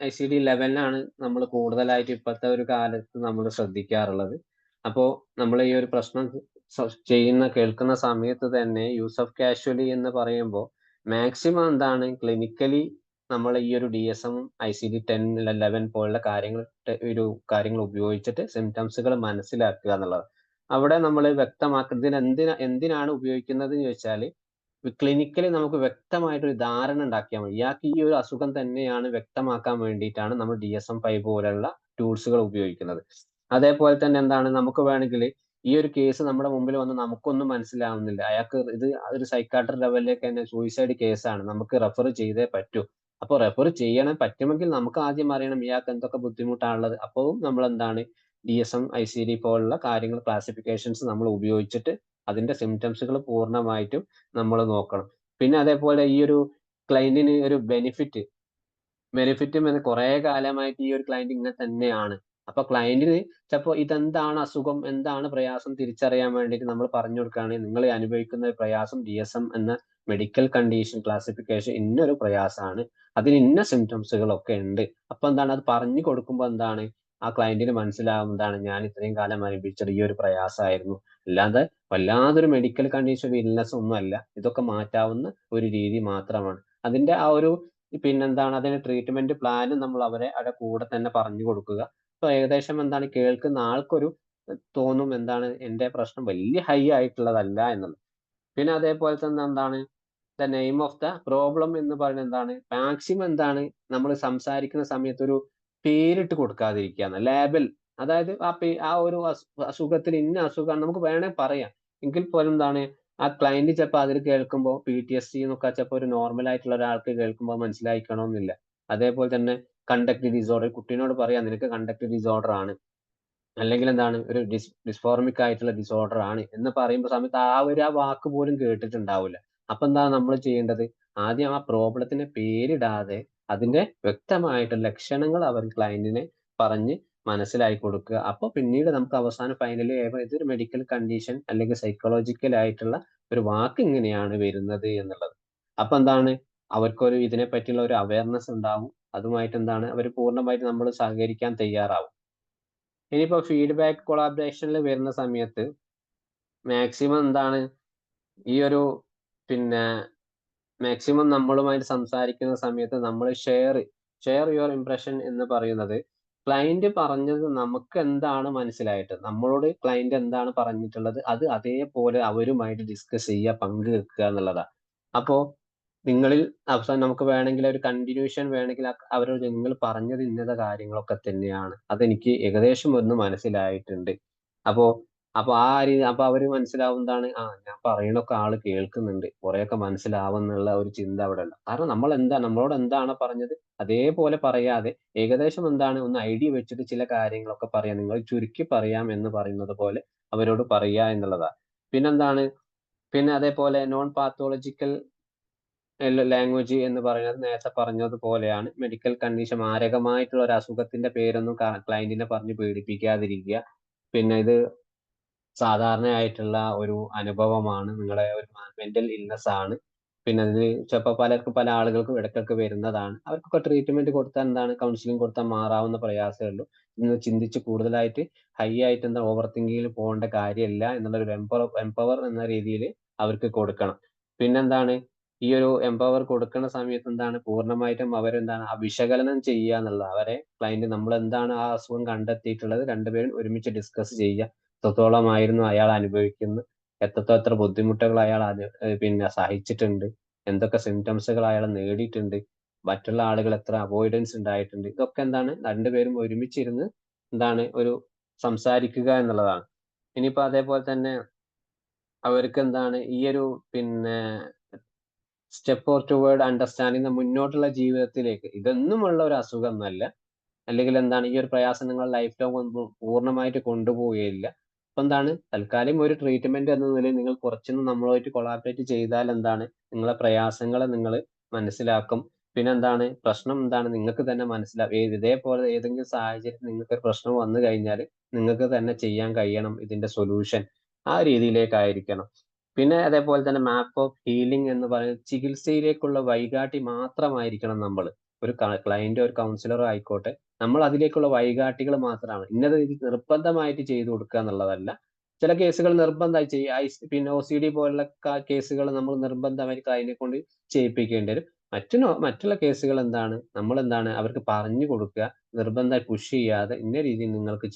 ICD ലെവലിനാണ് നമ്മൾ കൂടുതലായിട്ട് ഇപ്പോഴത്തെ ഒരു കാലത്ത് നമ്മൾ ശ്രദ്ധിക്കാറുള്ളത്. അപ്പോ നമ്മൾ ഈ ഒരു പ്രശ്നം കേൾക്കുന്ന സമയത്ത് തന്നെ യൂസ് ഓഫ് കാഷ്വലി എന്ന് പറയുമ്പോൾ മാക്സിമം എന്താണ് ക്ലിനിക്കലി നമ്മൾ ഈ ഒരു DSM ICD-10 11 പോലുള്ള കാര്യങ്ങൾ ഉപയോഗിച്ചിട്ട് സിംറ്റംസുകൾ മനസ്സിലാക്കുക എന്നുള്ളത്. അവിടെ നമ്മൾ വ്യക്തമാക്കുന്നതിന് എന്തിനാണ് ഉപയോഗിക്കുന്നത് എന്ന് ചോദിച്ചാൽ ക്ലിനിക്കലി നമുക്ക് വ്യക്തമായിട്ടൊരു ധാരണ ഉണ്ടാക്കിയാൽ മതി. ഇയാൾക്ക് ഈ ഒരു അസുഖം തന്നെയാണ് വ്യക്തമാക്കാൻ വേണ്ടിയിട്ടാണ് നമ്മൾ DSM-5 പോലുള്ള ടൂൾസുകൾ ഉപയോഗിക്കുന്നത്. അതേപോലെ തന്നെ എന്താണ് നമുക്ക് വേണമെങ്കിൽ ഈ ഒരു കേസ് നമ്മുടെ മുമ്പിൽ വന്ന് നമുക്കൊന്നും മനസ്സിലാവുന്നില്ല, അയാൾക്ക് ഇത് ഒരു സൈക്കാട്രിക് ലെവലിലേക്ക് തന്നെ സൂയിസൈഡ് കേസാണ്, നമുക്ക് റെഫർ ചെയ്തേ പറ്റൂ. അപ്പോൾ റെഫർ ചെയ്യണം പറ്റുമെങ്കിൽ നമുക്ക് ആദ്യം അറിയണം ഇയാൾക്ക് എന്തൊക്കെ ബുദ്ധിമുട്ടാണുള്ളത്. അപ്പോഴും നമ്മൾ എന്താണ് DSM ICD പോലുള്ള കാര്യങ്ങൾ ക്ലാസിഫിക്കേഷൻസ് നമ്മൾ ഉപയോഗിച്ചിട്ട് അതിന്റെ സിംറ്റംസുകൾ പൂർണ്ണമായിട്ടും നമ്മൾ നോക്കണം. പിന്നെ അതേപോലെ ഈ ഒരു ക്ലയന്റിന് ഒരു ബെനിഫിറ്റും എന്ന് കുറെ കാലമായിട്ട് ഈ ഒരു ക്ലയന്റ് ഇങ്ങനെ തന്നെയാണ്. അപ്പൊ ക്ലയന്റിന് ചിലപ്പോൾ ഇതെന്താണ് അസുഖം, എന്താണ് പ്രയാസം തിരിച്ചറിയാൻ വേണ്ടിയിട്ട് നമ്മൾ പറഞ്ഞു കൊടുക്കുകയാണെങ്കിൽ നിങ്ങൾ അനുഭവിക്കുന്ന പ്രയാസം DSM എന്ന മെഡിക്കൽ കണ്ടീഷൻ ക്ലാസിഫിക്കേഷൻ ഇന്നൊരു പ്രയാസമാണ്, അതിന് ഇന്ന സിംറ്റംസുകളൊക്കെ ഉണ്ട്. അപ്പൊ എന്താണ് അത് പറഞ്ഞു കൊടുക്കുമ്പോൾ എന്താണ് ആ ക്ലയന്റിന് മനസ്സിലാവും എന്താണ് ഞാൻ ഇത്രയും കാലം അനുഭവിച്ചത് ഈ ഒരു പ്രയാസമായിരുന്നു, അല്ലാതെ വല്ലാതൊരു മെഡിക്കൽ കണ്ടീഷൻ ഇൽനെസ് ഒന്നും അല്ല, ഇതൊക്കെ മാറ്റാവുന്ന ഒരു രീതി മാത്രമാണ്. അതിന്റെ ആ ഒരു പിന്നെന്താണ് അതിന് ട്രീറ്റ്മെന്റ് പ്ലാനും നമ്മൾ അവരെ അവിടെ കൂടെ തന്നെ പറഞ്ഞു കൊടുക്കുക. അപ്പൊ ഏകദേശം എന്താണ് കേൾക്കുന്ന ആൾക്കൊരു തോന്നും എന്താണ് എന്റെ പ്രശ്നം വലിയ ഹൈ ആയിട്ടുള്ളതല്ല എന്നുള്ളത്. പിന്നെ അതേപോലെ തന്നെ എന്താണ് the name of the problem എന്ന് പറയുന്നത് എന്താണ് മാക്സിമം എന്താണ് നമ്മൾ സംസാരിക്കുന്ന സമയത്ത് ഒരു പേരിട്ട് കൊടുക്കാതിരിക്കുക, ലേബൽ. അതായത് ആ ഒരു അസുഖത്തിന് ഇന്ന അസുഖമാണ് നമുക്ക് വേണേ പറയാം, എങ്കിൽ പോലും എന്താണ് ആ ക്ലയന്റ് ചിലപ്പോൾ അതിൽ കേൾക്കുമ്പോൾ PTSD എന്നൊക്കെ ചിലപ്പോൾ ഒരു നോർമൽ ആയിട്ടുള്ള ഒരാൾക്ക് കേൾക്കുമ്പോൾ മനസ്സിലായിക്കണമെന്നില്ല. അതേപോലെ തന്നെ കണ്ടക്ട് ഡിസോർഡർ, കുട്ടീനോട് പറയാം നിനക്ക് കണ്ടക്ട് ഡിസോർഡർ ആണ്, അല്ലെങ്കിൽ എന്താണ് ഒരു ഡിസ്ഫോർമിക് ആയിട്ടുള്ള ഡിസോർഡർ ആണ് എന്ന് പറയുമ്പോൾ സമയത്ത് ആ വാക്ക് പോലും കേട്ടിട്ടുണ്ടാവില്ല. അപ്പൊ എന്താണ് നമ്മൾ ചെയ്യേണ്ടത്? ആദ്യം ആ പ്രോബ്ലത്തിന് പേരിടാതെ അതിന്റെ വ്യക്തമായിട്ടുള്ള ലക്ഷണങ്ങൾ അവർ ക്ലയന്റിനെ പറഞ്ഞ് മനസ്സിലാക്കി കൊടുക്കുക. അപ്പൊ പിന്നീട് നമുക്ക് അവസാനം ഫൈനലി ഇതൊരു മെഡിക്കൽ കണ്ടീഷൻ അല്ലെങ്കിൽ സൈക്കോളജിക്കൽ ആയിട്ടുള്ള ഒരു വാക്ക് ഇങ്ങനെയാണ് വരുന്നത് എന്നുള്ളത്. അപ്പൊ എന്താണ് അവർക്കൊരു ഇതിനെ പറ്റിയുള്ള ഒരു അവയർനെസ് ഉണ്ടാവും. അതുമായിട്ട് എന്താണ് അവർ പൂർണ്ണമായിട്ട് നമ്മൾ സഹകരിക്കാൻ തയ്യാറാവും. ഇനിയിപ്പോ ഫീഡ്ബാക്ക് കൊളാബറേഷനിൽ വരുന്ന സമയത്ത് മാക്സിമം എന്താണ് ഈ ഒരു പിന്നെ മാക്സിമം നമ്മളുമായിട്ട് സംസാരിക്കുന്ന സമയത്ത് നമ്മൾ ഷെയർ യുവർ ഇംപ്രഷൻ എന്ന് പറയുന്നത് ക്ലയന്റ് പറഞ്ഞത് നമുക്ക് എന്താണ് മനസ്സിലായിട്ട് നമ്മളോട് ക്ലയന്റ് എന്താണ് പറഞ്ഞിട്ടുള്ളത് അത് അതേപോലെ അവരുമായിട്ട് ഡിസ്കസ് ചെയ്യുക, പങ്കുവെക്കുക എന്നുള്ളതാണ്. അപ്പോ നിങ്ങളിൽ അവസാനം നമുക്ക് വേണമെങ്കിൽ ഒരു കണ്ടിന്യൂഷൻ വേണമെങ്കിൽ അവരോട് നിങ്ങൾ പറഞ്ഞത് ഇന്നത കാര്യങ്ങളൊക്കെ തന്നെയാണ്, അതെനിക്ക് ഏകദേശം ഒന്ന് മനസ്സിലായിട്ടുണ്ട്. അപ്പോ അപ്പൊ അപ്പൊ അവര് മനസ്സിലാവുന്നതാണ് ഞാൻ പറയണൊക്കെ ആള് കേൾക്കുന്നുണ്ട്, കുറെയൊക്കെ മനസ്സിലാവുന്നുള്ള ഒരു ചിന്ത അവിടെ ഉണ്ട്. കാരണം നമ്മളോട് എന്താണ് പറഞ്ഞത് അതേപോലെ പറയാതെ ഏകദേശം എന്താണ് ഒന്ന് ഐഡിയ വെച്ചിട്ട് ചില കാര്യങ്ങളൊക്കെ പറയാം, നിങ്ങൾ ചുരുക്കി പറയാം എന്ന് പറയുന്നത് പോലെ അവരോട് പറയുക എന്നുള്ളതാണ്. പിന്നെന്താണ് പിന്നെ അതേപോലെ നോൺ പാത്തോളജിക്കൽ ലാംഗ്വേജ് എന്ന് പറയുന്നത് നേരത്തെ പറഞ്ഞതുപോലെയാണ്. മെഡിക്കൽ കണ്ടീഷൻ മാരകമായിട്ടുള്ള ഒരു അസുഖത്തിന്റെ പേരൊന്നും ക്ലയന്റിനെ പറഞ്ഞ് പേടിപ്പിക്കാതിരിക്കുക. പിന്നെ ഇത് സാധാരണയായിട്ടുള്ള ഒരു അനുഭവമാണ്, നിങ്ങളെ ഒരു മെന്റൽ ഇൽനെസ് ആണ്. പിന്നെ ഇത് ചിലപ്പോൾ പല ആളുകൾക്കും ഇടയ്ക്കൊക്കെ വരുന്നതാണ്. അവർക്കൊക്കെ ട്രീറ്റ്മെന്റ് കൊടുത്താൽ എന്താണ് കൗൺസിലിംഗ് കൊടുത്താൽ മാറാവുന്ന പ്രയാസമേ ഉള്ളൂ. ഇന്ന് ചിന്തിച്ച് കൂടുതലായിട്ട് ഹൈ ആയിട്ട് എന്താ ഓവർ തിങ്കിങ്ങിൽ പോകേണ്ട കാര്യമില്ല എന്നുള്ള ഒരു എംപവർ എന്ന രീതിയിൽ അവർക്ക് കൊടുക്കണം. പിന്നെന്താണ് ഈ ഒരു എംപവർ കൊടുക്കുന്ന സമയത്ത് എന്താണ് പൂർണ്ണമായിട്ടും അവരെന്താണ് ആ വിശകലനം ചെയ്യുക എന്നുള്ളത്. അവരെ ക്ലയന്റ് നമ്മൾ എന്താണ് ആ അസുഖം കണ്ടെത്തിയിട്ടുള്ളത് രണ്ടുപേരും ഒരുമിച്ച് ഡിസ്കസ് ചെയ്യുക. എത്രത്തോളമായിരുന്നു അയാൾ അനുഭവിക്കുന്നത്, എത്ര ബുദ്ധിമുട്ടുകൾ അയാൾ പിന്നെ സഹിച്ചിട്ടുണ്ട്, എന്തൊക്കെ സിംറ്റംസുകൾ അയാൾ നേടിയിട്ടുണ്ട്, മറ്റുള്ള ആളുകൾ എത്ര അവോയ്ഡൻസ് ഉണ്ടായിട്ടുണ്ട്. ഇതൊക്കെ എന്താണ് രണ്ടുപേരും ഒരുമിച്ചിരുന്ന് എന്താണ് ഒരു സംസാരിക്കുക എന്നുള്ളതാണ്. ഇനിയിപ്പോ അതേപോലെ തന്നെ അവർക്ക് എന്താണ് ഈ ഒരു പിന്നെ സ്റ്റെപ്പ് ഫോർ ടുവേർഡ് അണ്ടർസ്റ്റാൻഡിങ് മുന്നോട്ടുള്ള ജീവിതത്തിലേക്ക് ഇതൊന്നുമുള്ള ഒരു അസുഖമൊന്നുമല്ല, അല്ലെങ്കിൽ എന്താണ് ഈ ഒരു പ്രയാസം നിങ്ങൾ ലൈഫ് ലോങ് പൂർണ്ണമായിട്ട് കൊണ്ടുപോവുകയില്ല. അപ്പൊ എന്താണ് തൽക്കാലം ഒരു ട്രീറ്റ്മെന്റ് എന്ന നിലയിൽ നിങ്ങൾ കുറച്ചൊന്ന് നമ്മളുമായിട്ട് കൊളാബറേറ്റ് ചെയ്താൽ എന്താണ് നിങ്ങളെ പ്രയാസങ്ങളെ നിങ്ങൾ മനസ്സിലാക്കും. പിന്നെ എന്താണ് പ്രശ്നം എന്താണ് നിങ്ങൾക്ക് തന്നെ മനസ്സിലാവും. ഇതേപോലെ ഏതെങ്കിലും സാഹചര്യത്തിൽ നിങ്ങൾക്ക് ഒരു പ്രശ്നം വന്നു കഴിഞ്ഞാൽ നിങ്ങൾക്ക് തന്നെ ചെയ്യാൻ കഴിയണം ഇതിന്റെ സൊല്യൂഷൻ. ആ രീതിയിലേക്കായിരിക്കണം. പിന്നെ അതേപോലെ തന്നെ മാപ്പ് ഓഫ് ഹീലിംഗ് എന്ന് പറയുന്നത് ചികിത്സയിലേക്കുള്ള വഴികാട്ടി മാത്രമായിരിക്കണം നമ്മൾ. ഒരു ക്ലയന്റോ ഒരു കൗൺസിലറോ ആയിക്കോട്ടെ, നമ്മൾ അതിലേക്കുള്ള വഴികാട്ടികൾ മാത്രമാണ്. ഇന്നത് നിർബന്ധമായിട്ട് ചെയ്തു കൊടുക്കുക എന്നുള്ളതല്ല. ചില കേസുകൾ നിർബന്ധമായി ചെയ്യുക. പിന്നെ OCD പോലുള്ള കേസുകൾ നമ്മൾ നിർബന്ധമായി ക്ലയന്റിനെ കൊണ്ട് ചെയ്യിപ്പിക്കേണ്ടി വരും. മറ്റുള്ള കേസുകൾ എന്താണ് നമ്മൾ എന്താണ് അവർക്ക് പറഞ്ഞു കൊടുക്കുക, നിർബന്ധമായി പുഷ് ചെയ്യാതെ ഇന്ന രീതിയിൽ നിങ്ങൾക്ക്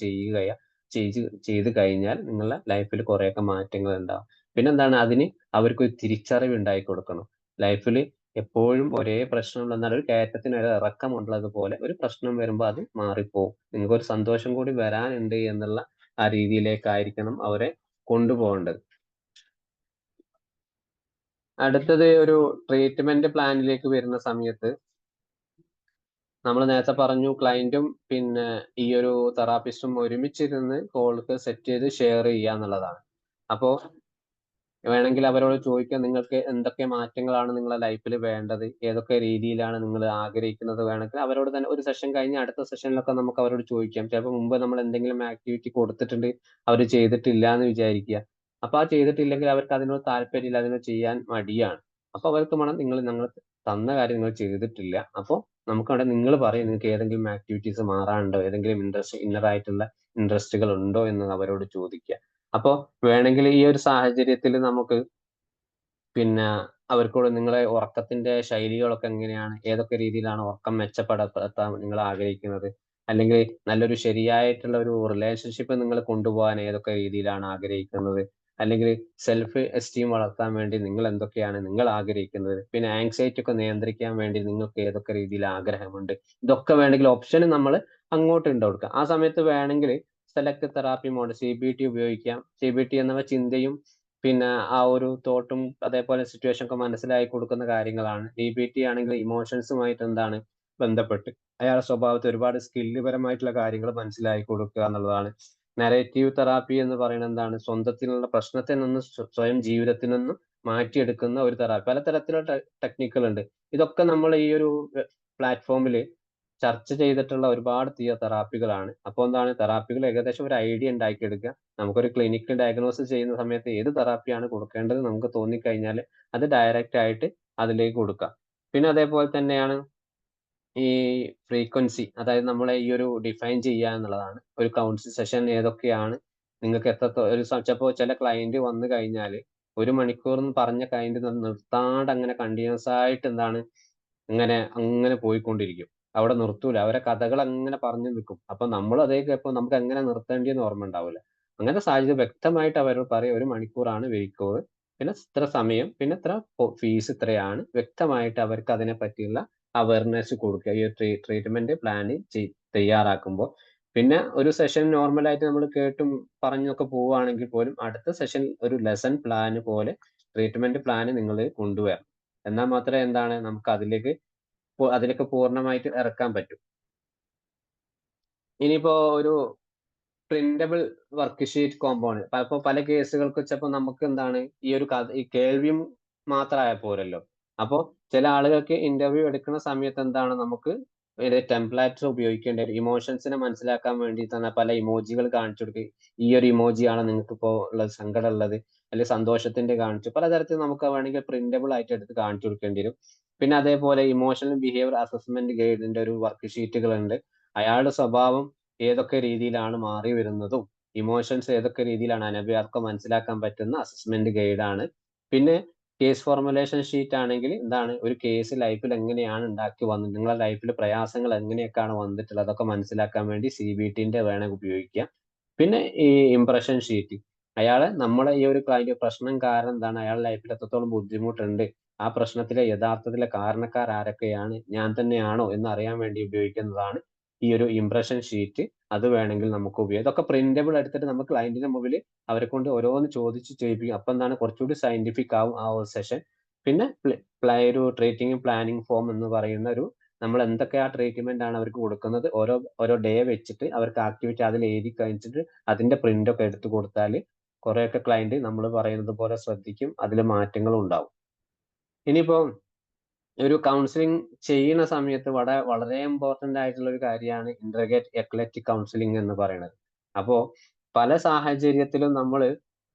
ചെയ്ത് കഴിഞ്ഞാൽ നിങ്ങളുടെ ലൈഫിൽ കുറേയൊക്കെ മാറ്റങ്ങൾ ഉണ്ടാവും. പിന്നെന്താണ് അതിന് അവർക്ക് ഒരു തിരിച്ചറിവ് ഉണ്ടായി കൊടുക്കണം. ലൈഫിൽ എപ്പോഴും ഒരേ പ്രശ്നമുള്ള എന്നാൽ ഒരു കയറ്റത്തിന് ഒരു ഇറക്കമുള്ളത് പോലെ ഒരു പ്രശ്നം വരുമ്പോൾ അത് മാറിപ്പോവും. നിങ്ങൾക്ക് ഒരു സന്തോഷം കൂടി വരാനുണ്ട് എന്നുള്ള ആ രീതിയിലേക്കായിരിക്കണം അവരെ കൊണ്ടുപോകേണ്ടത്. അടുത്തത് ഒരു ട്രീറ്റ്മെന്റ് പ്ലാനിലേക്ക് വരുന്ന സമയത്ത് നമ്മൾ നേരത്തെ പറഞ്ഞു ക്ലയന്റും പിന്നെ ഈ ഒരു തെറാപ്പിസ്റ്റും ഒരുമിച്ചിരുന്ന് കോൾക്ക് സെറ്റ് ചെയ്ത് ഷെയർ ചെയ്യുക എന്നുള്ളതാണ്. അപ്പോ വേണമെങ്കിൽ അവരോട് ചോദിക്കാം, നിങ്ങൾക്ക് എന്തൊക്കെ മാറ്റങ്ങളാണ് നിങ്ങളുടെ ലൈഫിൽ വേണ്ടത്, ഏതൊക്കെ രീതിയിലാണ് നിങ്ങൾ ആഗ്രഹിക്കുന്നത്. വേണമെങ്കിൽ അവരോട് തന്നെ ഒരു സെഷൻ കഴിഞ്ഞ് അടുത്ത സെഷനിലൊക്കെ നമുക്ക് അവരോട് ചോദിക്കാം. ചിലപ്പോൾ മുമ്പ് നമ്മൾ എന്തെങ്കിലും ആക്ടിവിറ്റി കൊടുത്തിട്ടുണ്ട്, അവർ ചെയ്തിട്ടില്ല എന്ന് വിചാരിക്കുക. അപ്പൊ ആ ചെയ്തിട്ടില്ലെങ്കിൽ അവർക്ക് അതിനോട് താല്പര്യമില്ല, അതിനോട് ചെയ്യാൻ മടിയാണ്. അപ്പൊ അവർക്ക് വേണം ഞങ്ങൾ തന്ന കാര്യം നിങ്ങൾ ചെയ്തിട്ടില്ല. അപ്പോൾ നമുക്കവിടെ നിങ്ങൾ പറയും നിങ്ങൾക്ക് ഏതെങ്കിലും ആക്ടിവിറ്റീസ് മാറാനുണ്ടോ, ഏതെങ്കിലും ഇന്നർ ആയിട്ടുള്ള ഇൻട്രസ്റ്റുകൾ ഉണ്ടോ എന്ന് അവരോട് ചോദിക്കുക. അപ്പോ വേണമെങ്കിൽ ഈ ഒരു സാഹചര്യത്തിൽ നമുക്ക് പിന്നെ അവർക്കൂടെ നിങ്ങളെ ഉറക്കത്തിന്റെ ശൈലികളൊക്കെ എങ്ങനെയാണ്, ഏതൊക്കെ രീതിയിലാണ് ഉറക്കം മെച്ചപ്പെടുത്താൻ നിങ്ങൾ ആഗ്രഹിക്കുന്നത്, അല്ലെങ്കിൽ നല്ലൊരു ശരിയായിട്ടുള്ള ഒരു റിലേഷൻഷിപ്പ് നിങ്ങൾ കൊണ്ടുപോകാൻ ഏതൊക്കെ രീതിയിലാണ് ആഗ്രഹിക്കുന്നത്, അല്ലെങ്കിൽ സെൽഫ് എസ്റ്റീം വളർത്താൻ വേണ്ടി നിങ്ങൾ എന്തൊക്കെയാണ് നിങ്ങൾ ആഗ്രഹിക്കുന്നത്, പിന്നെ ആങ്സൈറ്റി ഒക്കെ നിയന്ത്രിക്കാൻ വേണ്ടി നിങ്ങൾക്ക് ഏതൊക്കെ രീതിയിൽ ആഗ്രഹമുണ്ട്. ഇതൊക്കെ വേണമെങ്കിൽ ഓപ്ഷൻ നമ്മൾ അങ്ങോട്ട് ഇട്ട് കൊടുക്കാം. ആ സമയത്ത് വേണമെങ്കിൽ സെലക്ട് തെറാപ്പി മോഡ് CBT ഉപയോഗിക്കാം. CBT എന്ന ചിന്തയും പിന്നെ ആ ഒരു തോട്ടും അതേപോലെ സിറ്റുവേഷൻ ഒക്കെ മനസ്സിലാക്കി കൊടുക്കുന്ന കാര്യങ്ങളാണ്. DBT ആണെങ്കിൽ ഇമോഷൻസുമായിട്ട് എന്താണ് ബന്ധപ്പെട്ട് അയാളുടെ സ്വഭാവത്തിൽ ഒരുപാട് സ്കില്ലുപരമായിട്ടുള്ള കാര്യങ്ങൾ മനസ്സിലാക്കി കൊടുക്കുക എന്നുള്ളതാണ്. നരേറ്റീവ് തെറാപ്പി എന്ന് പറയുന്നത് എന്താണ് സ്വന്തത്തിലുള്ള പ്രശ്നത്തിൽ നിന്ന് സ്വയം ജീവിതത്തിൽ നിന്ന് മാറ്റിയെടുക്കുന്ന ഒരു തെറാപ്പി. പലതരത്തിലുള്ള ടെക്നിക്കുകൾ ഉണ്ട്. ഇതൊക്കെ നമ്മൾ ഈ ഒരു പ്ലാറ്റ്ഫോമിൽ ചർച്ച ചെയ്തിട്ടുള്ള ഒരുപാട് തെറാപ്പികളാണ്. അപ്പോൾ എന്താണ് തെറാപ്പികൾ ഏകദേശം ഒരു ഐഡിയ ഉണ്ടാക്കിയെടുക്കുക. നമുക്കൊരു ക്ലിനിക്കൽ ഡയഗ്നോസിസ് ചെയ്യുന്ന സമയത്ത് ഏത് തെറാപ്പിയാണ് കൊടുക്കേണ്ടത് നമുക്ക് തോന്നിക്കഴിഞ്ഞാൽ അത് ഡയറക്റ്റ് ആയിട്ട് അതിലേക്ക് കൊടുക്കാം. പിന്നെ അതേപോലെ തന്നെയാണ് ഈ ഫ്രീക്വൻസി, അതായത് നമ്മളെ ഈ ഒരു ഡിഫൈൻ ചെയ്യുക എന്നുള്ളതാണ്. ഒരു കൗൺസിൽ സെഷൻ ഏതൊക്കെയാണ് നിങ്ങൾക്ക് ചിലപ്പോൾ ചില ക്ലയന്റ് വന്നു കഴിഞ്ഞാൽ 1 മണിക്കൂർ എന്ന് പറഞ്ഞ ക്ലയന്റ് നിർത്താണ്ട് അങ്ങനെ കണ്ടിന്യൂസ് ആയിട്ട് എന്താണ് അങ്ങനെ പോയിക്കൊണ്ടിരിക്കും. അവിടെ നിർത്തൂല. അവരെ കഥകൾ അങ്ങനെ പറഞ്ഞു നിൽക്കും. അപ്പൊ നമ്മൾ അതേക്കപ്പോ നമുക്ക് എങ്ങനെ നിർത്തേണ്ടിയെന്ന് ഓർമ്മ ഉണ്ടാവില്ല. അങ്ങനത്തെ സാഹചര്യം വ്യക്തമായിട്ട് അവരോട് പറയും 1 മണിക്കൂറാണ് വെയിക്കോവ്, പിന്നെ ഇത്ര സമയം, പിന്നെ ഇത്ര ഫീസ് ഇത്രയാണ്. വ്യക്തമായിട്ട് അവർക്ക് അതിനെ പറ്റിയുള്ള അവയർനെസ് കൊടുക്കുക ഈ ട്രീറ്റ്മെന്റ് പ്ലാൻ തയ്യാറാക്കുമ്പോൾ. പിന്നെ ഒരു സെഷൻ നോർമലായിട്ട് നമ്മൾ കേട്ടും പറഞ്ഞൊക്കെ പോവുകയാണെങ്കിൽ പോലും അടുത്ത സെഷൻ ഒരു ലെസൺ പ്ലാൻ പോലെ ട്രീറ്റ്മെന്റ് പ്ലാൻ നിങ്ങൾ കൊണ്ടുവരണം. എന്നാൽ മാത്രമേ എന്താണ് നമുക്ക് അതിലേക്ക് പൂർണ്ണമായിട്ട് ഇറക്കാൻ പറ്റും. ഇനിയിപ്പോ ഒരു പ്രിന്റബിൾ വർക്ക് ഷീറ്റ് കോമ്പൗണ്ട് അപ്പൊ പല കേസുകൾക്ക് വെച്ചപ്പോ നമുക്ക് എന്താണ് ഈ കേൾവിയും മാത്രമായ പോരല്ലോ. അപ്പോ ചില ആളുകൾക്ക് ഇന്റർവ്യൂ എടുക്കുന്ന സമയത്ത് എന്താണ് നമുക്ക് ടെംപ്ലേറ്റ്സ് ഉപയോഗിക്കേണ്ടി വരും. ഇമോഷൻസിനെ മനസ്സിലാക്കാൻ വേണ്ടി തന്നെ പല ഇമോജികൾ കാണിച്ചു കൊടുക്കുക. ഈ ഒരു ഇമോജിയാണ് നിങ്ങൾക്ക് ഇപ്പോൾ ഉള്ളത്, സങ്കടം ഉള്ളത്, അല്ലെങ്കിൽ സന്തോഷത്തിന്റെ കാണിച്ചു പലതരത്തിൽ നമുക്ക് വേണമെങ്കിൽ പ്രിന്റബിൾ ആയിട്ട് എടുത്ത് കാണിച്ചു കൊടുക്കേണ്ടി വരും. പിന്നെ അതേപോലെ ഇമോഷണൽ ബിഹേവിയർ അസസ്മെന്റ് ഗൈഡിന്റെ ഒരു വർക്ക് ഷീറ്റുകൾ ഉണ്ട്. അയാളുടെ സ്വഭാവം ഏതൊക്കെ രീതിയിലാണ് മാറി വരുന്നതും ഇമോഷൻസ് ഏതൊക്കെ രീതിയിലാണ് അനഭിയാർക്കും മനസ്സിലാക്കാൻ പറ്റുന്ന അസസ്മെന്റ് ഗൈഡാണ്. പിന്നെ കേസ് ഫോർമുലേഷൻ ഷീറ്റ് ആണെങ്കിൽ എന്താണ് ഒരു കേസ് ലൈഫിൽ എങ്ങനെയാണ് ഉണ്ടാക്കി വന്നത്, നിങ്ങളുടെ ലൈഫിൽ പ്രയാസങ്ങൾ എങ്ങനെയൊക്കെയാണ് വന്നിട്ടുള്ളത് അതൊക്കെ മനസ്സിലാക്കാൻ വേണ്ടി CBTന്റെ വേണമെങ്കിൽ ഉപയോഗിക്കാം. പിന്നെ ഈ ഇംപ്രഷൻ ഷീറ്റ്, നമ്മളെ ഈ ഒരു പ്രശ്നം കാരണം എന്താണ്, അയാളുടെ ലൈഫിൽ എത്രത്തോളം ബുദ്ധിമുട്ടുണ്ട്, ആ പ്രശ്നത്തിലെ യഥാർത്ഥത്തിലെ കാരണക്കാർ ആരൊക്കെയാണ്, ഞാൻ തന്നെയാണോ എന്ന് അറിയാൻ വേണ്ടി ഉപയോഗിക്കുന്നതാണ് ഈ ഒരു ഇംപ്രഷൻ ഷീറ്റ്. അത് വേണമെങ്കിൽ നമുക്ക് ഉപയോഗിക്കാം. ഇതൊക്കെ പ്രിന്റബിൾ എടുത്തിട്ട് നമുക്ക് ക്ലയന്റിന്റെ മുമ്പിൽ അവരെ കൊണ്ട് ഓരോന്ന് ചോദിച്ച് ചെയ്യിപ്പിക്കും. അപ്പൊ എന്താണ് കുറച്ചുകൂടി സയന്റിഫിക് ആവും ആ ഒരു സെഷൻ. പിന്നെ ഒരു ട്രീറ്റിംഗ് പ്ലാനിങ് ഫോം എന്ന് പറയുന്ന നമ്മൾ എന്തൊക്കെ ട്രീറ്റ്മെന്റ് ആണ് അവർക്ക് കൊടുക്കുന്നത്, ഓരോ ഡേ വെച്ചിട്ട് അവർക്ക് ആക്ടിവിറ്റി അതിൽ എഴുതി കഴിഞ്ഞിട്ട് അതിന്റെ പ്രിന്റ് ഒക്കെ എടുത്തു കൊടുത്താൽ കുറെയൊക്കെ ക്ലയന്റ് നമ്മൾ പറയുന്നത് പോലെ ശ്രദ്ധിക്കും, അതിൽ മാറ്റങ്ങളും ഉണ്ടാവും. ഇനിയിപ്പോ ഒരു കൗൺസിലിംഗ് ചെയ്യുന്ന സമയത്ത് വളരെ ഇമ്പോർട്ടന്റ് ആയിട്ടുള്ള ഒരു കാര്യമാണ് ഇന്റർഗേറ്റ് എക്ലറ്റിക് കൗൺസിലിംഗ് എന്ന് പറയുന്നത്. അപ്പോ പല സാഹചര്യത്തിലും നമ്മൾ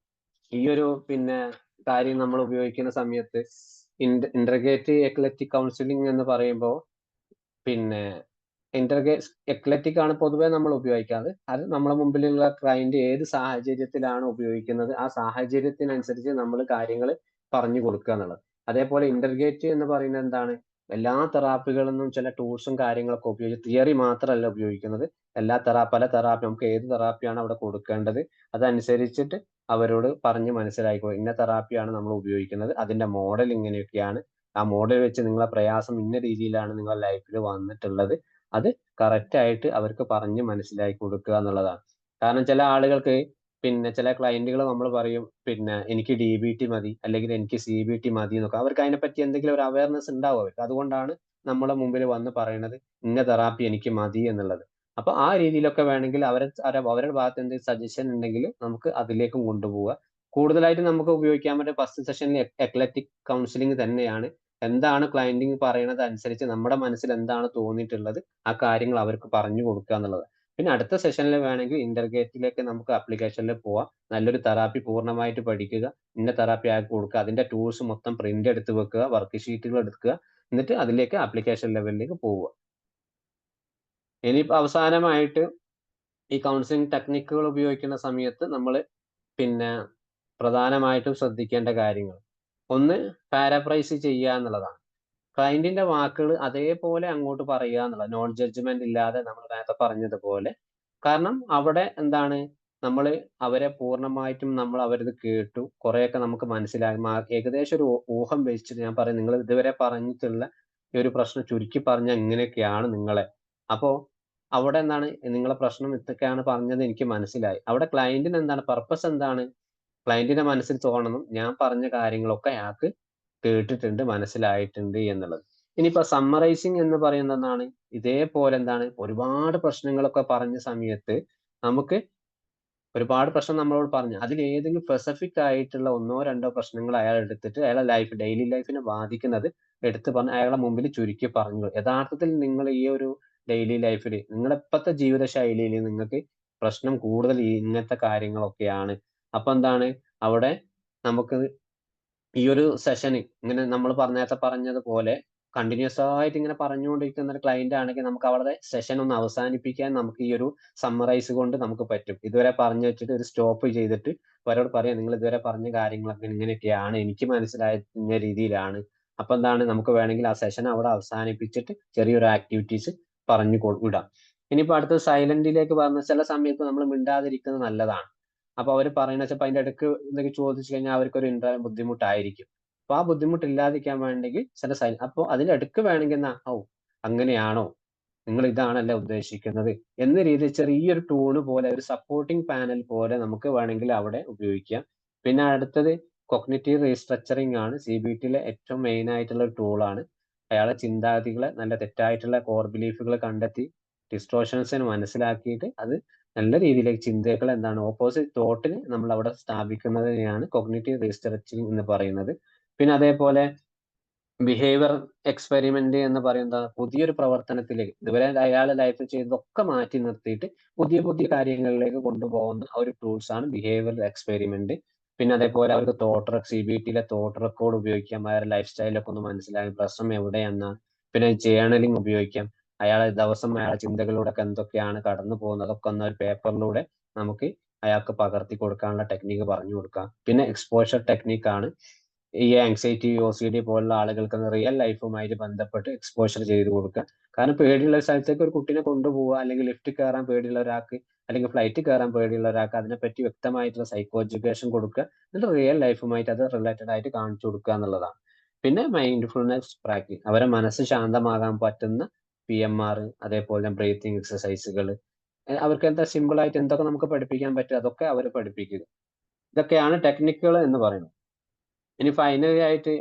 ഈ ഒരു കാര്യം നമ്മൾ ഉപയോഗിക്കുന്ന സമയത്ത് ഇന്റർഗേറ്റ് എക്ലറ്റിക് കൗൺസിലിംഗ് എന്ന് പറയുമ്പോൾ എക്ലറ്റിക് ആണ് പൊതുവെ നമ്മൾ ഉപയോഗിക്കാറ്. അത് നമ്മളെ മുമ്പിലുള്ള ക്ലയന്റ് ഏത് സാഹചര്യത്തിലാണ് ഉപയോഗിക്കുന്നത് ആ സാഹചര്യത്തിനനുസരിച്ച് നമ്മൾ കാര്യങ്ങൾ പറഞ്ഞു കൊടുക്കുക എന്നുള്ളത്. അതേപോലെ ഇന്റർഗേറ്റ് എന്ന് പറയുന്നത് എന്താണ്, എല്ലാ തെറാപ്പികളൊന്നും ചില ടൂൾസും കാര്യങ്ങളൊക്കെ ഉപയോഗിച്ച് തിയറി മാത്രമല്ല ഉപയോഗിക്കുന്നത്. പല തെറാപ്പി, നമുക്ക് ഏത് തെറാപ്പിയാണ് അവിടെ കൊടുക്കേണ്ടത് അതനുസരിച്ചിട്ട് അവരോട് പറഞ്ഞ് മനസ്സിലായിക്കോ, ഇന്ന തെറാപ്പിയാണ് നമ്മൾ ഉപയോഗിക്കുന്നത്, അതിന്റെ മോഡൽ ഇങ്ങനെയൊക്കെയാണ്, ആ മോഡൽ വെച്ച് നിങ്ങളെ പ്രയാസം ഇന്ന രീതിയിലാണ് നിങ്ങളുടെ ലൈഫിൽ വന്നിട്ടുള്ളത്, അത് കറക്റ്റ് ആയിട്ട് അവർക്ക് പറഞ്ഞ് മനസ്സിലാക്കി കൊടുക്കുക എന്നുള്ളതാണ്. കാരണം ചില ആളുകൾക്ക് ചില ക്ലയന്റുകൾ നമ്മൾ പറയും എനിക്ക് DBT മതി അല്ലെങ്കിൽ എനിക്ക് CBT മതി എന്നൊക്കെ, അവർക്ക് അതിനെപ്പറ്റി എന്തെങ്കിലും ഒരു അവയർനെസ് ഉണ്ടാവും അവർക്ക്. അതുകൊണ്ടാണ് നമ്മളെ മുമ്പിൽ വന്ന് പറയുന്നത് ഇന്ന തെറാപ്പി എനിക്ക് മതി എന്നുള്ളത്. അപ്പൊ ആ രീതിയിലൊക്കെ വേണമെങ്കിൽ അവരുടെ ഭാഗത്ത് എന്തെങ്കിലും സജഷൻ ഉണ്ടെങ്കിൽ നമുക്ക് അതിലേക്കും കൊണ്ടുപോവുക. കൂടുതലായിട്ട് നമുക്ക് ഉപയോഗിക്കാൻ പറ്റിയ ഫസ്റ്റ് സെഷനിൽ എക്ലറ്റിക് കൗൺസിലിംഗ് തന്നെയാണ്. എന്താണ് ക്ലയന്റിങ് പറയുന്നത് അനുസരിച്ച് നമ്മുടെ മനസ്സിൽ എന്താണ് തോന്നിയിട്ടുള്ളത് ആ കാര്യങ്ങൾ അവർക്ക് പറഞ്ഞു കൊടുക്കുക എന്നുള്ളത്. പിന്നെ അടുത്ത സെഷനിൽ വേണമെങ്കിൽ ഇന്റർഗേറ്റിലേക്ക് നമുക്ക് ആപ്ലിക്കേഷനിൽ പോവാം. നല്ലൊരു തെറാപ്പി പൂർണ്ണമായിട്ട് പഠിക്കുക, ഇന്ന തെറാപ്പി ആക്കി കൊടുക്കുക, അതിന്റെ ടൂൾസ് മൊത്തം പ്രിന്റ് എടുത്ത് വെക്കുക, വർക്ക് ഷീറ്റുകൾ എടുക്കുക, എന്നിട്ട് അതിലേക്ക് ആപ്ലിക്കേഷൻ ലെവലിലേക്ക് പോവുക. ഇനിയിപ്പോ അവസാനമായിട്ട് ഈ കൗൺസിലിംഗ് ടെക്നിക്കുകൾ ഉപയോഗിക്കുന്ന സമയത്ത് നമ്മൾ പ്രധാനമായിട്ടും ശ്രദ്ധിക്കേണ്ട കാര്യങ്ങൾ, ഒന്ന് പാരാഫ്രൈസ് ചെയ്യുക എന്നുള്ളതാണ്. ക്ലയന്റിന്റെ വാക്കുകൾ അതേപോലെ അങ്ങോട്ട് പറയുക എന്നുള്ളത്, നോൺ ജഡ്ജ്മെന്റ് ഇല്ലാതെ നമ്മൾ നേരത്തെ പറഞ്ഞതുപോലെ. കാരണം അവിടെ എന്താണ്, നമ്മൾ അവരെ പൂർണ്ണമായിട്ടും നമ്മൾ അവരത് കേട്ടു, കുറെയൊക്കെ നമുക്ക് മനസ്സിലായി, ഏകദേശം ഒരു ഊഹം വെച്ചിട്ട് ഞാൻ പറയും നിങ്ങൾ ഇതുവരെ പറഞ്ഞിട്ടുള്ള ഈ ഒരു പ്രശ്നം ചുരുക്കി പറഞ്ഞ ഇങ്ങനെയൊക്കെയാണ് നിങ്ങളെ. അപ്പോ അവിടെ എന്താണ്, നിങ്ങളെ പ്രശ്നം ഇതൊക്കെയാണ് പറഞ്ഞത് എനിക്ക് മനസ്സിലായി. അവിടെ ക്ലയന്റിന് എന്താണ് പർപ്പസ്, എന്താണ് ക്ലയന്റിന്റെ മനസ്സിൽ തോന്നണം ഞാൻ പറഞ്ഞ കാര്യങ്ങളൊക്കെ അയാൾക്ക് കേട്ടിട്ടുണ്ട്, മനസ്സിലായിട്ടുണ്ട് എന്നുള്ളത്. ഇനിയിപ്പോ സമ്മറൈസിങ് എന്ന് പറയുന്നതാണ് ഇതേപോലെ എന്താണ്, ഒരുപാട് പ്രശ്നങ്ങളൊക്കെ പറഞ്ഞ സമയത്ത് നമുക്ക് ഒരുപാട് പ്രശ്നം നമ്മളോട് പറഞ്ഞു, അതിൽ ഏതെങ്കിലും സ്പെസിഫിക് ആയിട്ടുള്ള ഒന്നോ രണ്ടോ പ്രശ്നങ്ങൾ അയാൾ എടുത്തിട്ട് അയാളെ ഡെയിലി ലൈഫിനെ ബാധിക്കുന്നത് എടുത്ത് പറഞ്ഞ് അയാളുടെ മുമ്പിൽ ചുരുക്കി പറഞ്ഞു. യഥാർത്ഥത്തിൽ നിങ്ങൾ ഈ ഒരു ഡെയിലി ലൈഫിൽ നിങ്ങളുടെ ഇപ്പോഴത്തെ ജീവിത ശൈലിയിൽ നിങ്ങൾക്ക് പ്രശ്നം കൂടുതൽ ഇങ്ങനത്തെ കാര്യങ്ങളൊക്കെയാണ്. അപ്പൊ എന്താണ്, അവിടെ നമുക്ക് ഈ ഒരു സെഷന് ഇങ്ങനെ നമ്മൾ നേരത്തെ പറഞ്ഞതുപോലെ കണ്ടിന്യൂസ് ആയിട്ട് ഇങ്ങനെ പറഞ്ഞുകൊണ്ടിരിക്കുന്ന ഒരു ക്ലയന്റ് ആണെങ്കിൽ നമുക്ക് അവരുടെ സെഷൻ ഒന്ന് അവസാനിപ്പിക്കാൻ നമുക്ക് ഈ ഒരു സമ്മറൈസ് കൊണ്ട് നമുക്ക് പറ്റും. ഇതുവരെ പറഞ്ഞു വെച്ചിട്ട് ഒരു സ്റ്റോപ്പ് ചെയ്തിട്ട് അവരോട് പറയാം നിങ്ങൾ ഇതുവരെ പറഞ്ഞ കാര്യങ്ങളൊക്കെ ഇങ്ങനെയൊക്കെയാണ്, എനിക്ക് മനസ്സിലായ രീതിയിലാണ്. അപ്പൊ എന്താണ്, നമുക്ക് വേണമെങ്കിൽ ആ സെഷൻ അവിടെ അവസാനിപ്പിച്ചിട്ട് ചെറിയൊരു ആക്ടിവിറ്റീസ് പറഞ്ഞു വിടാം. ഇനിയിപ്പോ അടുത്ത സൈലന്റിലേക്ക് പറഞ്ഞ ചില സമയത്ത് നമ്മൾ മിണ്ടാതിരിക്കുന്നത് നല്ലതാണ്. അപ്പൊ അവർ പറയുന്ന വെച്ചപ്പോ അതിന്റെ ഇടയ്ക്ക് എന്തൊക്കെ ചോദിച്ചു കഴിഞ്ഞാൽ അവർക്കൊരു ബുദ്ധിമുട്ടായിരിക്കും. അപ്പൊ ആ ബുദ്ധിമുട്ടില്ലാതിരിക്കാൻ വേണമെങ്കിൽ അപ്പൊ അതിന്റെ ഇടയ്ക്ക് വേണമെങ്കിൽ അങ്ങനെയാണോ, നിങ്ങൾ ഇതാണല്ലേ ഉദ്ദേശിക്കുന്നത് എന്ന രീതിയിൽ ചെറിയൊരു ടൂണ് പോലെ, ഒരു സപ്പോർട്ടിംഗ് പാനൽ പോലെ നമുക്ക് വേണമെങ്കിൽ അവിടെ ഉപയോഗിക്കാം. പിന്നെ അടുത്തത് കൊഗ്നിറ്റീവ് റീസ്ട്രക്ചറിങ് ആണ്. CBTയിലെ ഏറ്റവും മെയിൻ ആയിട്ടുള്ള ഒരു ടൂളാണ്. അയാളെ ചിന്താഗതികളെ, നല്ല തെറ്റായിട്ടുള്ള കോർ ബിലീഫുകൾ കണ്ടെത്തി ഡിസ്ട്രോഷൻസിന് മനസ്സിലാക്കിയിട്ട് അത് നല്ല രീതിയിലേക്ക് ചിന്തകൾ എന്താണ് ഓപ്പോസിറ്റ് തോട്ടിന് നമ്മൾ അവിടെ സ്ഥാപിക്കുന്നതിനെയാണ് കൊഗ്നിറ്റീവ് റീസ്ട്രക്ചറിങ് എന്ന് പറയുന്നത്. പിന്നെ അതേപോലെ ബിഹേവിയർ എക്സ്പെരിമെന്റ് എന്ന് പറയുന്നത് പുതിയൊരു പ്രവർത്തനത്തിലേക്ക് ഇതുവരെ അയാളെ ലൈഫിൽ ചെയ്തതൊക്കെ മാറ്റി നിർത്തിയിട്ട് പുതിയ പുതിയ കാര്യങ്ങളിലേക്ക് കൊണ്ടുപോകുന്ന ഒരു ടൂൾസ് ആണ് ബിഹേവിയർ എക്സ്പെരിമെന്റ്. പിന്നെ അതേപോലെ അവർക്ക് CBTയിലെ തോട്ട് റെക്കോർഡ് ഉപയോഗിക്കാം, അയാളുടെ ലൈഫ് സ്റ്റൈലൊക്കെ ഒന്ന് മനസ്സിലാക്കി പ്രശ്നം എവിടെയെന്നാണ്. പിന്നെ ജേർണലിംഗ് ഉപയോഗിക്കാം, അയാളെ ദിവസം അയാളുടെ ചിന്തകളിലൂടെ ഒക്കെ എന്തൊക്കെയാണ് കടന്നു പോകുന്നത് അതൊക്കെ ഒന്ന് ഒരു പേപ്പറിലൂടെ നമുക്ക് അയാൾക്ക് പകർത്തി കൊടുക്കാനുള്ള ടെക്നിക്ക് പറഞ്ഞു കൊടുക്കാം. പിന്നെ എക്സ്പോഷർ ടെക്നിക്കാണ്. ഈ ആങ്സൈറ്റി OCD പോലുള്ള ആളുകൾക്ക് റിയൽ ലൈഫുമായിട്ട് ബന്ധപ്പെട്ട് എക്സ്പോഷർ ചെയ്ത് കൊടുക്കുക. കാരണം പേടിയുള്ള ഒരു സ്ഥലത്തേക്ക് ഒരു കുട്ടീനെ കൊണ്ടുപോവുക, അല്ലെങ്കിൽ ലിഫ്റ്റ് കയറാൻ പേടിയുള്ള ഒരാൾക്ക്, അല്ലെങ്കിൽ ഫ്ലൈറ്റ് കയറാൻ പേടിയുള്ള ഒരാൾക്ക് അതിനെപ്പറ്റി വ്യക്തമായിട്ടുള്ള സൈക്കോ എഡ്യൂക്കേഷൻ കൊടുക്കുക. എന്നിട്ട് റിയൽ ലൈഫുമായിട്ട് അത് റിലേറ്റഡ് ആയിട്ട് കാണിച്ചു കൊടുക്കുക എന്നുള്ളതാണ്. പിന്നെ മൈൻഡ്ഫുൾനെസ് പ്രാക്ടീസ്, അവരെ മനസ്സ് ശാന്തമാകാൻ പറ്റുന്ന PMR, അതേപോലെ ബ്രീത്തിങ് എക്സസൈസുകൾ, അവർക്ക് എന്താ സിമ്പിൾ ആയിട്ട് എന്തൊക്കെ നമുക്ക് പഠിപ്പിക്കാൻ പറ്റും അതൊക്കെ അവർ പഠിപ്പിക്കുക. ഇതൊക്കെയാണ് ടെക്നിക്കുകൾ എന്ന് പറയുന്നത്. ഇനി ഫൈനലി ആയിട്ട്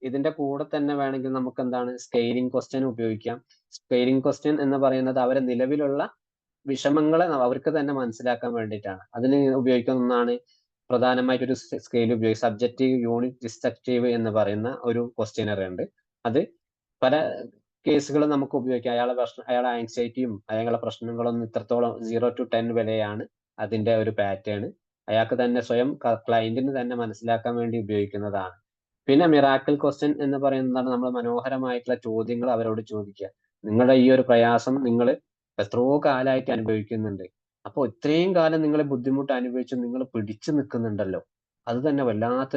ഇതിന്റെ കൂടെ തന്നെ വേണമെങ്കിൽ നമുക്ക് എന്താണ് സ്കെയിലിംഗ് ക്വസ്റ്റ്യൻ ഉപയോഗിക്കാം. സ്കെയിലിംഗ് ക്വസ്റ്റ്യൻ എന്ന് പറയുന്നത് അവരെ നിലവിലുള്ള വിഷമങ്ങളെ അവർക്ക് തന്നെ മനസ്സിലാക്കാൻ വേണ്ടിയിട്ടാണ്. അതിന് ഉപയോഗിക്കുന്ന ഒന്നാണ് പ്രധാനമായിട്ട് ഒരു സ്കെയിൽ ഉപയോഗിക്കും. സബ്ജക്റ്റീവ് യൂണിറ്റ് ഡിസ്ട്രക്റ്റീവ് എന്ന് പറയുന്ന ഒരു ക്വസ്റ്റ്യനറി ഉണ്ട്. അത് പല കേസുകളും നമുക്ക് ഉപയോഗിക്കാം. അയാളെ ആങ്സൈറ്റിയും അയാളുടെ പ്രശ്നങ്ങളൊന്നും ഇത്രത്തോളം 0 to 10 വരെയാണ് അതിന്റെ ഒരു പാറ്റേൺ. അയാൾക്ക് തന്നെ സ്വയം ക്ലയന്റിന് തന്നെ മനസ്സിലാക്കാൻ വേണ്ടി ഉപയോഗിക്കുന്നതാണ്. പിന്നെ മിറാക്കിൾ ക്വസ്റ്റ്യൻ എന്ന് പറയുന്നതാണ് നമ്മൾ മനോഹരമായിട്ടുള്ള ചോദ്യങ്ങൾ അവരോട് ചോദിക്കുക. നിങ്ങളുടെ ഈ ഒരു പ്രയാസം നിങ്ങൾ എത്രയോ കാലമായിട്ട് അനുഭവിക്കുന്നുണ്ട്. അപ്പോൾ ഇത്രയും കാലം നിങ്ങൾ ബുദ്ധിമുട്ട് അനുഭവിച്ച് നിങ്ങൾ പിടിച്ചു നിൽക്കുന്നുണ്ടല്ലോ, അത് തന്നെ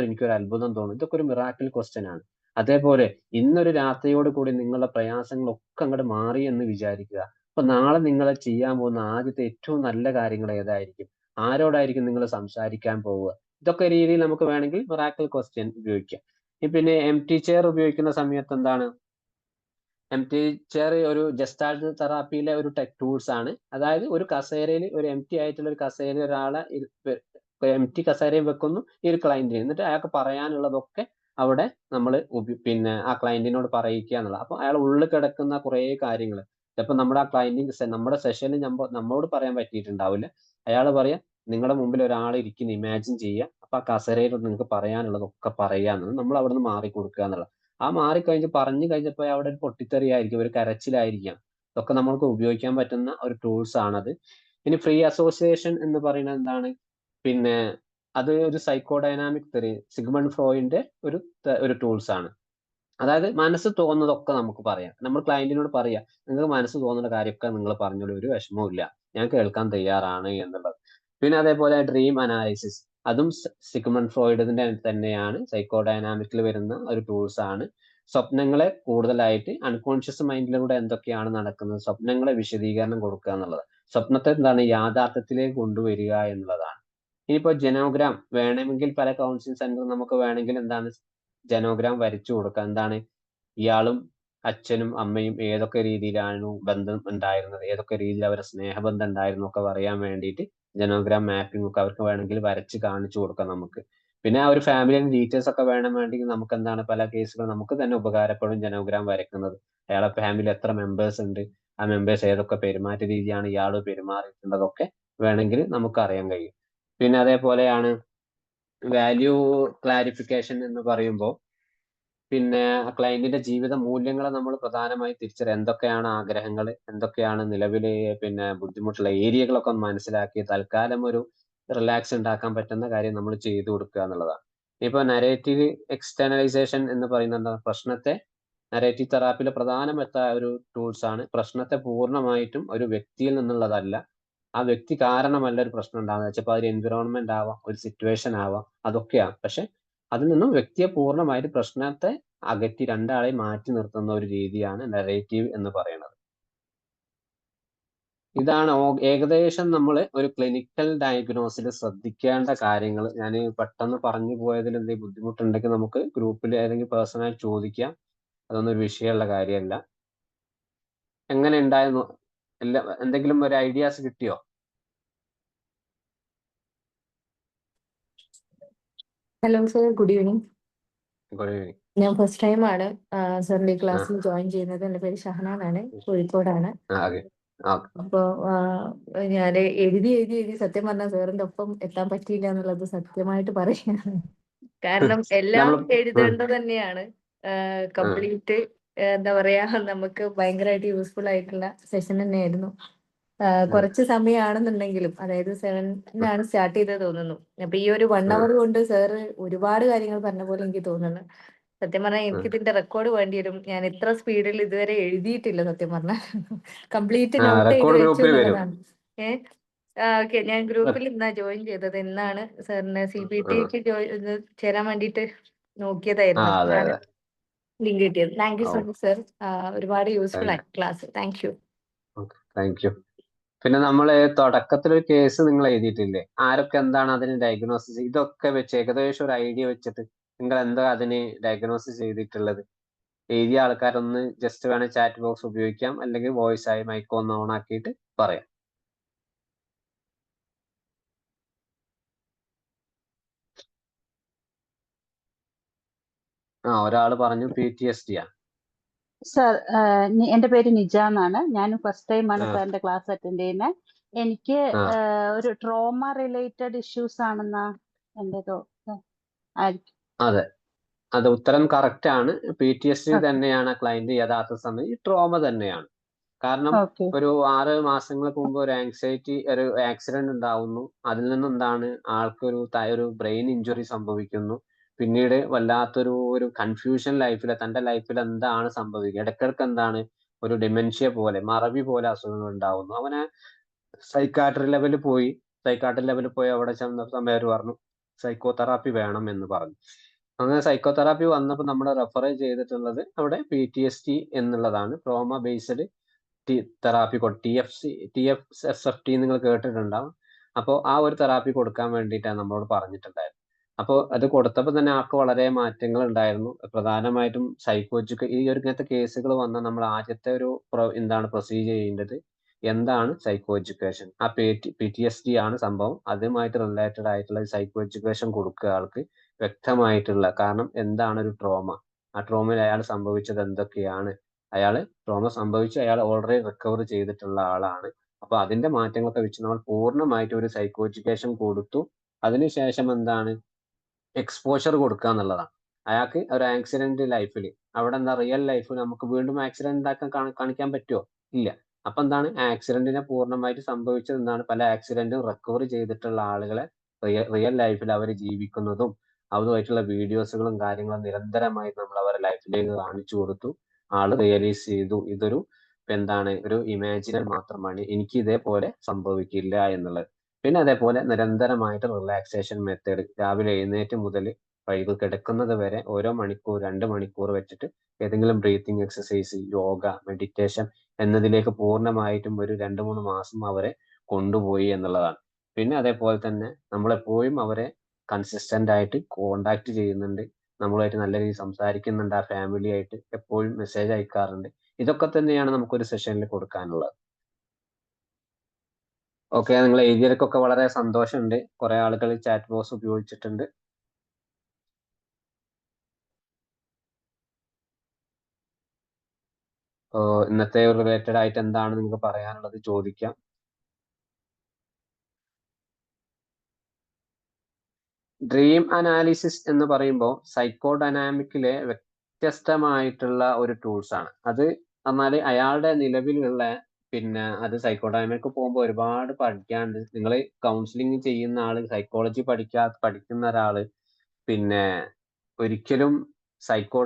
എനിക്കൊരു അത്ഭുതം തോന്നും. ഇതൊക്കെ ഒരു മിറാക്കിൾ ക്വസ്റ്റ്യൻ ആണ്. അതേപോലെ ഇന്നൊരു രാത്രിയോട് കൂടി നിങ്ങളുടെ പ്രയാസങ്ങളൊക്കെ അങ്ങോട്ട് മാറി എന്ന് വിചാരിക്കുക. അപ്പൊ നാളെ നിങ്ങൾ ചെയ്യാൻ പോകുന്ന ആദ്യത്തെ ഏറ്റവും നല്ല കാര്യങ്ങൾ ഏതായിരിക്കും? ആരോടായിരിക്കും നിങ്ങൾ സംസാരിക്കാൻ പോവുക? ഇതൊക്കെ രീതിയിൽ നമുക്ക് വേണമെങ്കിൽ മിറാക്കിൾ ക്വസ്റ്റ്യൻ ഉപയോഗിക്കാം. പിന്നെ എംപ്റ്റി ചെയർ ഉപയോഗിക്കുന്ന സമയത്ത് എന്താണ്, എംപ്റ്റി ചെയർ ഒരു ജസ്റ്റാൾട്ട് തെറാപ്പിയിലെ ഒരു ടൂൾസ് ആണ്. അതായത് ഒരു കസേരയിൽ, ഒരു എംപ്റ്റി ആയിട്ടുള്ള ഒരു കസേരയിൽ ഒരാളെ എംപ്റ്റി കസേരയും വെക്കുന്നു ഈ ഒരു ക്ലയന്റിന്. എന്നിട്ട് അയാൾക്ക് പറയാനുള്ളതൊക്കെ അവിടെ നമ്മൾ പിന്നെ ആ ക്ലയന്റിനോട് പറയിക്കുക എന്നുള്ളത്. അപ്പൊ അയാൾ ഉള്ളിൽ കിടക്കുന്ന കുറേ കാര്യങ്ങൾ ചിലപ്പോൾ നമ്മുടെ ആ ക്ലയന്റിന് നമ്മുടെ സെഷനിൽ നമ്മളോട് പറയാൻ പറ്റിയിട്ടുണ്ടാവില്ല. അയാൾ പറയാം, നിങ്ങളുടെ മുമ്പിൽ ഒരാൾ ഇരിക്കുന്ന ഇമാജിൻ ചെയ്യുക, അപ്പൊ ആ കസേരയിൽ നിങ്ങൾക്ക് പറയാനുള്ളതൊക്കെ പറയാന്നുള്ളത്, നമ്മൾ അവിടെ നിന്ന് മാറിക്കൊടുക്കുക എന്നുള്ളത്. ആ മാറിക്കഴിഞ്ഞ് പറഞ്ഞു കഴിഞ്ഞപ്പോൾ അവിടെ ഒരു പൊട്ടിത്തെറിയായിരിക്കും, ഒരു കരച്ചിലായിരിക്കാം. ഇതൊക്കെ നമ്മൾക്ക് ഉപയോഗിക്കാൻ പറ്റുന്ന ഒരു ടൂൾസ് ആണത്. ഇനി ഫ്രീ അസോസിയേഷൻ എന്ന് പറയുന്നത് എന്താണ്, പിന്നെ അത് ഒരു സൈക്കോഡൈനാമിക് തെറി, സിഗ്മണ്ട് ഫ്രോയിഡിന്റെ ഒരു ടൂൾസ് ആണ്. അതായത് മനസ്സ് തോന്നുന്നതൊക്കെ നമുക്ക് പറയാം. നമ്മൾ ക്ലയന്റിനോട് പറയാം, നിങ്ങൾക്ക് മനസ്സ് തോന്നുന്ന കാര്യമൊക്കെ നിങ്ങൾ പറഞ്ഞോളൂ, ഒരു വിഷമവും ഇല്ല, ഞാൻ കേൾക്കാൻ തയ്യാറാണ് എന്നുള്ളത്. പിന്നെ അതേപോലെ ഡ്രീം അനാലിസിസ്, അതും സിഗ്മണ്ട് ഫ്രോയിഡിന്റെ തന്നെയാണ്, സൈക്കോഡൈനാമിക്കിൽ വരുന്ന ഒരു ടൂൾസ് ആണ്. സ്വപ്നങ്ങളെ കൂടുതലായിട്ട് അൺകോൺഷ്യസ് മൈൻഡിലൂടെ എന്തൊക്കെയാണ് നടക്കുന്നത്, സ്വപ്നങ്ങളെ വിശദീകരണം കൊടുക്കുക എന്നുള്ളത്. സ്വപ്നത്തെ എന്താണ് യാഥാർത്ഥ്യത്തിലേക്ക് കൊണ്ടുവരിക എന്നുള്ളതാണ്. ഇനിയിപ്പോ ജനോഗ്രാം വേണമെങ്കിൽ പല കൗൺസിലിംഗ് സെന്റർ നമുക്ക് വേണമെങ്കിൽ എന്താണ് ജനോഗ്രാം വരച്ചു കൊടുക്കുക. എന്താണ് ഇയാളും അച്ഛനും അമ്മയും ഏതൊക്കെ രീതിയിലാണ് ബന്ധം ഉണ്ടായിരുന്നത്, ഏതൊക്കെ രീതിയിൽ അവരുടെ സ്നേഹബന്ധം ഉണ്ടായിരുന്നു ഒക്കെ അറിയാൻ വേണ്ടിയിട്ട് ജനോഗ്രാം മാപ്പിംഗ് ഒക്കെ അവർക്ക് വേണമെങ്കിൽ വരച്ച് കാണിച്ചു കൊടുക്കാം നമുക്ക്. പിന്നെ ആ ഒരു ഫാമിലിയുടെ ഡീറ്റെയിൽസ് ഒക്കെ വേണമെങ്കിൽ നമുക്ക് എന്താണ് പല കേസുകൾ നമുക്ക് തന്നെ ഉപകാരപ്പെടും ജനോഗ്രാം വരയ്ക്കുന്നത്. അയാളെ ഫാമിലി എത്ര മെമ്പേഴ്സ് ഉണ്ട്, ആ മെമ്പേഴ്സ് ഏതൊക്കെ പെരുമാറ്റ രീതിയാണ് ഇയാൾ പെരുമാറിയിട്ടുള്ളതൊക്കെ വേണമെങ്കിൽ നമുക്ക് അറിയാൻ കഴിയും. പിന്നെ അതേപോലെയാണ് വാല്യൂ ക്ലാരിഫിക്കേഷൻ എന്ന് പറയുമ്പോൾ, പിന്നെ ക്ലയന്റിന്റെ ജീവിത മൂല്യങ്ങളെ നമ്മൾ പ്രധാനമായി തിരിച്ചറിയാം. എന്തൊക്കെയാണ് ആഗ്രഹങ്ങൾ, എന്തൊക്കെയാണ് നിലവിലെ പിന്നെ ബുദ്ധിമുട്ടുള്ള ഏരിയകളൊക്കെ ഒന്ന് മനസ്സിലാക്കി തൽക്കാലം ഒരു റിലാക്സ് ഉണ്ടാക്കാൻ പറ്റുന്ന കാര്യം നമ്മൾ ചെയ്തു കൊടുക്കുക എന്നുള്ളതാണ്. ഇപ്പൊ നരേറ്റീവ് എക്സ്റ്റേണലൈസേഷൻ എന്ന് പറയുന്നത് പ്രശ്നത്തെ, നരേറ്റീവ് തെറാപ്പിയിലെ പ്രധാനപ്പെട്ട ഒരു ടൂൾസ് ആണ്. പ്രശ്നത്തെ പൂർണ്ണമായിട്ടും ഒരു വ്യക്തിയിൽ നിന്നുള്ളതല്ല, ആ വ്യക്തി കാരണമല്ല ഒരു പ്രശ്നം ഉണ്ടാകുന്നത്. ചിലപ്പോൾ അതൊരു എൻവിറോൺമെന്റ് ആവാം, ഒരു സിറ്റുവേഷൻ ആവാം, അതൊക്കെയാണ്. പക്ഷെ അതിൽ നിന്നും വ്യക്തിയെ പൂർണ്ണമായിട്ട് പ്രശ്നത്തെ അകറ്റി രണ്ടാളെ മാറ്റി നിർത്തുന്ന ഒരു രീതിയാണ് നരേറ്റീവ് എന്ന് പറയുന്നത്. ഇതാണ് ഏകദേശം നമ്മൾ ഒരു ക്ലിനിക്കൽ ഡയഗ്നോസിൽ ശ്രദ്ധിക്കേണ്ട കാര്യങ്ങൾ. ഞാൻ പെട്ടെന്ന് പറഞ്ഞു പോയതിൽ എന്തെങ്കിലും ബുദ്ധിമുട്ടുണ്ടെങ്കിൽ നമുക്ക് ഗ്രൂപ്പിൽ ഏതെങ്കിലും പേഴ്സണായി ചോദിക്കാം. അതൊന്നും ഒരു വിഷയമുള്ള കാര്യമല്ല. എങ്ങനെ ഉണ്ടായിരുന്നു, എന്തെങ്കിലും ഒരു ഐഡിയാസ് കിട്ടിയോ? Hello sir, good evening. Good evening. ഞാൻ ഫസ്റ്റ് ടൈം ആണ് സാറിന്റെ ക്ലാസ്സിൽ ജോയിൻ ചെയ്യുന്നത്. എൻ്റെ പേര് ഷഹനാൻ ആണ്, കോഴിക്കോടാണ്. അപ്പോ ഞാൻ എഴുതി സത്യം പറഞ്ഞാൽ സാറിന്റെ ഒപ്പം എത്താൻ പറ്റിയില്ല എന്നുള്ളത് സത്യമായിട്ട് പറയാണ്. കാരണം എല്ലാം എഴുതേണ്ടത് തന്നെയാണ്. കംപ്ലീറ്റ് എന്താ പറയാ, നമുക്ക് ഭയങ്കരമായിട്ട് യൂസ്ഫുൾ ആയിട്ടുള്ള സെഷൻ തന്നെയായിരുന്നു. കുറച്ച് സമയമാണെന്നുണ്ടെങ്കിലും, അതായത് 7-നാണ് സ്റ്റാർട്ട് ചെയ്തത് തോന്നുന്നു. അപ്പൊ ഈ ഒരു 1 hour കൊണ്ട് സാറ് ഒരുപാട് കാര്യങ്ങൾ പറഞ്ഞ പോലെ എനിക്ക് തോന്നുന്നു. സത്യം പറഞ്ഞാൽ എനിക്ക് ഇതിന്റെ റെക്കോർഡ് വേണ്ടി വരും. ഞാൻ ഇത്ര സ്പീഡിൽ ഇതുവരെ എഴുതിയിട്ടില്ല സത്യം പറഞ്ഞാൽ. കംപ്ലീറ്റ് നോട്ട് ചെയ്ത് വെച്ചു എന്നുള്ളതാണ്. ഓക്കെ, ഞാൻ ഗ്രൂപ്പിൽ ഇന്നാ ജോയിൻ ചെയ്തത്. ഇന്നാണ് സാറിന് CPTക്ക് ചേരാൻ വേണ്ടിയിട്ട് നോക്കിയതായിരുന്നു. അതെ ഞാൻ അതെ. ലിങ്ക് കിട്ടിയത്. Thank you so oh much sir. ഒരുപാട് യൂസ്ഫുൾ ആയി class. Thank you. Okay, thank you. പിന്നെ നമ്മൾ തുടക്കത്തിലൊരു കേസ് നിങ്ങൾ എഴുതിയിട്ടില്ലേ, ആരൊക്കെ എന്താണ് അതിന് ഡയഗ്നോസിസ്, ഇതൊക്കെ വെച്ച് ഏകദേശം ഒരു ഐഡിയ വെച്ചിട്ട് നിങ്ങൾ എന്താ അതിന് ഡയഗ്നോസിസ് ചെയ്തിട്ടുള്ളത്? എഴുതിയ ആൾക്കാരൊന്ന് ജസ്റ്റ് വേണേൽ ചാറ്റ് ബോക്സ് ഉപയോഗിക്കാം, അല്ലെങ്കിൽ വോയിസ് ആയി മൈക്ക് ഒന്ന് ഓൺ ആക്കിയിട്ട് പറയാം. ഒരാൾ പറഞ്ഞു PTSD ആണ്. സർ, എന്റെ പേര് നിജ എന്നാണ്. ഞാൻ ഫസ്റ്റ് ടൈം ആണ് സാറിന്റെ ക്ലാസ് അറ്റൻഡ് ചെയ്യുന്നത്. എനിക്ക് ഒരു ട്രോമ റിലേറ്റഡ് ഇഷ്യൂസ് ആണെന്നാ എന്റെ അതെ, അത് ഉത്തരം കറക്റ്റ് ആണ്. PTSD തന്നെയാണ് ക്ലയന്റ് യഥാർത്ഥ സമയം ട്രോമ തന്നെയാണ്. കാരണം ഒരു 6 മാസങ്ങൾക്ക് മുമ്പ് ഒരു ആക്സിഡന്റ് ഉണ്ടാവുന്നു. അതിൽ നിന്നെന്താണ് ആൾക്കൊരു ഒരു ബ്രെയിൻ ഇഞ്ചുറി സംഭവിക്കുന്നു. പിന്നീട് വല്ലാത്തൊരു കൺഫ്യൂഷൻ തന്റെ ലൈഫിൽ എന്താണ് സംഭവിക്കുക, ഇടയ്ക്കിടയ്ക്ക് എന്താണ് ഒരു ഡിമെൻഷ്യ പോലെ, മറവി പോലെ അസുഖങ്ങൾ ഉണ്ടാവുന്നു. അവനെ സൈക്കാട്രി ലെവലിൽ പോയി അവിടെ ചെന്ന സമയം പറഞ്ഞു സൈക്കോതെറാപ്പി വേണം എന്ന് പറഞ്ഞു. അങ്ങനെ സൈക്കോതെറാപ്പി വന്നപ്പോൾ നമ്മൾ റെഫർ ചെയ്തിട്ടുള്ളത് അവിടെ PTSD എന്നുള്ളതാണ്. ട്രോമ ബേസ്ഡ് തെറാപ്പി TFSFT നിങ്ങൾ കേട്ടിട്ടുണ്ടാവും. അപ്പോൾ ആ ഒരു തെറാപ്പി കൊടുക്കാൻ വേണ്ടിയിട്ടാണ് നമ്മളോട് പറഞ്ഞിട്ടുണ്ടായത്. അപ്പോൾ അത് കൊടുത്തപ്പോൾ തന്നെ ആൾക്ക് വളരെ മാറ്റങ്ങൾ ഉണ്ടായിരുന്നു. പ്രധാനമായിട്ടും ഇങ്ങനത്തെ കേസുകൾ വന്നാൽ നമ്മൾ ആദ്യത്തെ എന്താണ് പ്രൊസീജിയർ ചെയ്യേണ്ടത്, എന്താണ് സൈക്കോ എഡ്യൂക്കേഷൻ. ആ PTSD ആണ് സംഭവം. അതുമായിട്ട് റിലേറ്റഡ് ആയിട്ടുള്ള സൈക്കോ എഡ്യൂക്കേഷൻ കൊടുക്കുക ആൾക്ക് വ്യക്തമായിട്ടുള്ള. കാരണം എന്താണ് ഒരു ട്രോമ, ആ ട്രോമയിൽ അയാൾ സംഭവിച്ചത് എന്തൊക്കെയാണ്, ട്രോമ സംഭവിച്ച് അയാൾ ഓൾറെഡി റിക്കവർ ചെയ്തിട്ടുള്ള ആളാണ്. അപ്പൊ അതിന്റെ മാറ്റങ്ങളൊക്കെ വെച്ച് നമ്മൾ പൂർണ്ണമായിട്ട് ഒരു സൈക്കോ എഡ്യൂക്കേഷൻ കൊടുത്തു. അതിനുശേഷം എന്താണ് എക്സ്പോഷർ കൊടുക്കുക എന്നുള്ളതാണ്. അയാൾക്ക് ഒരു ആക്സിഡന്റ് ലൈഫിൽ അവിടെ എന്താ റിയൽ ലൈഫിൽ നമുക്ക് വീണ്ടും ആക്സിഡന്റ് ഉണ്ടാക്കാൻ കാണിക്കാൻ പറ്റുമോ? ഇല്ല. അപ്പൊ എന്താണ് ആക്സിഡന്റിനെ പൂർണ്ണമായിട്ട് സംഭവിച്ചത് എന്താണ്, പല ആക്സിഡന്റും റിക്കവർ ചെയ്തിട്ടുള്ള ആളുകളെ റിയൽ ലൈഫിൽ അവർ ജീവിക്കുന്നതും അതുമായിട്ടുള്ള വീഡിയോസുകളും കാര്യങ്ങളും നിരന്തരമായി നമ്മൾ അവരുടെ ലൈഫിലേക്ക് കാണിച്ചു കൊടുത്തു. ആള് റിയലൈസ് ചെയ്തു ഇതൊരു ഒരു ഇമാജിനൽ മാത്രമാണ്, എനിക്ക് ഇതേപോലെ സംഭവിക്കില്ല എന്നുള്ളത്. പിന്നെ അതേപോലെ നിരന്തരമായിട്ട് റിലാക്സേഷൻ മെത്തേഡ് രാവിലെ എഴുന്നേറ്റ് മുതൽ വൈകി കിടക്കുന്നത് വരെ ഓരോ മണിക്കൂർ 2 മണിക്കൂർ വെച്ചിട്ട് ഏതെങ്കിലും ബ്രീത്തിങ് എക്സസൈസ്, യോഗ, മെഡിറ്റേഷൻ എന്നതിലേക്ക് പൂർണ്ണമായിട്ടും ഒരു 2-3 മാസം അവരെ കൊണ്ടുപോയി എന്നുള്ളതാണ്. പിന്നെ അതേപോലെ തന്നെ നമ്മളെപ്പോഴും അവരെ കൺസിസ്റ്റന്റ് ആയിട്ട് കോണ്ടാക്ട് ചെയ്യുന്നുണ്ട്, നമ്മളുമായിട്ട് നല്ല രീതിയിൽ സംസാരിക്കുന്നുണ്ട്, ആ ഫാമിലി ആയിട്ട് എപ്പോഴും മെസ്സേജ് അയക്കാറുണ്ട്. ഇതൊക്കെ തന്നെയാണ് നമുക്കൊരു സെഷനിൽ കൊടുക്കാനുള്ളത്. ഓക്കെ, നിങ്ങൾ എഴുതിയവർക്കൊക്കെ വളരെ സന്തോഷമുണ്ട്. കുറെ ആളുകൾ ചാറ്റ് ബോക്സ് ഉപയോഗിച്ചിട്ടുണ്ട്. ഇന്നത്തെ റിലേറ്റഡ് ആയിട്ട് എന്താണ് നിങ്ങൾക്ക് പറയാനുള്ളത് ചോദിക്കാം. ഡ്രീം അനാലിസിസ് എന്ന് പറയുമ്പോൾ സൈക്കോ ഡൈനാമിക്കിലെ വ്യത്യസ്തമായിട്ടുള്ള ഒരു ടൂൾസ് ആണ്. അത് എന്നാൽ അയാളുടെ നിലവിലുള്ള അത് സൈക്കോ ഡൈനാമിക് പോകുമ്പോൾ ഒരുപാട് പഠിക്കാണ്ട്. നിങ്ങൾ കൗൺസിലിംഗ് ചെയ്യുന്ന ആള്, സൈക്കോളജി പഠിക്കുന്ന ഒരാള് ഒരിക്കലും സൈക്കോ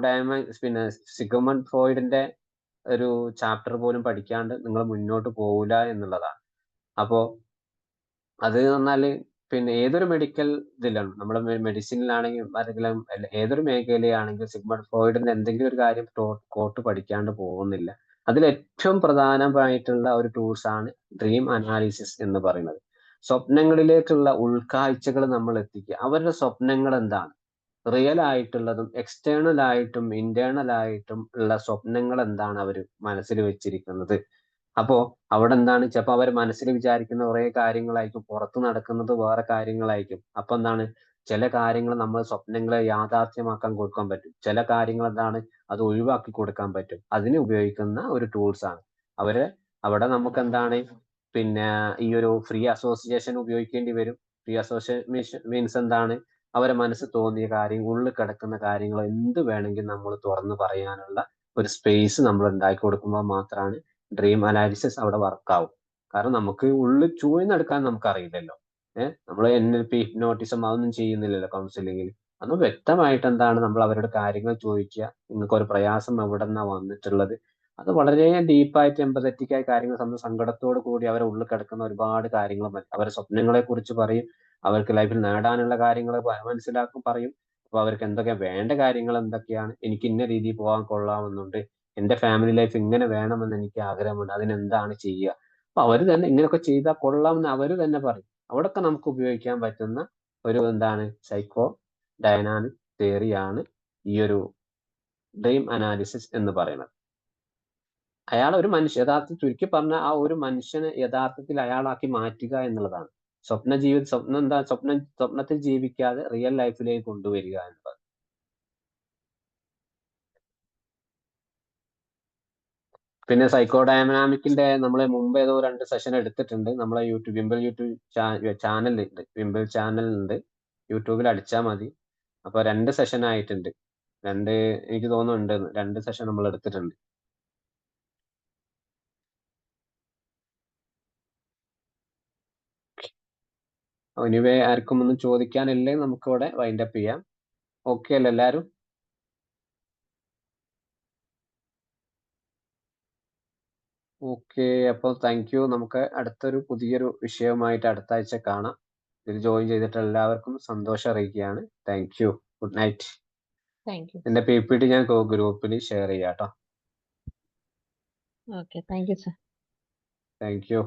സിഗ്മണ്ട് ഫ്രോയിഡിന്റെ ഒരു ചാപ്റ്റർ പോലും പഠിക്കാണ്ട് നിങ്ങൾ മുന്നോട്ട് പോകില്ല എന്നുള്ളതാണ്. അപ്പോ അത് പറഞ്ഞാല് ഏതൊരു മെഡിക്കൽ ഇതിലാണ്, നമ്മൾ മെഡിസിനിലാണെങ്കിൽ ആരെങ്കിലും ഏതൊരു മേഖലയാണെങ്കിൽ സിഗ്മണ്ട് ഫ്രോയിഡിന്റെ എന്തെങ്കിലും ഒരു കാര്യം കോട്ട് പഠിക്കാണ്ട് പോകുന്നില്ല. അതിൽ ഏറ്റവും പ്രധാനമായിട്ടുള്ള ഒരു ടൂൾസ് ആണ് ഡ്രീം അനാലിസിസ് എന്ന് പറയുന്നത്. സ്വപ്നങ്ങളിലേക്കുള്ള ഉൾക്കാഴ്ചകൾ നമ്മൾ എത്തിക്കുക. അവരുടെ സ്വപ്നങ്ങൾ എന്താണ്, റിയൽ ആയിട്ടുള്ളതും എക്സ്റ്റേണൽ ആയിട്ടും ഇന്റേണൽ ആയിട്ടും ഉള്ള സ്വപ്നങ്ങൾ എന്താണ് അവർ മനസ്സിൽ വെച്ചിരിക്കുന്നത്. അപ്പോ അവിടെ എന്താണ് ചിലപ്പോൾ അവർ മനസ്സിൽ വിചാരിക്കുന്ന കുറെ കാര്യങ്ങളായിരിക്കും, പുറത്ത് നടക്കുന്നത് വേറെ കാര്യങ്ങളായിരിക്കും. അപ്പൊ എന്താണ് ചില കാര്യങ്ങൾ നമ്മൾ സ്വപ്നങ്ങളെ യാഥാർത്ഥ്യമാക്കാൻ കൊടുക്കാൻ പറ്റും, ചില കാര്യങ്ങൾ എന്താണ് അത് ഒഴിവാക്കി കൊടുക്കാൻ പറ്റും. അതിന് ഉപയോഗിക്കുന്ന ഒരു ടൂൾസ് ആണ്. അവിടെ നമുക്ക് എന്താണ് ഈ ഒരു ഫ്രീ അസോസിയേഷൻ ഉപയോഗിക്കേണ്ടി വരും. ഫ്രീ അസോസിയേഷൻ മീൻസ് എന്താണ്, അവരെ മനസ്സിൽ തോന്നിയ കാര്യം, ഉള്ളിൽ കിടക്കുന്ന കാര്യങ്ങൾ എന്ത് വേണമെങ്കിൽ നമ്മൾ തുറന്നു പറയാനുള്ള ഒരു സ്പേസ് നമ്മൾ ഉണ്ടാക്കി കൊടുക്കുമ്പോൾ മാത്രമാണ് ഡ്രീം അനാലിസിസ് അവിടെ വർക്കാവും. കാരണം നമുക്ക് ഉള്ളിൽ ചൂഴ്ന്നെടുക്കാൻ നമുക്ക് അറിയില്ലല്ലോ. നമ്മൾ NLP, ഹിപ്നോട്ടിസം അതൊന്നും ചെയ്യുന്നില്ലല്ലോ കൗൺസിലിങ്ങിൽ. അന്ന് വ്യക്തമായിട്ട് എന്താണ് നമ്മൾ അവരുടെ കാര്യങ്ങൾ ചോദിക്കുക, നിങ്ങൾക്ക് ഒരു പ്രയാസം എവിടെ നിന്നാ വന്നിട്ടുള്ളത്. അത് വളരെ ഡീപ്പായിട്ട് എമ്പതറ്റിക് ആയ കാര്യങ്ങൾ, സങ്കടത്തോട് കൂടി അവരെ ഉള്ളിൽ കിടക്കുന്ന ഒരുപാട് കാര്യങ്ങൾ, അവരുടെ സ്വപ്നങ്ങളെ കുറിച്ച് പറയും, അവർക്ക് ലൈഫിൽ നേടാനുള്ള കാര്യങ്ങൾ മനസ്സിലാക്കും, പറയും. അപ്പൊ അവർക്ക് എന്തൊക്കെ വേണ്ട കാര്യങ്ങൾ എന്തൊക്കെയാണ്, എനിക്ക് ഇന്ന രീതിയിൽ പോകാൻ കൊള്ളാമെന്നുണ്ട്, എന്റെ ഫാമിലി ലൈഫ് ഇങ്ങനെ വേണമെന്ന് എനിക്ക് ആഗ്രഹമുണ്ട്, അതിനെന്താണ് ചെയ്യുക. അപ്പൊ അവര് തന്നെ ഇങ്ങനെയൊക്കെ ചെയ്താൽ കൊള്ളാമെന്ന് അവര് തന്നെ പറയും. അവിടൊക്കെ നമുക്ക് ഉപയോഗിക്കാൻ പറ്റുന്ന ഒരു എന്താണ് സൈക്കോ ഡൈനാമിക് തിയറിയാണ് ഈ ഒരു ഡ്രീം അനാലിസിസ് എന്ന് പറയുന്നത്. അയാൾ ഒരു മനുഷ്യ യഥാർത്ഥത്തിൽ ചുരുക്കി പറഞ്ഞ ആ ഒരു മനുഷ്യനെ യഥാർത്ഥത്തിൽ അയാളാക്കി മാറ്റുക എന്നുള്ളതാണ്. സ്വപ്നത്തിൽ ജീവിക്കാതെ റിയൽ ലൈഫിലേക്ക് കൊണ്ടുവരിക എന്നുള്ളത്. പിന്നെ സൈക്കോ ഡൈനാമിക്കിന്റെ നമ്മൾ മുമ്പ് ഏതോ 2 സെഷൻ എടുത്തിട്ടുണ്ട്. നമ്മളെ വിംബിൾ യൂട്യൂബ് ചാനലുണ്ട്, വിംബിൾ ചാനലുണ്ട്, യൂട്യൂബിൽ അടിച്ചാൽ മതി. അപ്പൊ 2 സെഷൻ ആയിട്ടുണ്ട്. എനിക്ക് തോന്നുന്നുണ്ട് 2 സെഷൻ നമ്മൾ എടുത്തിട്ടുണ്ട്. എനിവേ ആർക്കും ഒന്നും ചോദിക്കാനില്ലേ, നമുക്കിവിടെ വൈൻഡ് അപ്പ് ചെയ്യാം. ഓക്കെ അല്ലേ എല്ലാവരും? ഓക്കെ, അപ്പോൾ താങ്ക് യു. നമുക്ക് പുതിയൊരു വിഷയവുമായിട്ട് അടുത്ത ആഴ്ച കാണാം. ഇതിൽ ജോയിൻ ചെയ്തിട്ട് എല്ലാവർക്കും സന്തോഷം അറിയിക്കുകയാണ്. Thank you. Good night. Thank you. എന്റെ PPT ഞാൻ ഗ്രൂപ്പിൽ ഷെയർ ചെയ്യാം കേട്ടോ. Okay, thank you sir. Thank you.